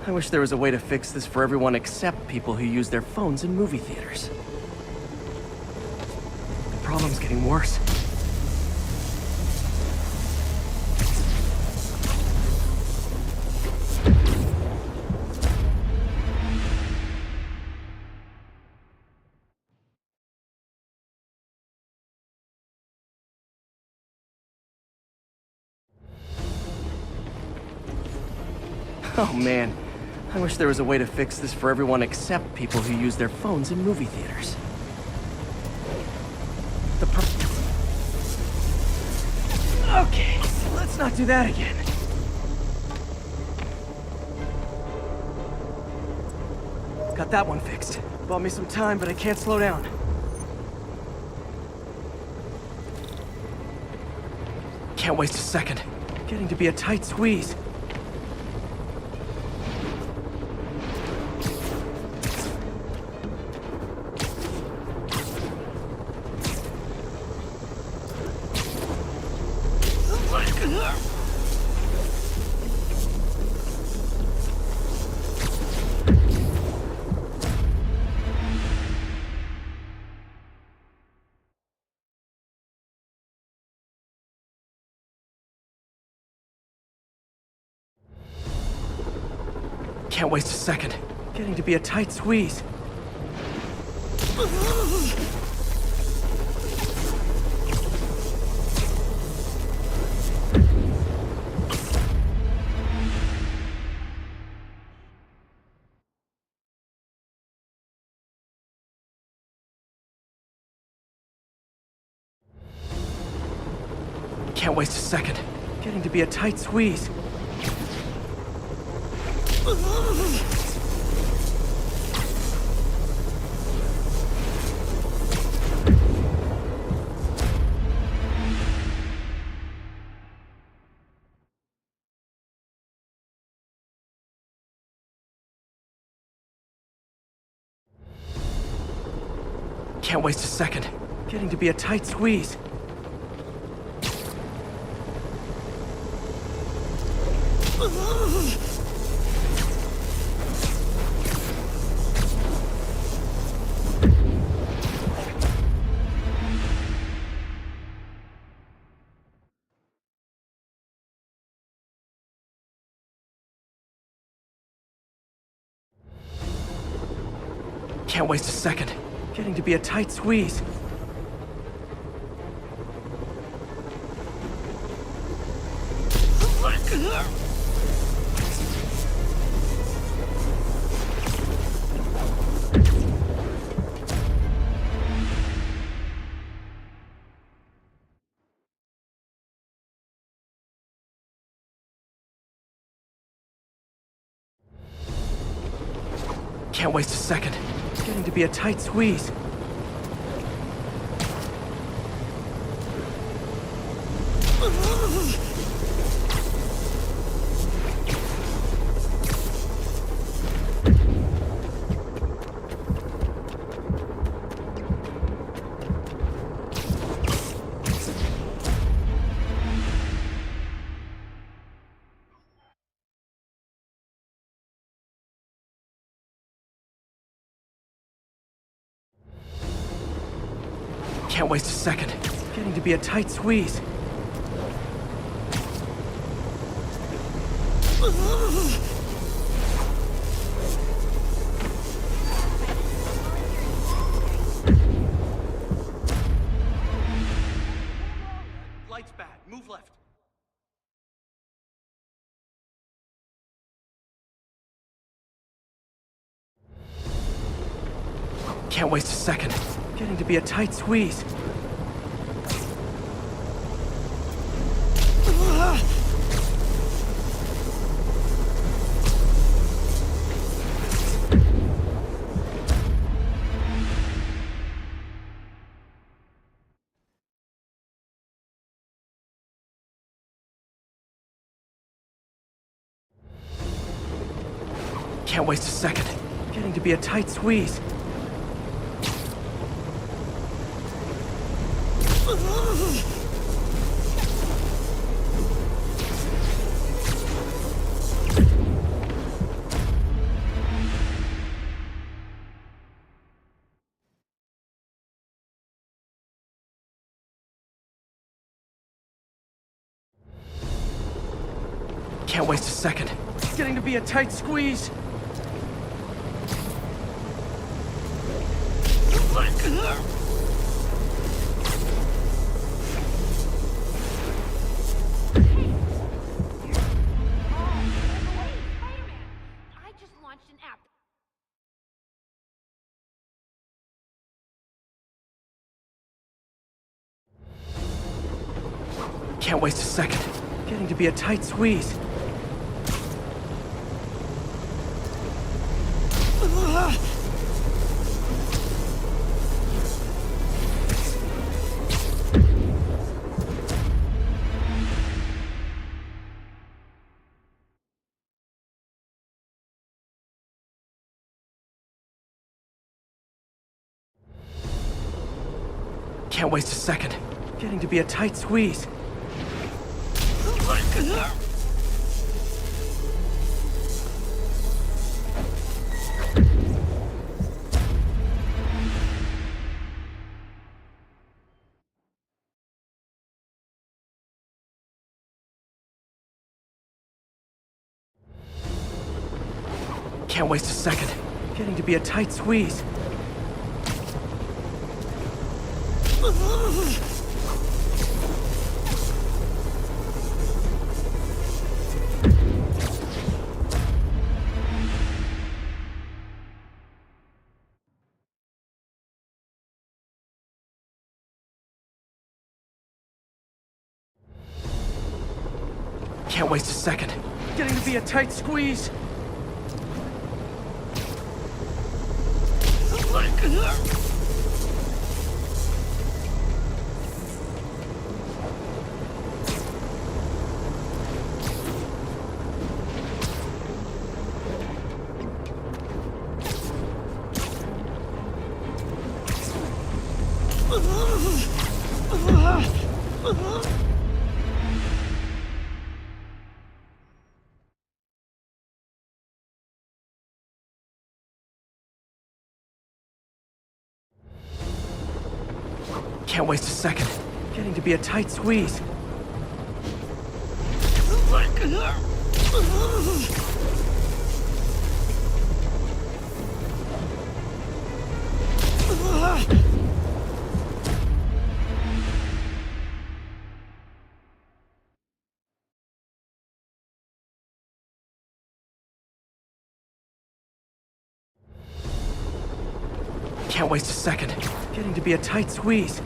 I wish there was a way to fix this for everyone except people who use their phones in movie theaters. The problem's getting worse. Oh man, I wish there was a way to fix this for everyone except people who use their phones in movie theaters. Okay, let's not do that again. Got that one fixed. Bought me some time, but I can't slow down. Can't waste a second. Getting to be a tight squeeze. Can't waste a second. Getting to be a tight squeeze. Can't waste a second. Getting to be a tight squeeze. Can't waste a second. Getting to be a tight squeeze. Can't waste a second. Getting to be a tight squeeze. Can't waste a second. Getting to be a tight squeeze. Can't waste a second. Getting to be a tight squeeze. Light's bad. Move left. Can't waste a second. Getting to be a tight squeeze. Can't waste a second. Getting to be a tight squeeze. Can't waste a second. It's getting to be a tight squeeze. Can't waste a second. Getting to be a tight squeeze. Can't waste a second. Getting to be a tight squeeze. Can't waste a second. Getting to be a tight squeeze. Can't waste a second. Getting to be a tight squeeze. Can't waste a second. Getting to be a tight squeeze. Can't waste a second. Getting to be a tight squeeze.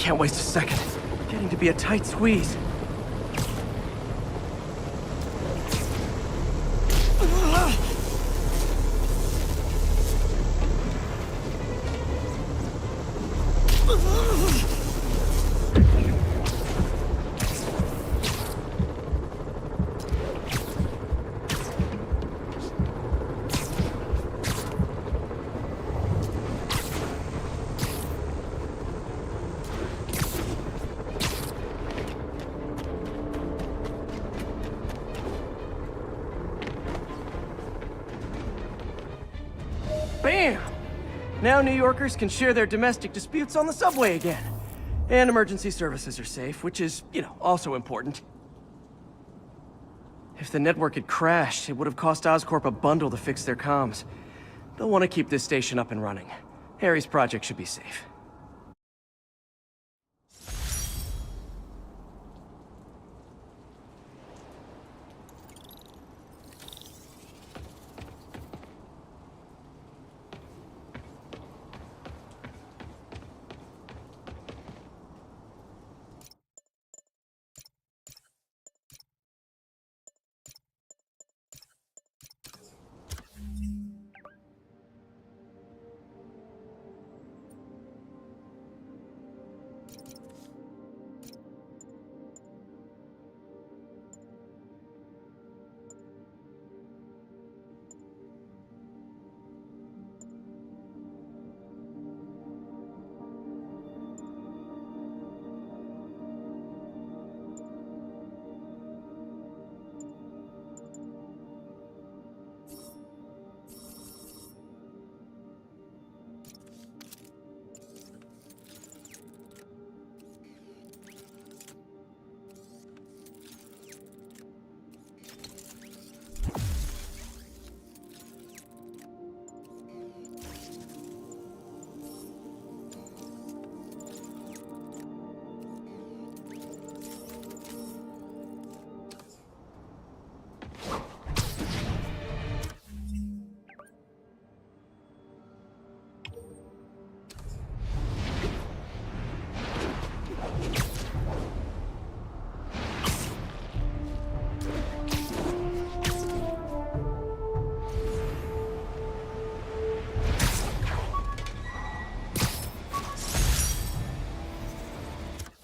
Can't waste a second. Getting to be a tight squeeze. Bam! Now New Yorkers can share their domestic disputes on the subway again. And emergency services are safe, which is, also important. If the network had crashed, it would have cost Oscorp a bundle to fix their comms. They'll want to keep this station up and running. Harry's project should be safe.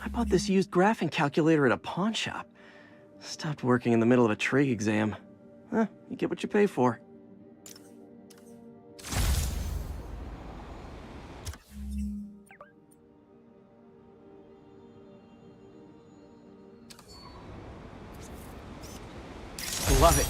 I bought this used graphing calculator at a pawn shop. Stopped working in the middle of a trig exam. Huh, you get what you pay for. Love it.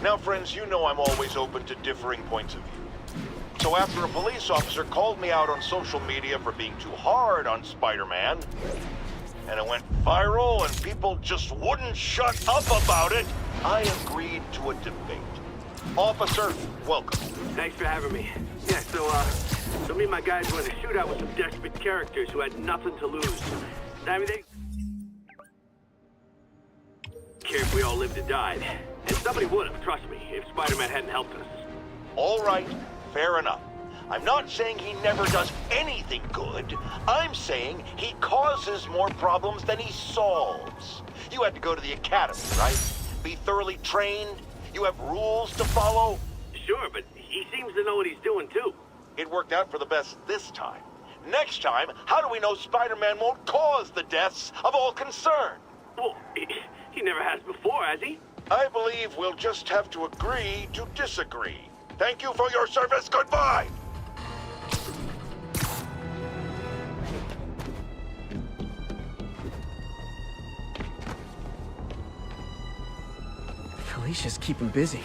Now, friends, you know I'm always open to differing points of view. So after a police officer called me out on social media for being too hard on Spider-Man, and it went viral and people just wouldn't shut up about it, I agreed to a debate. Officer, welcome. Thanks for having me. Yeah, so me and my guys were in a shootout with some desperate characters who had nothing to lose. I mean, they care if we all lived or died. And somebody would have, trust me, if Spider-Man hadn't helped us. All right, fair enough. I'm not saying he never does anything good. I'm saying he causes more problems than he solves. You had to go to the academy, right? Be thoroughly trained? You have rules to follow? Sure, but he seems to know what he's doing, too. It worked out for the best this time. Next time, how do we know Spider-Man won't cause the deaths of all concerned? Well, he never has before, has he? I believe we'll just have to agree to disagree. Thank you for your service. Goodbye! Felicia's keeping busy,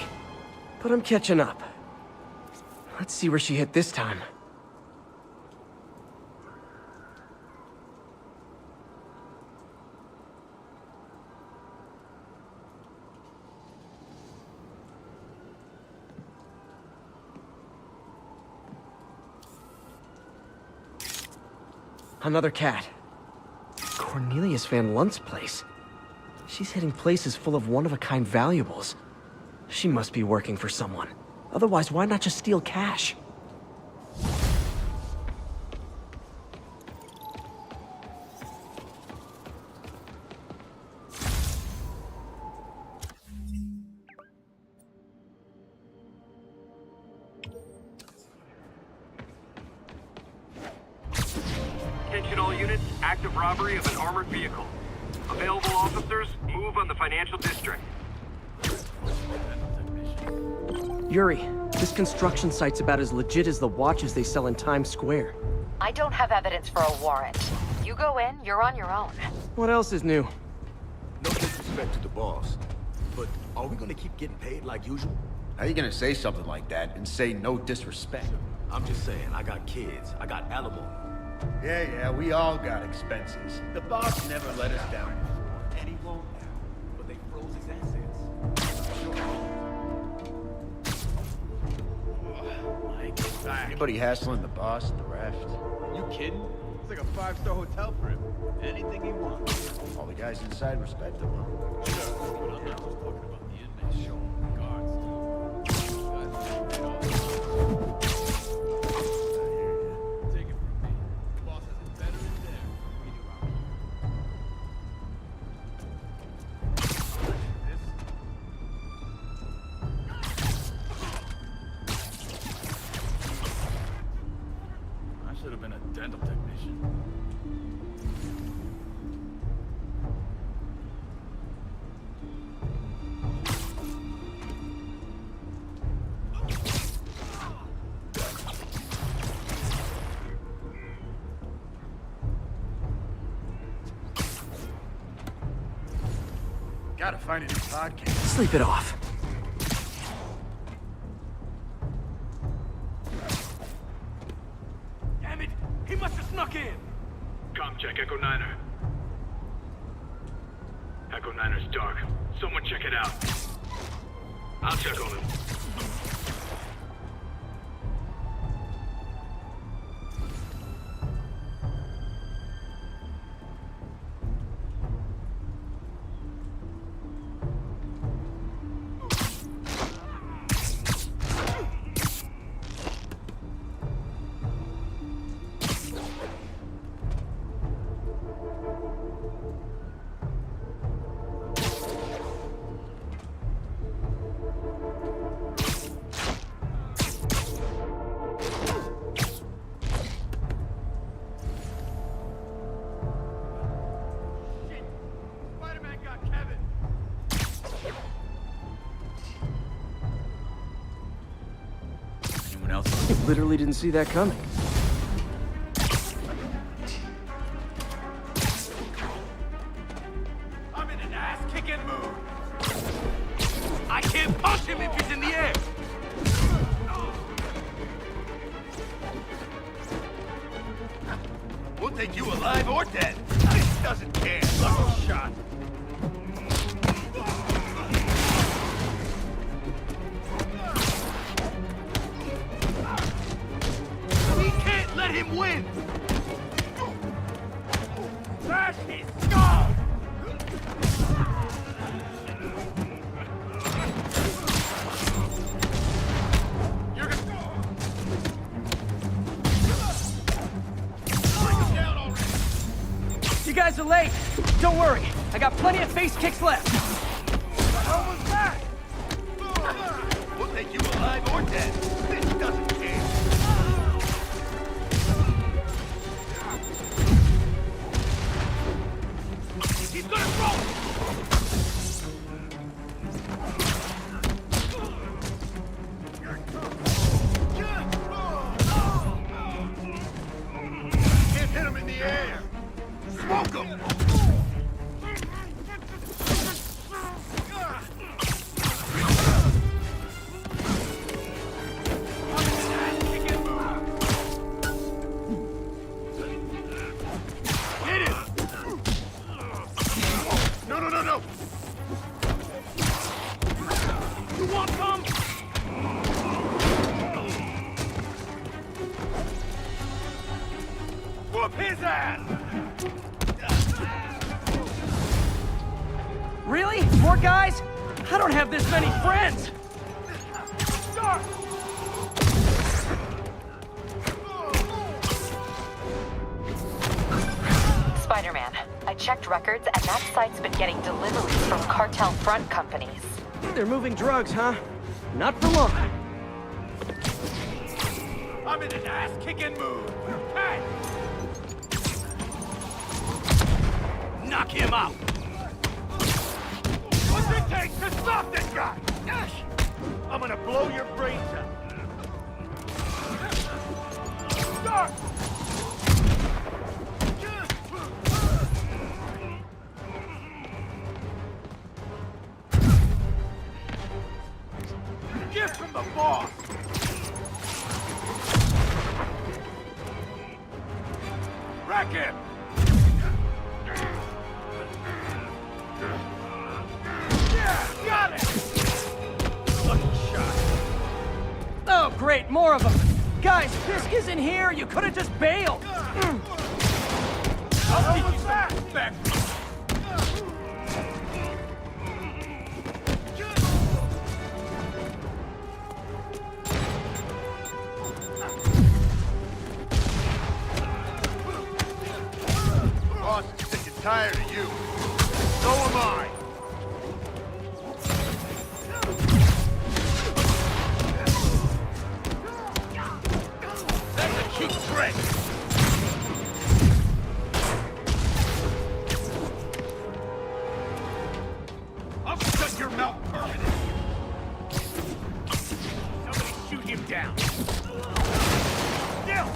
but I'm catching up. Let's see where she hit this time. Another cat. Cornelius Van Lunt's place. She's hitting places full of one-of-a-kind valuables. She must be working for someone. Otherwise, why not just steal cash? Attention all units, active robbery of an armored vehicle. Available officers, move on the financial district. Yuri, this construction site's about as legit as the watches they sell in Times Square. I don't have evidence for a warrant. You go in, you're on your own. What else is new? No disrespect to the boss, but are we gonna keep getting paid like usual? How you gonna say something like that and say no disrespect? I'm just saying, I got kids, I got alimony. Yeah, we all got expenses. The boss never let us down before, and he won't now. But they froze his assets. Anybody hassling the boss at the raft? You kidding? It's like a 5-star hotel for him. Anything he wants. All the guys inside respect him, huh? I should have been a dental technician. Gotta find a new podcast. Sleep it off. Damn it! He must have snuck in! Com check, Echo Niner. Echo Niner's dark. Someone check it out. I'll check on him. I literally didn't see that coming. I'm in an ass-kicking mood! I can't punch him if he's in the air! We'll take you alive or dead! This doesn't care! Lucky shot! Let him win! Smash his skull! You're gonna bring him down already! You guys are late. Don't worry. I got plenty of face kicks left. What the hell was that? We'll take you alive or dead. This doesn't care. He's gonna throw! Can't hit him in the air! Smoke him! No! You want some? Whoop his ass! Really? More guys? I don't have this many friends! Start! Spider-Man, I checked records and that site's been getting deliveries from cartel front companies. They're moving drugs, huh? Not for long. I'm in an ass-kicking mood. Okay. knock him out! What's it take to stop this guy? I'm gonna blow your brains out. Start! Gift from the boss! Wreck him! Yeah, got it! Lucky shot. Oh, great, more of them! Guys, Fisk isn't here! You could have just bailed! I'll teach you some respect! Boss is sick and tired of you. So am I. That's a cheap trick. I'll shut your mouth permanently. Somebody shoot him down. Still.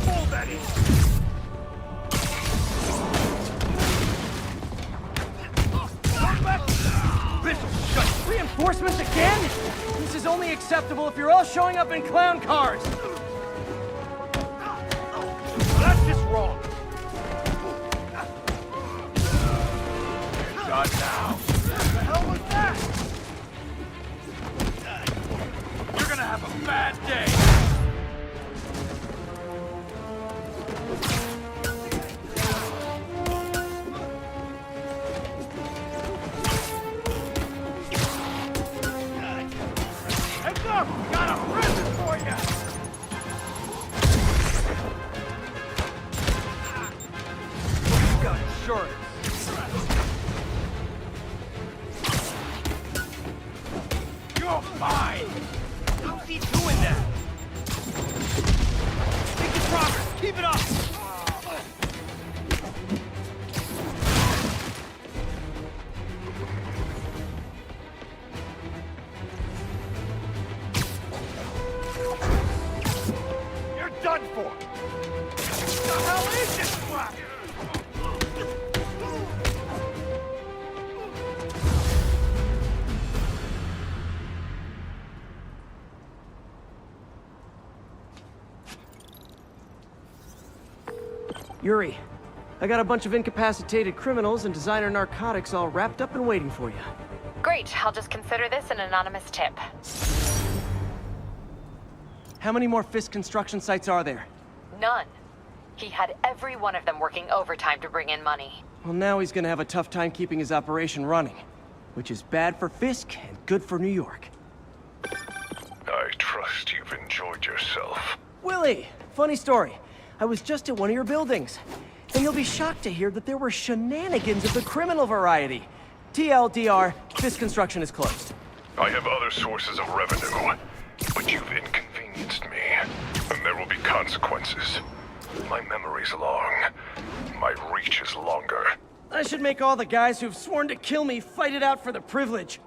Pull that in. Reinforcements again? This is only acceptable if you're all showing up in clown cars! That's just wrong! Done now! What the hell was that? You're gonna have a bad day! Heads up! Got a present for you! Got insurance. You're fine! How's he doing that? Making progress! Keep it up! You're done for! What the hell is this crap? Yuri, I got a bunch of incapacitated criminals and designer narcotics all wrapped up and waiting for you. Great, I'll just consider this an anonymous tip. How many more Fisk construction sites are there? None. He had every one of them working overtime to bring in money. Well, now he's gonna have a tough time keeping his operation running, which is bad for Fisk and good for New York. I trust you've enjoyed yourself. Willie, funny story. I was just at one of your buildings, and you'll be shocked to hear that there were shenanigans of the criminal variety. TLDR, Fisk construction is closed. I have other sources of revenue, but you've inconvenienced me, and there will be consequences. My memory's long. My reach is longer. I should make all the guys who've sworn to kill me fight it out for the privilege.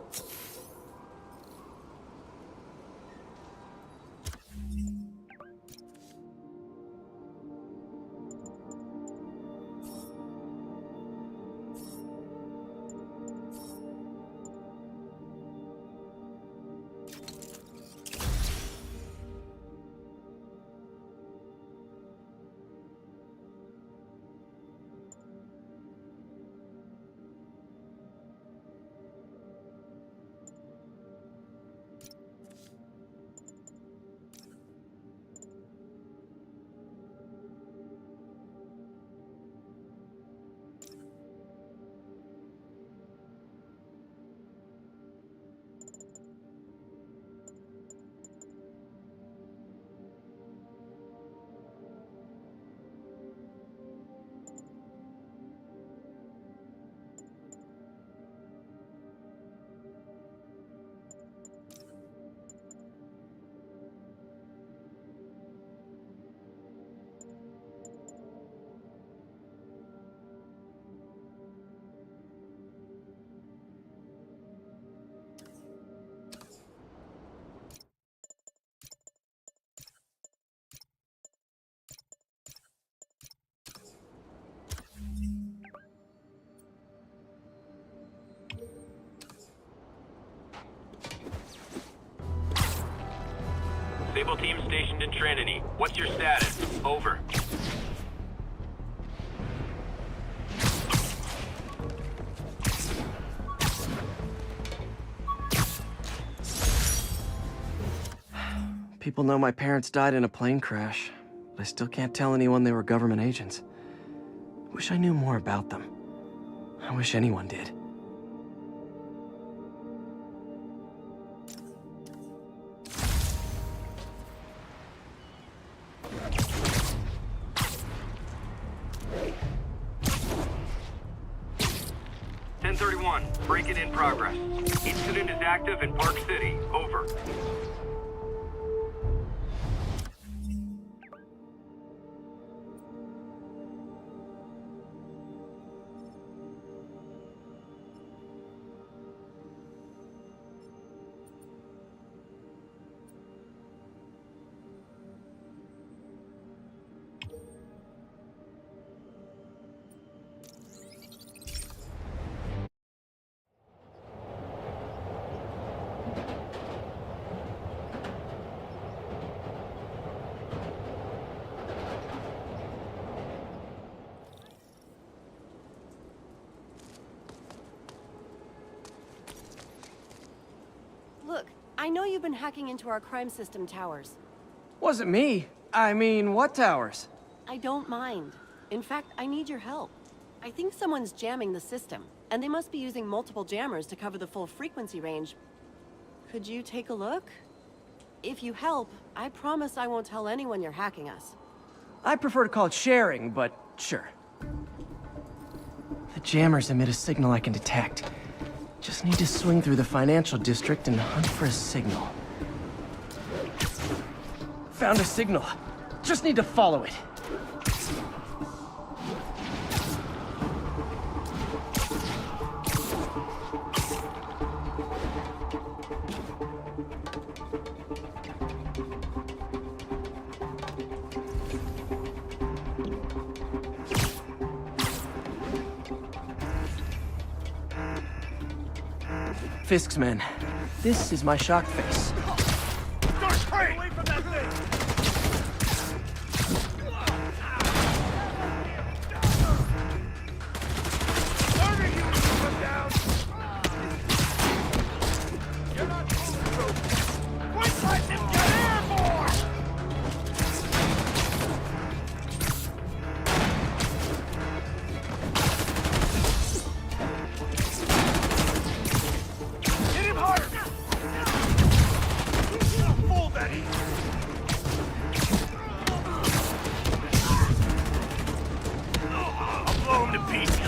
Sable team stationed in Trinity. What's your status? Over. People know my parents died in a plane crash, but I still can't tell anyone they were government agents. Wish I knew more about them. I wish anyone did. Break-in in progress. Incident is active in Park City. Over. Look, I know you've been hacking into our crime system towers. Wasn't me. I mean, what towers? I don't mind. In fact, I need your help. I think someone's jamming the system, and they must be using multiple jammers to cover the full frequency range. Could you take a look? If you help, I promise I won't tell anyone you're hacking us. I prefer to call it sharing, but sure. The jammers emit a signal I can detect. Just need to swing through the financial district and hunt for a signal. Found a signal. Just need to follow it. Fisk's men. This is my shock face. Start straight! Away from that thing! Order you to come down! You're not moving! Quit letting him get airborne! Hit him harder! Fool, Betty! I'll blow him to pieces.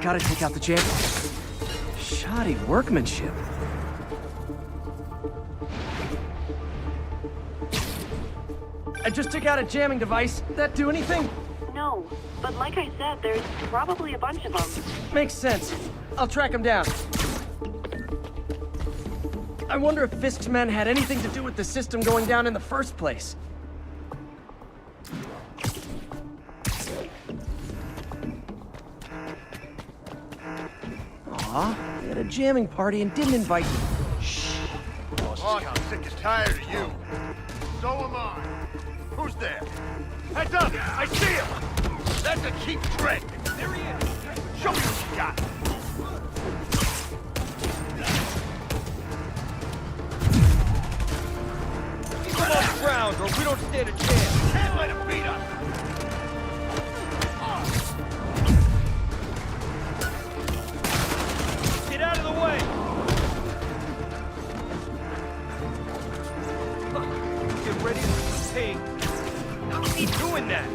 Gotta take out the jam. Shoddy workmanship. I just took out a jamming device. That do anything? No, but like I said, there's probably a bunch of them. Makes sense. I'll track him down. I wonder if Fisk's men had anything to do with the system going down in the first place. Aw, we had a jamming party and didn't invite me. Boss, I'm sick and tired of you. So am I. Who's there? Heads up! I see him! That's a cheap trick! There he is! Show me what you got! Keep him on the ground, or we don't stand a chance. Can't let him beat us! Get out of the way! Get ready to ping. Keep doing that!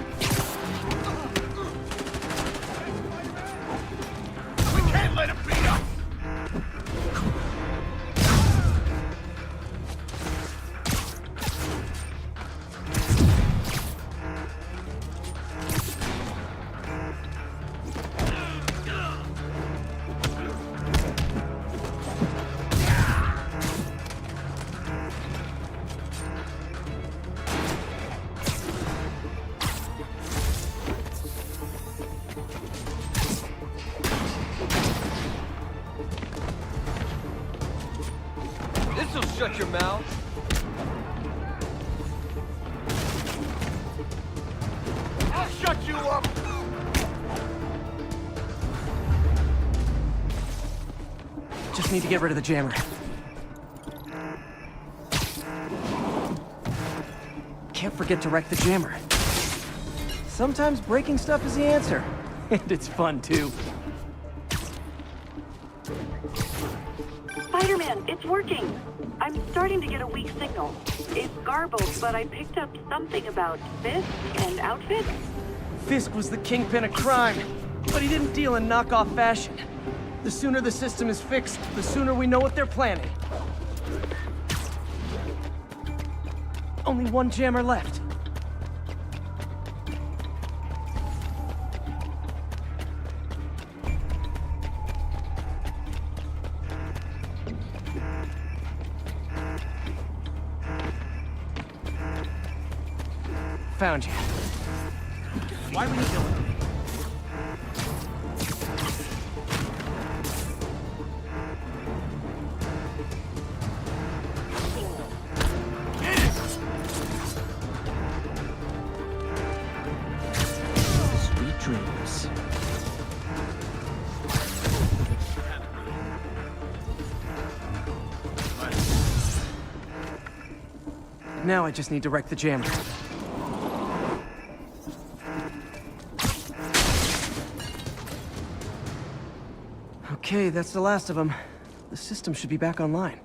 We can't let him beat us! This'll shut your mouth. I'll shut you up! Just need to get rid of the jammer. Can't forget to wreck the jammer. Sometimes breaking stuff is the answer. And it's fun, too. Spider-Man, it's working. I'm starting to get a weak signal. It's garbled, but I picked up something about Fisk and outfits. Fisk was the kingpin of crime, but he didn't deal in knockoff fashion. The sooner the system is fixed, the sooner we know what they're planning. Only one jammer left. Found you. Why were you killing me? Sweet dreams. Now I just need to wreck the jammer. Okay, that's the last of them. The system should be back online.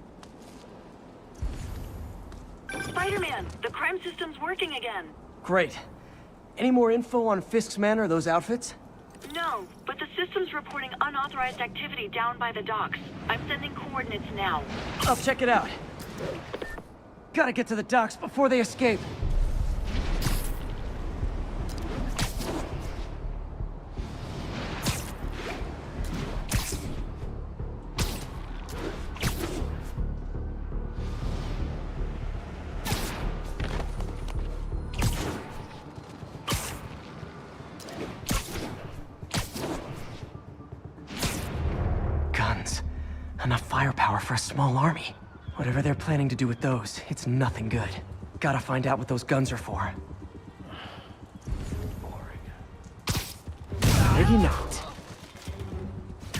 Spider-Man, the crime system's working again. Great. Any more info on Fisk's men or those outfits? No, but the system's reporting unauthorized activity down by the docks. I'm sending coordinates now. I'll check it out. Gotta get to the docks before they escape. Guns. Enough firepower for a small army. Whatever they're planning to do with those, it's nothing good. Gotta find out what those guns are for. Maybe not.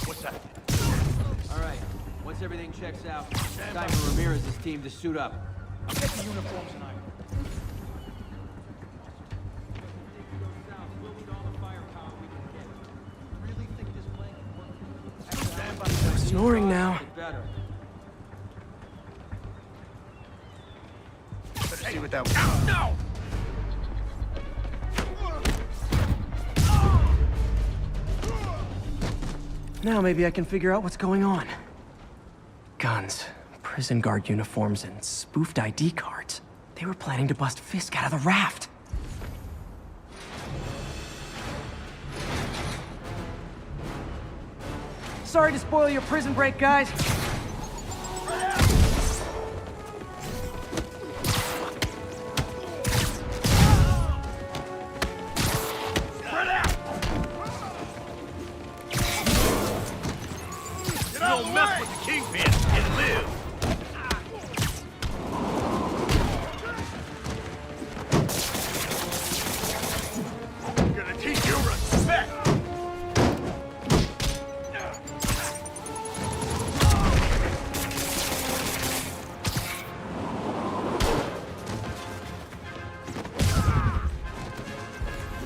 What's that? All right. Once everything checks out, it's time for Ramirez's team to suit up. Get the uniforms and I. No snoring now. Better. Let's see what that was. No! Now maybe I can figure out what's going on. Guns, prison guard uniforms, and spoofed ID cards. They were planning to bust Fisk out of the raft. Sorry to spoil your prison break, guys. Don't mess with the kingpin and live. I'm gonna teach you respect.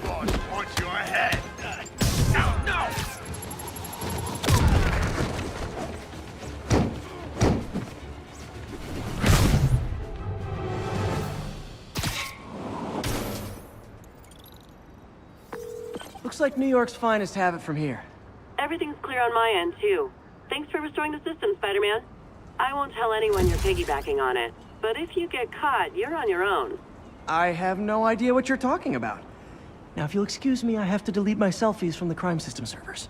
Boss wants your head. No! Looks like New York's finest have it from here. Everything's clear on my end, too. Thanks for restoring the system, Spider-Man. I won't tell anyone you're piggybacking on it, but if you get caught, you're on your own. I have no idea what you're talking about. Now, if you'll excuse me, I have to delete my selfies from the crime system servers.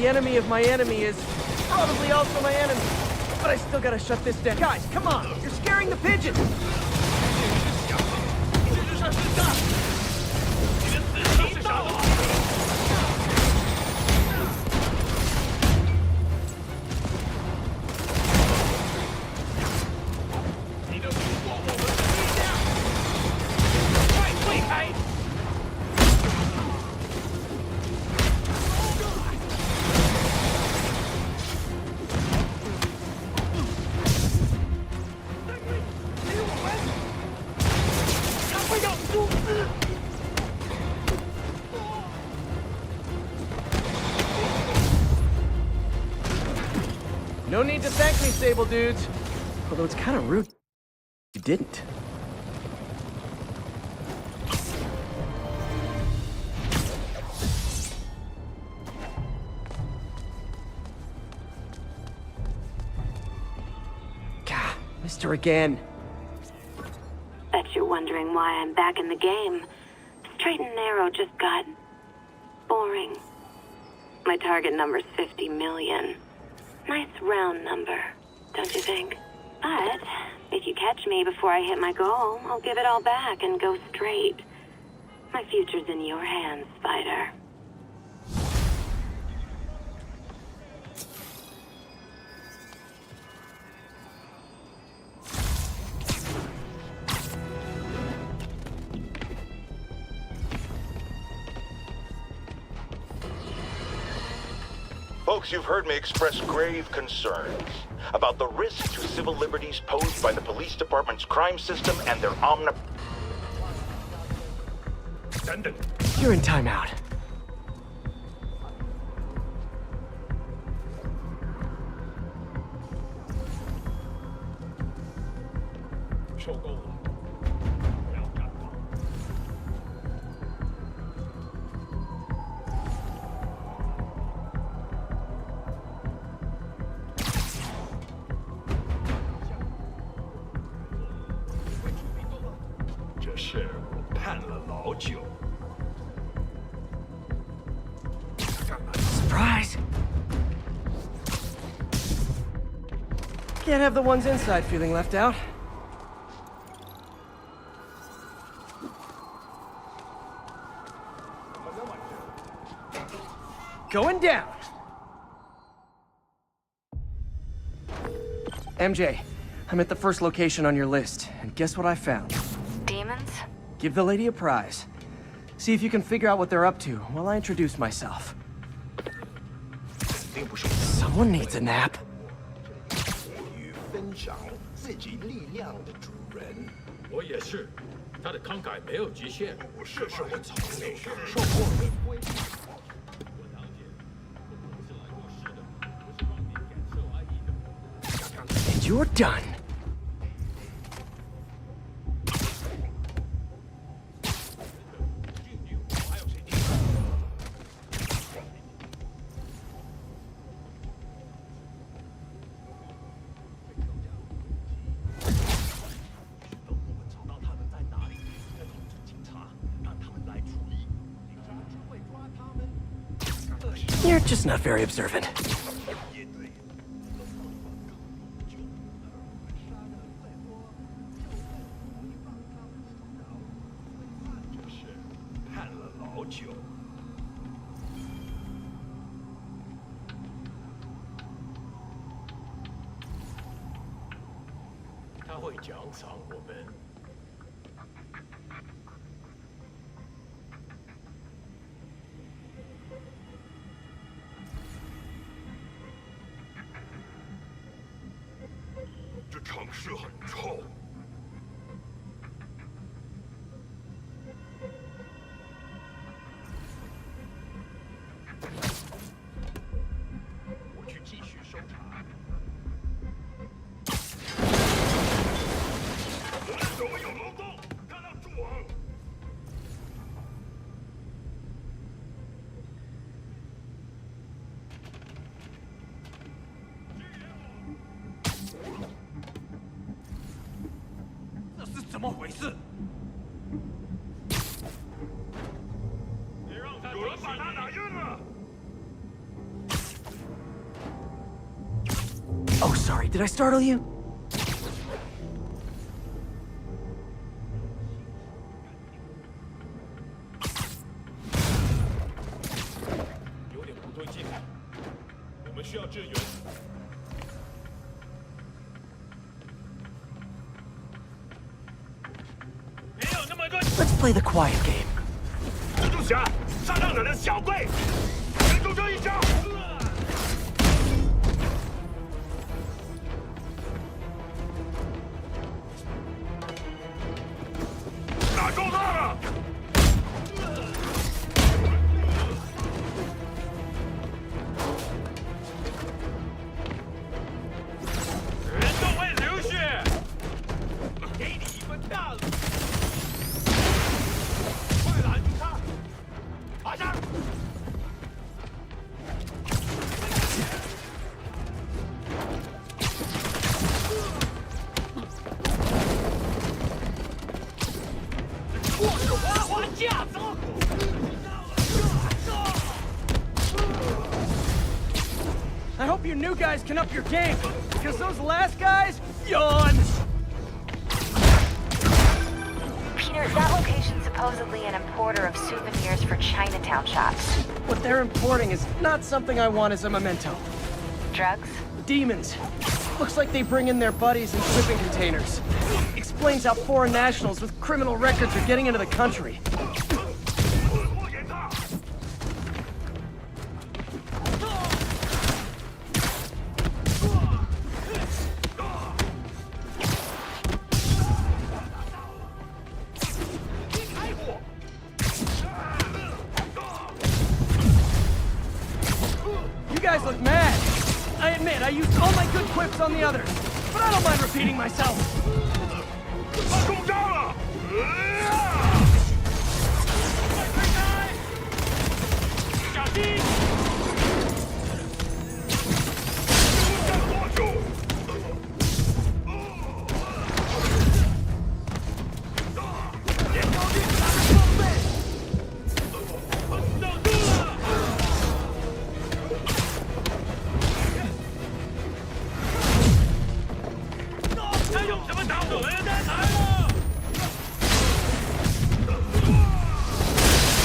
the enemy of my enemy is probably also my enemy. But I still gotta shut this down. Guys, come on! You're scaring the pigeons! No need to thank me, Sable dudes. Although it's kind of rude you didn't. Gah, missed her again. Bet you're wondering why I'm back in the game. Straight and narrow just got boring. My target number's 50 million. Nice round number, don't you think? But if you catch me before I hit my goal, I'll give it all back and go straight. My future's in your hands, Spider. Folks, you've heard me express grave concerns about the risk to civil liberties posed by the police department's crime system and their You're in timeout. Surprise! Can't have the ones inside feeling left out. Going down! MJ, I'm at the first location on your list, and guess what I found? Demons? Give the lady a prize. See if you can figure out what they're up to while I introduce myself. Someone needs a nap. 分享自己力量的主人。我也是，他的慷慨没有极限。这是我从没感受过的规。 And you're done. You're just not very observant. sorry, did I startle you? Let's play the quiet game. 蜘蛛侠，上当者的小队，援助这一招。打中他了！人都会流血，给你一份大礼。 快拦住他！马上！我是花花架子。I hope you new guys can up your game, because those last guys, yawn! Peter, that location's supposedly an importer of souvenirs for Chinatown shops. What they're importing is not something I want as a memento. Drugs? Demons. Looks like they bring in their buddies in shipping containers. Explains how foreign nationals with criminal records are getting into the country. You guys look mad. I admit, I used all my good quips on the others, but I don't mind repeating myself. 他中招了！小心！躲住！别靠近他的装备！挡住了！ 还用什么挡我们的来了？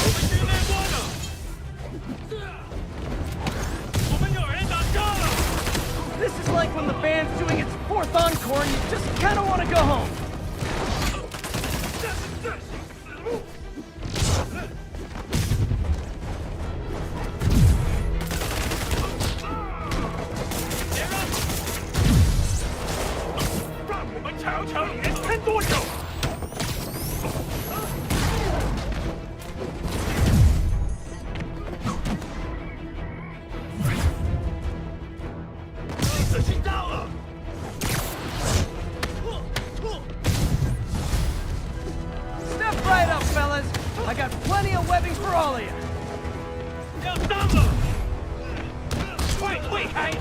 我们局面过呢。我们有人打架了。This is like when the band's doing its fourth encore and you just kind of want to go home. 这是死路。别让！让我们瞧瞧你能撑多久！死心到了！ Step right up, fellas. I got plenty of webbing for all of you. 要上了！快退开！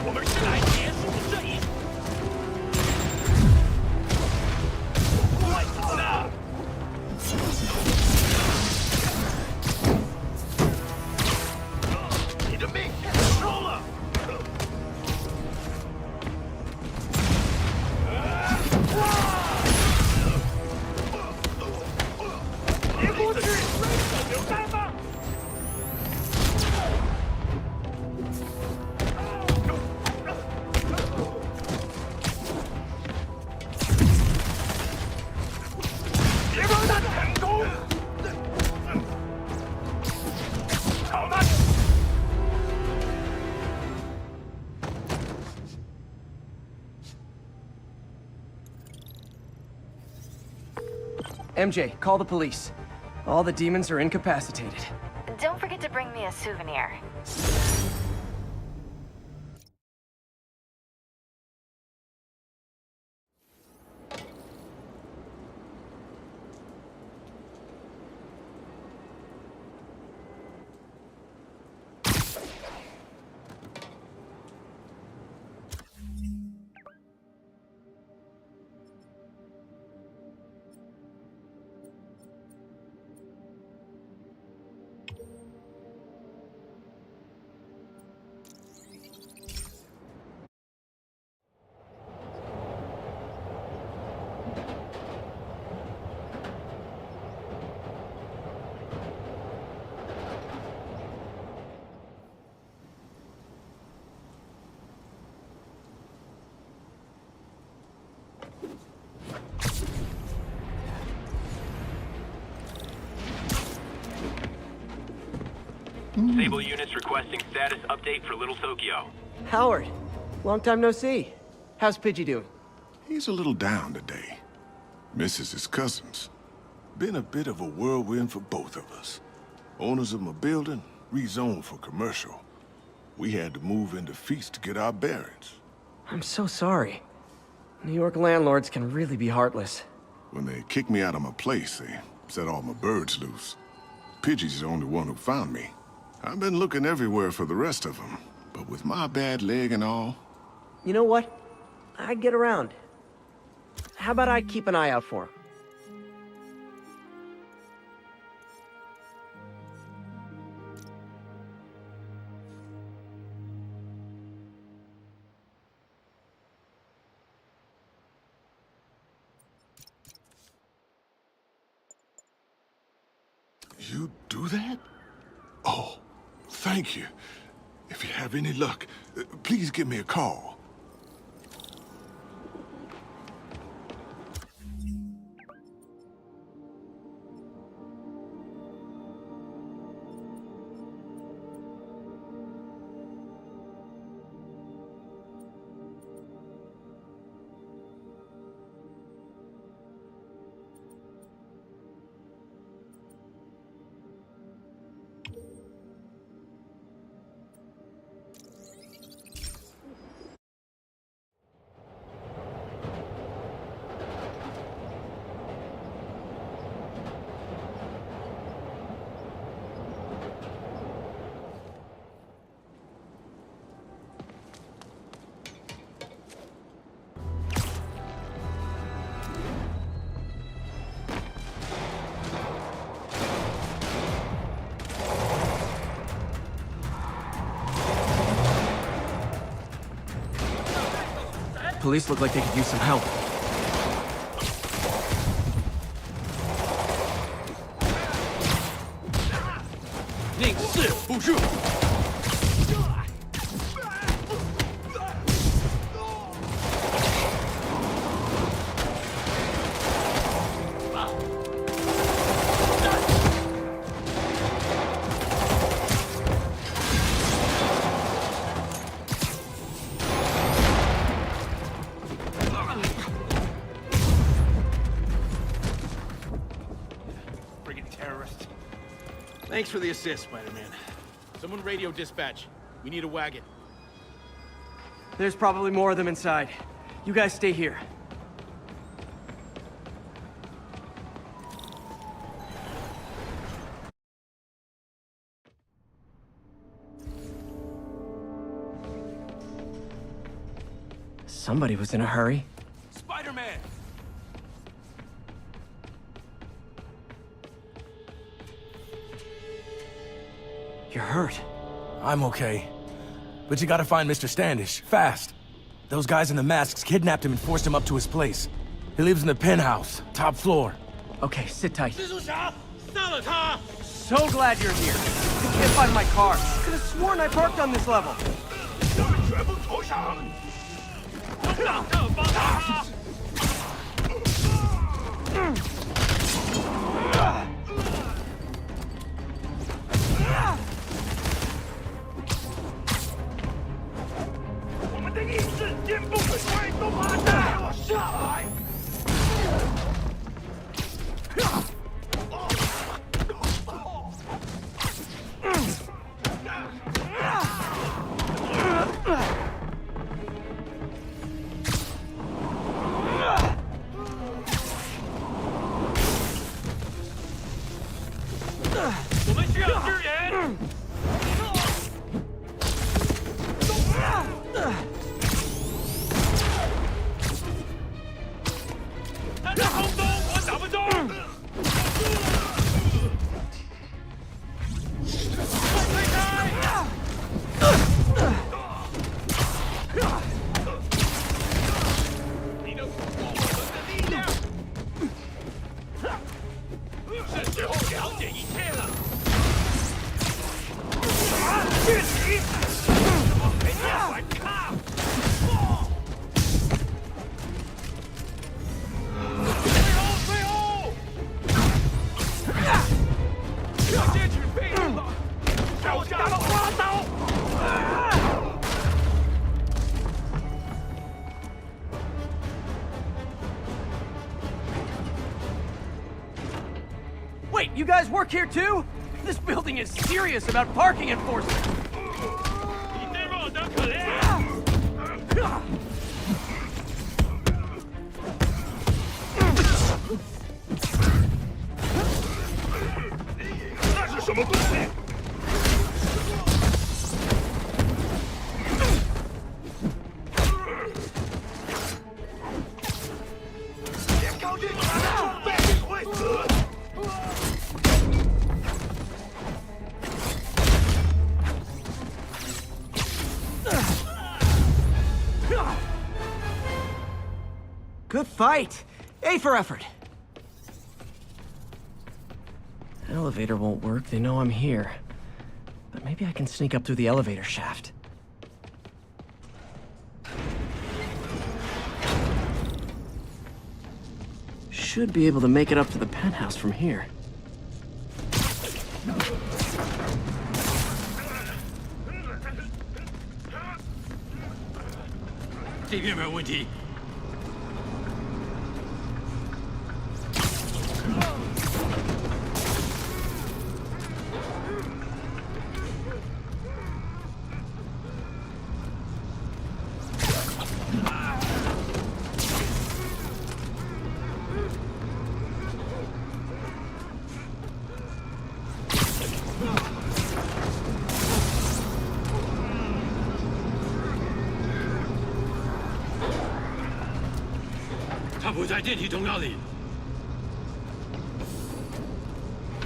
我们是来结束这一。快走了！你的命收了！ 别过去！有干吗？别让他成功！好了。 MJ, call the police. All the demons are incapacitated. Don't forget to bring me a souvenir. Sable units requesting status update for Little Tokyo. Howard, long time no see. How's Pidgey doing? He's a little down today. Misses his cousins. Been a bit of a whirlwind for both of us. Owners of my building rezoned for commercial. We had to move into Feast to get our bearings. I'm so sorry. New York landlords can really be heartless. When they kicked me out of my place, they set all my birds loose. Pidgey's the only one who found me. I've been looking everywhere for the rest of them, but with my bad leg and all... You know what? I'd get around. How about I keep an eye out for him? You do that? Oh, thank you. If you have any luck, please give me a call. Police look like they could use some help. Thanks for the assist, Spider-Man. Someone radio dispatch. We need a wagon. There's probably more of them inside. You guys stay here. Somebody was in a hurry. Spider-Man! You're hurt. I'm okay. But you gotta find Mr. Standish, fast. Those guys in the masks kidnapped him and forced him up to his place. He lives in the penthouse, top floor. Okay, sit tight. So glad you're here. I can't find my car. I could have sworn I parked on this level. guys work here too? This building is serious about parking enforcement. Good fight! A for effort! Elevator won't work, they know I'm here. But maybe I can sneak up through the elevator shaft. Should be able to make it up to the penthouse from here. 这边没有问题。他不在电梯通道里。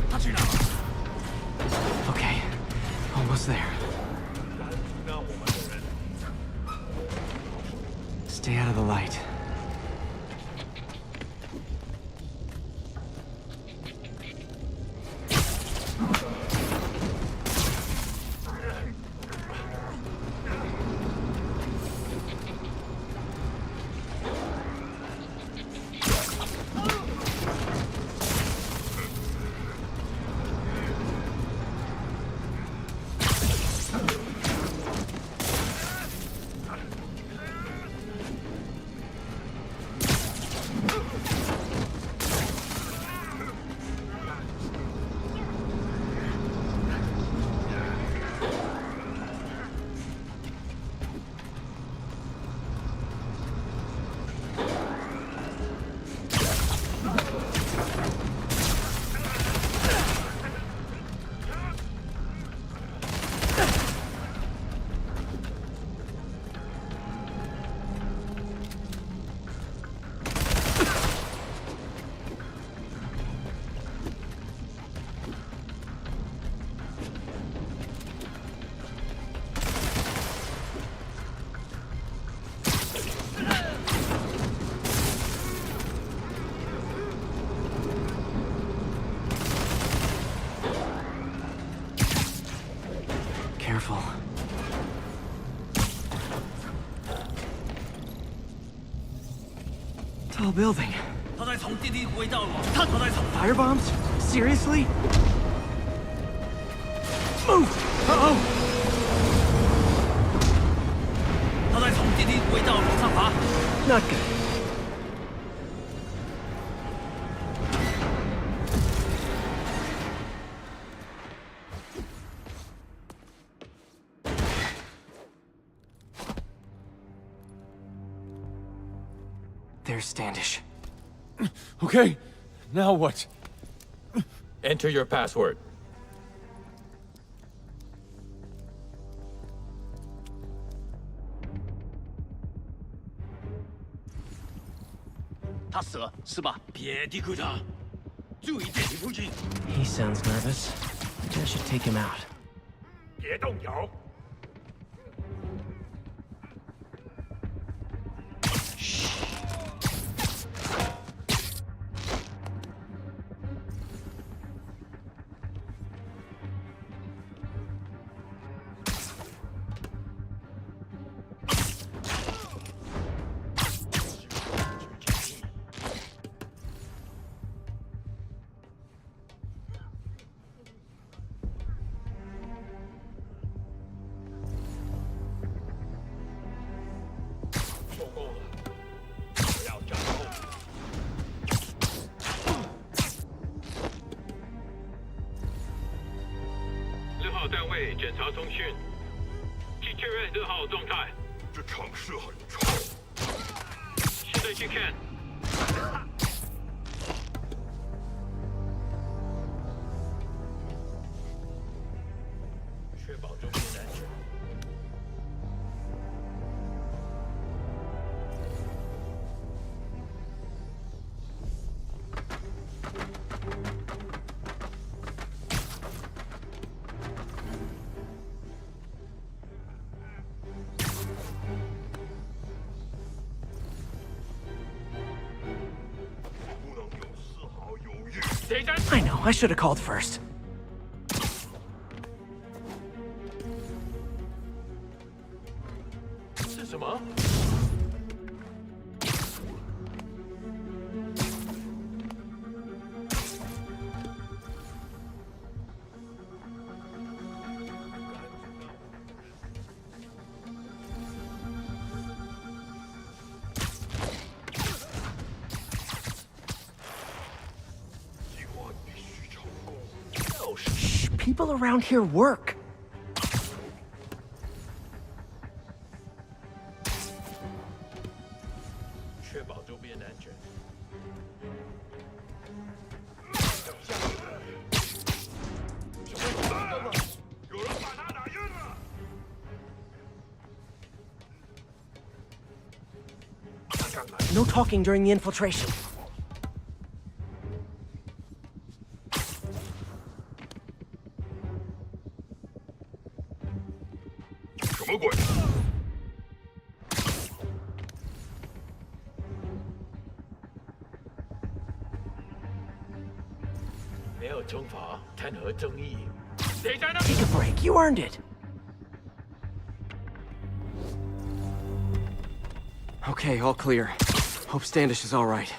他去哪了 Okay, almost there. Stay out of the light. Careful. Tall building. 他在从电梯轨道往探头在走。 Firebombs? Seriously? Move! Uh-oh! 他在从电梯轨道往上爬。 Not good. There's Standish. Okay, now what? Enter your password. 他死了是吧？别低估他，注意电梯附近。 He sounds nervous. I should take him out. 别动摇。查通讯，请确认2号状态。这场势很臭。现在去看。确保周边安全。 I know, I should have called first. Shh, people around here work. No talking during the infiltration. Take a break, you earned it. Okay, all clear. Hope Standish is all right.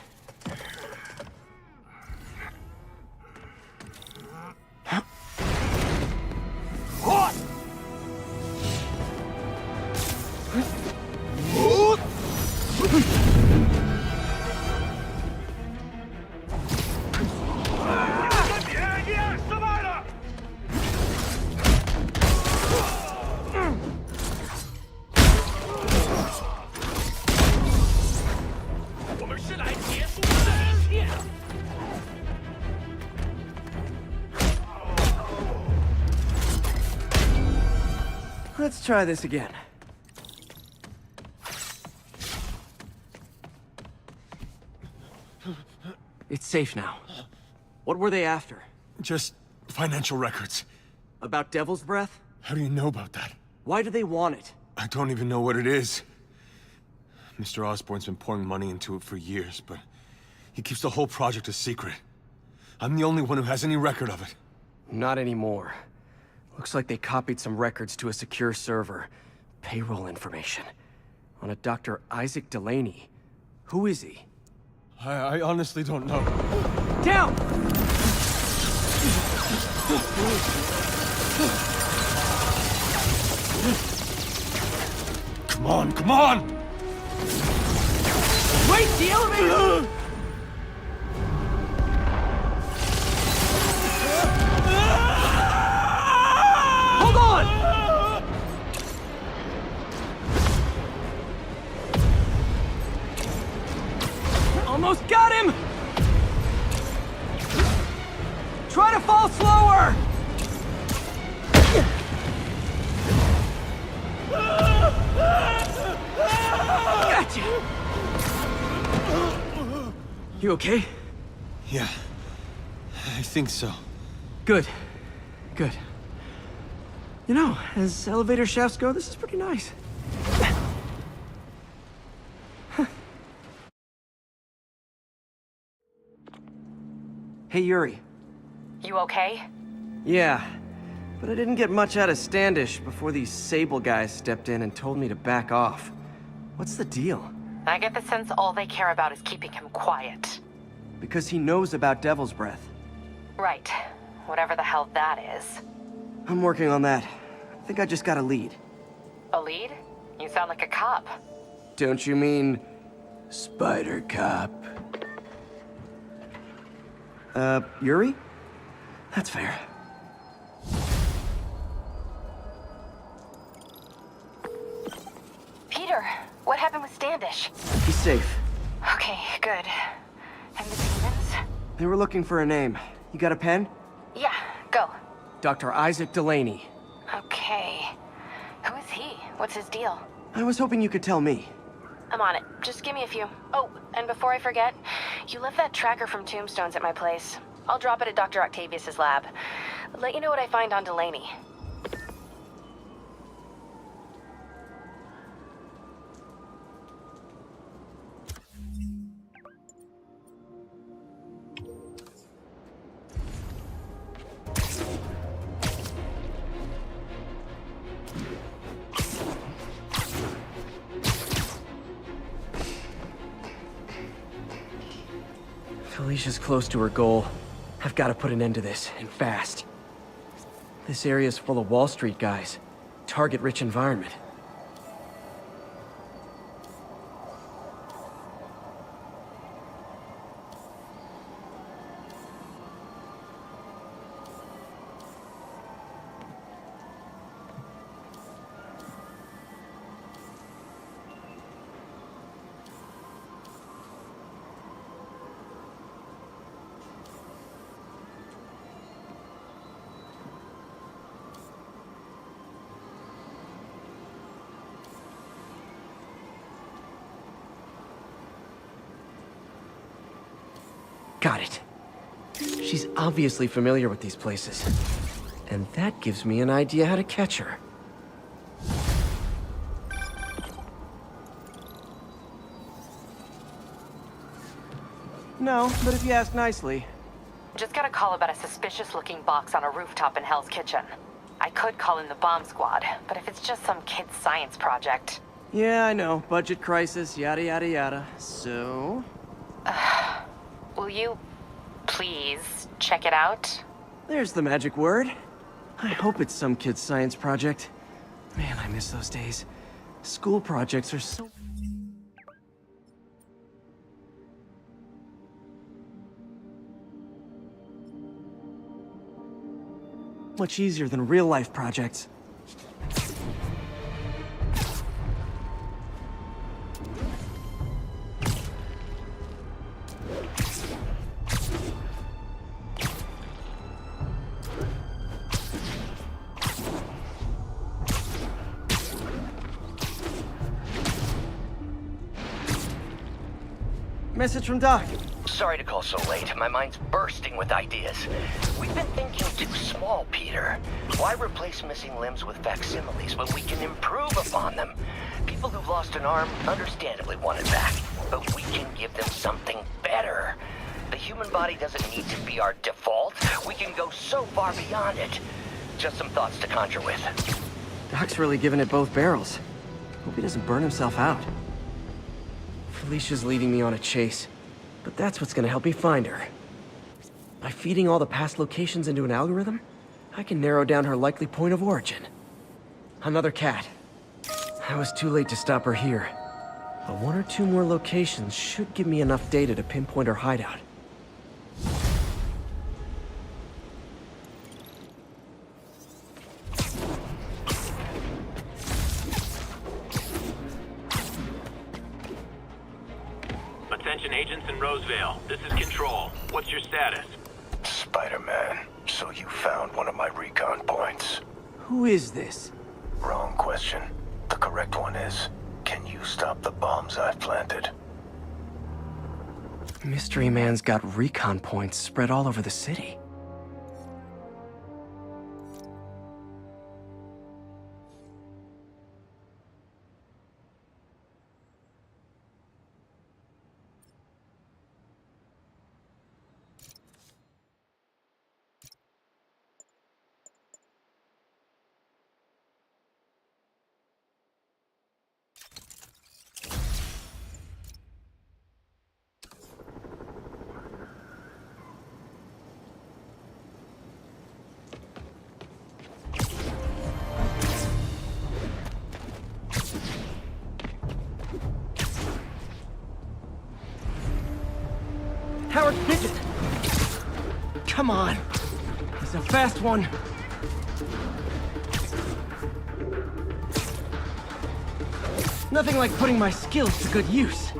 Let's try this again. It's safe now. What were they after? Just financial records. About Devil's Breath? How do you know about that? Why do they want it? I don't even know what it is. Mr. Osborn's been pouring money into it for years, but he keeps the whole project a secret. I'm the only one who has any record of it. Not anymore. Looks like they copied some records to a secure server. Payroll information. On a Dr. Isaac Delaney. Who is he? I honestly don't know. Down! Come on, come on! Wait, the elevator! Hold on! Almost got him! Try to fall slower! Gotcha! You okay? Yeah, I think so. Good. Good. You know, as elevator shafts go, this is pretty nice. Hey, Yuri. You okay? Yeah, but I didn't get much out of Standish before these Sable guys stepped in and told me to back off. What's the deal? I get the sense all they care about is keeping him quiet. Because he knows about Devil's Breath. Right. Whatever the hell that is. I'm working on that. I think I just got a lead. A lead? You sound like a cop. Don't you mean... Spider Cop? Yuri? That's fair. Peter, what happened with Standish? He's safe. Okay, good. And the demons? They were looking for a name. You got a pen? Yeah, go. Dr. Isaac Delaney. Okay. Who is he? What's his deal? I was hoping you could tell me. I'm on it. Just give me a few. Oh, and before I forget, you left that tracker from Tombstones at my place. I'll drop it at Dr. Octavius's lab. Let you know what I find on Delaney. Felicia's close to her goal. I've got to put an end to this, and fast. This area's full of Wall Street guys. Target-rich environment. Got it. She's obviously familiar with these places. And that gives me an idea how to catch her. No, but if you ask nicely. Just got a call about a suspicious-looking box on a rooftop in Hell's Kitchen. I could call in the bomb squad, but if it's just some kid's science project... Yeah, I know. Budget crisis, yada yada yada. So... Will you, please, check it out? There's the magic word. I hope it's some kid's science project. Man, I miss those days. School projects are so... much easier than real-life projects. Message from Doc. Sorry to call so late. My mind's bursting with ideas. We've been thinking too small, Peter. Why replace missing limbs with facsimiles when we can improve upon them? People who've lost an arm understandably want it back, but we can give them something better. The human body doesn't need to be our default. We can go so far beyond it. Just some thoughts to conjure with. Doc's really giving it both barrels. Hope he doesn't burn himself out. Felicia's leading me on a chase, but that's what's gonna help me find her. By feeding all the past locations into an algorithm, I can narrow down her likely point of origin. Another cat. I was too late to stop her here, but one or two more locations should give me enough data to pinpoint her hideout. Attention agents in Rosevale. This is Control. What's your status? Spider-Man, so you found one of my recon points. Who is this? Wrong question. The correct one is, can you stop the bombs I've planted? Mystery Man's got recon points spread all over the city. Howard Pigeon! Come on! He's a fast one! Nothing like putting my skills to good use.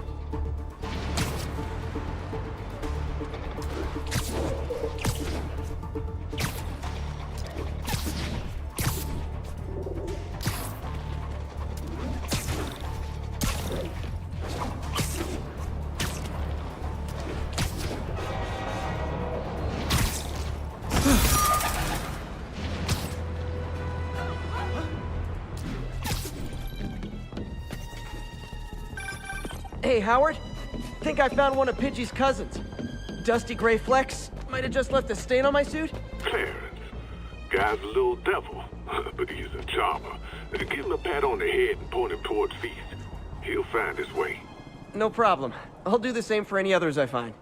Hey, Howard. Think I found one of Pidgey's cousins. Dusty gray flecks. Might have just left a stain on my suit. Clarence. Guy's a little devil, but he's a charmer. Give him a pat on the head and point him towards Feast. He'll find his way. No problem. I'll do the same for any others I find.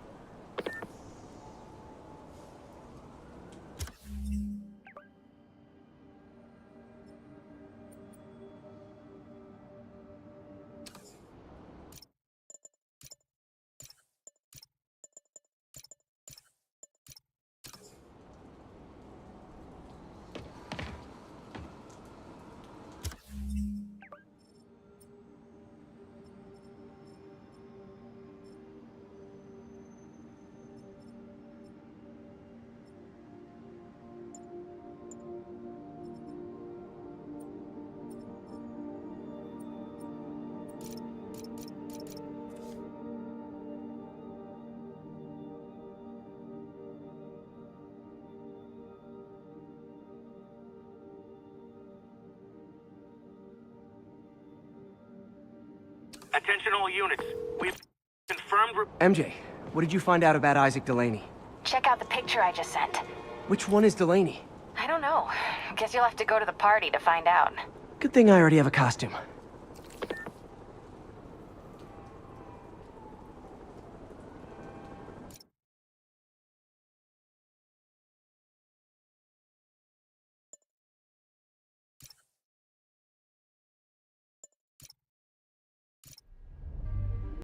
Attention all units. We've confirmed... MJ, what did you find out about Isaac Delaney? Check out the picture I just sent. Which one is Delaney? I don't know. Guess you'll have to go to the party to find out. Good thing I already have a costume.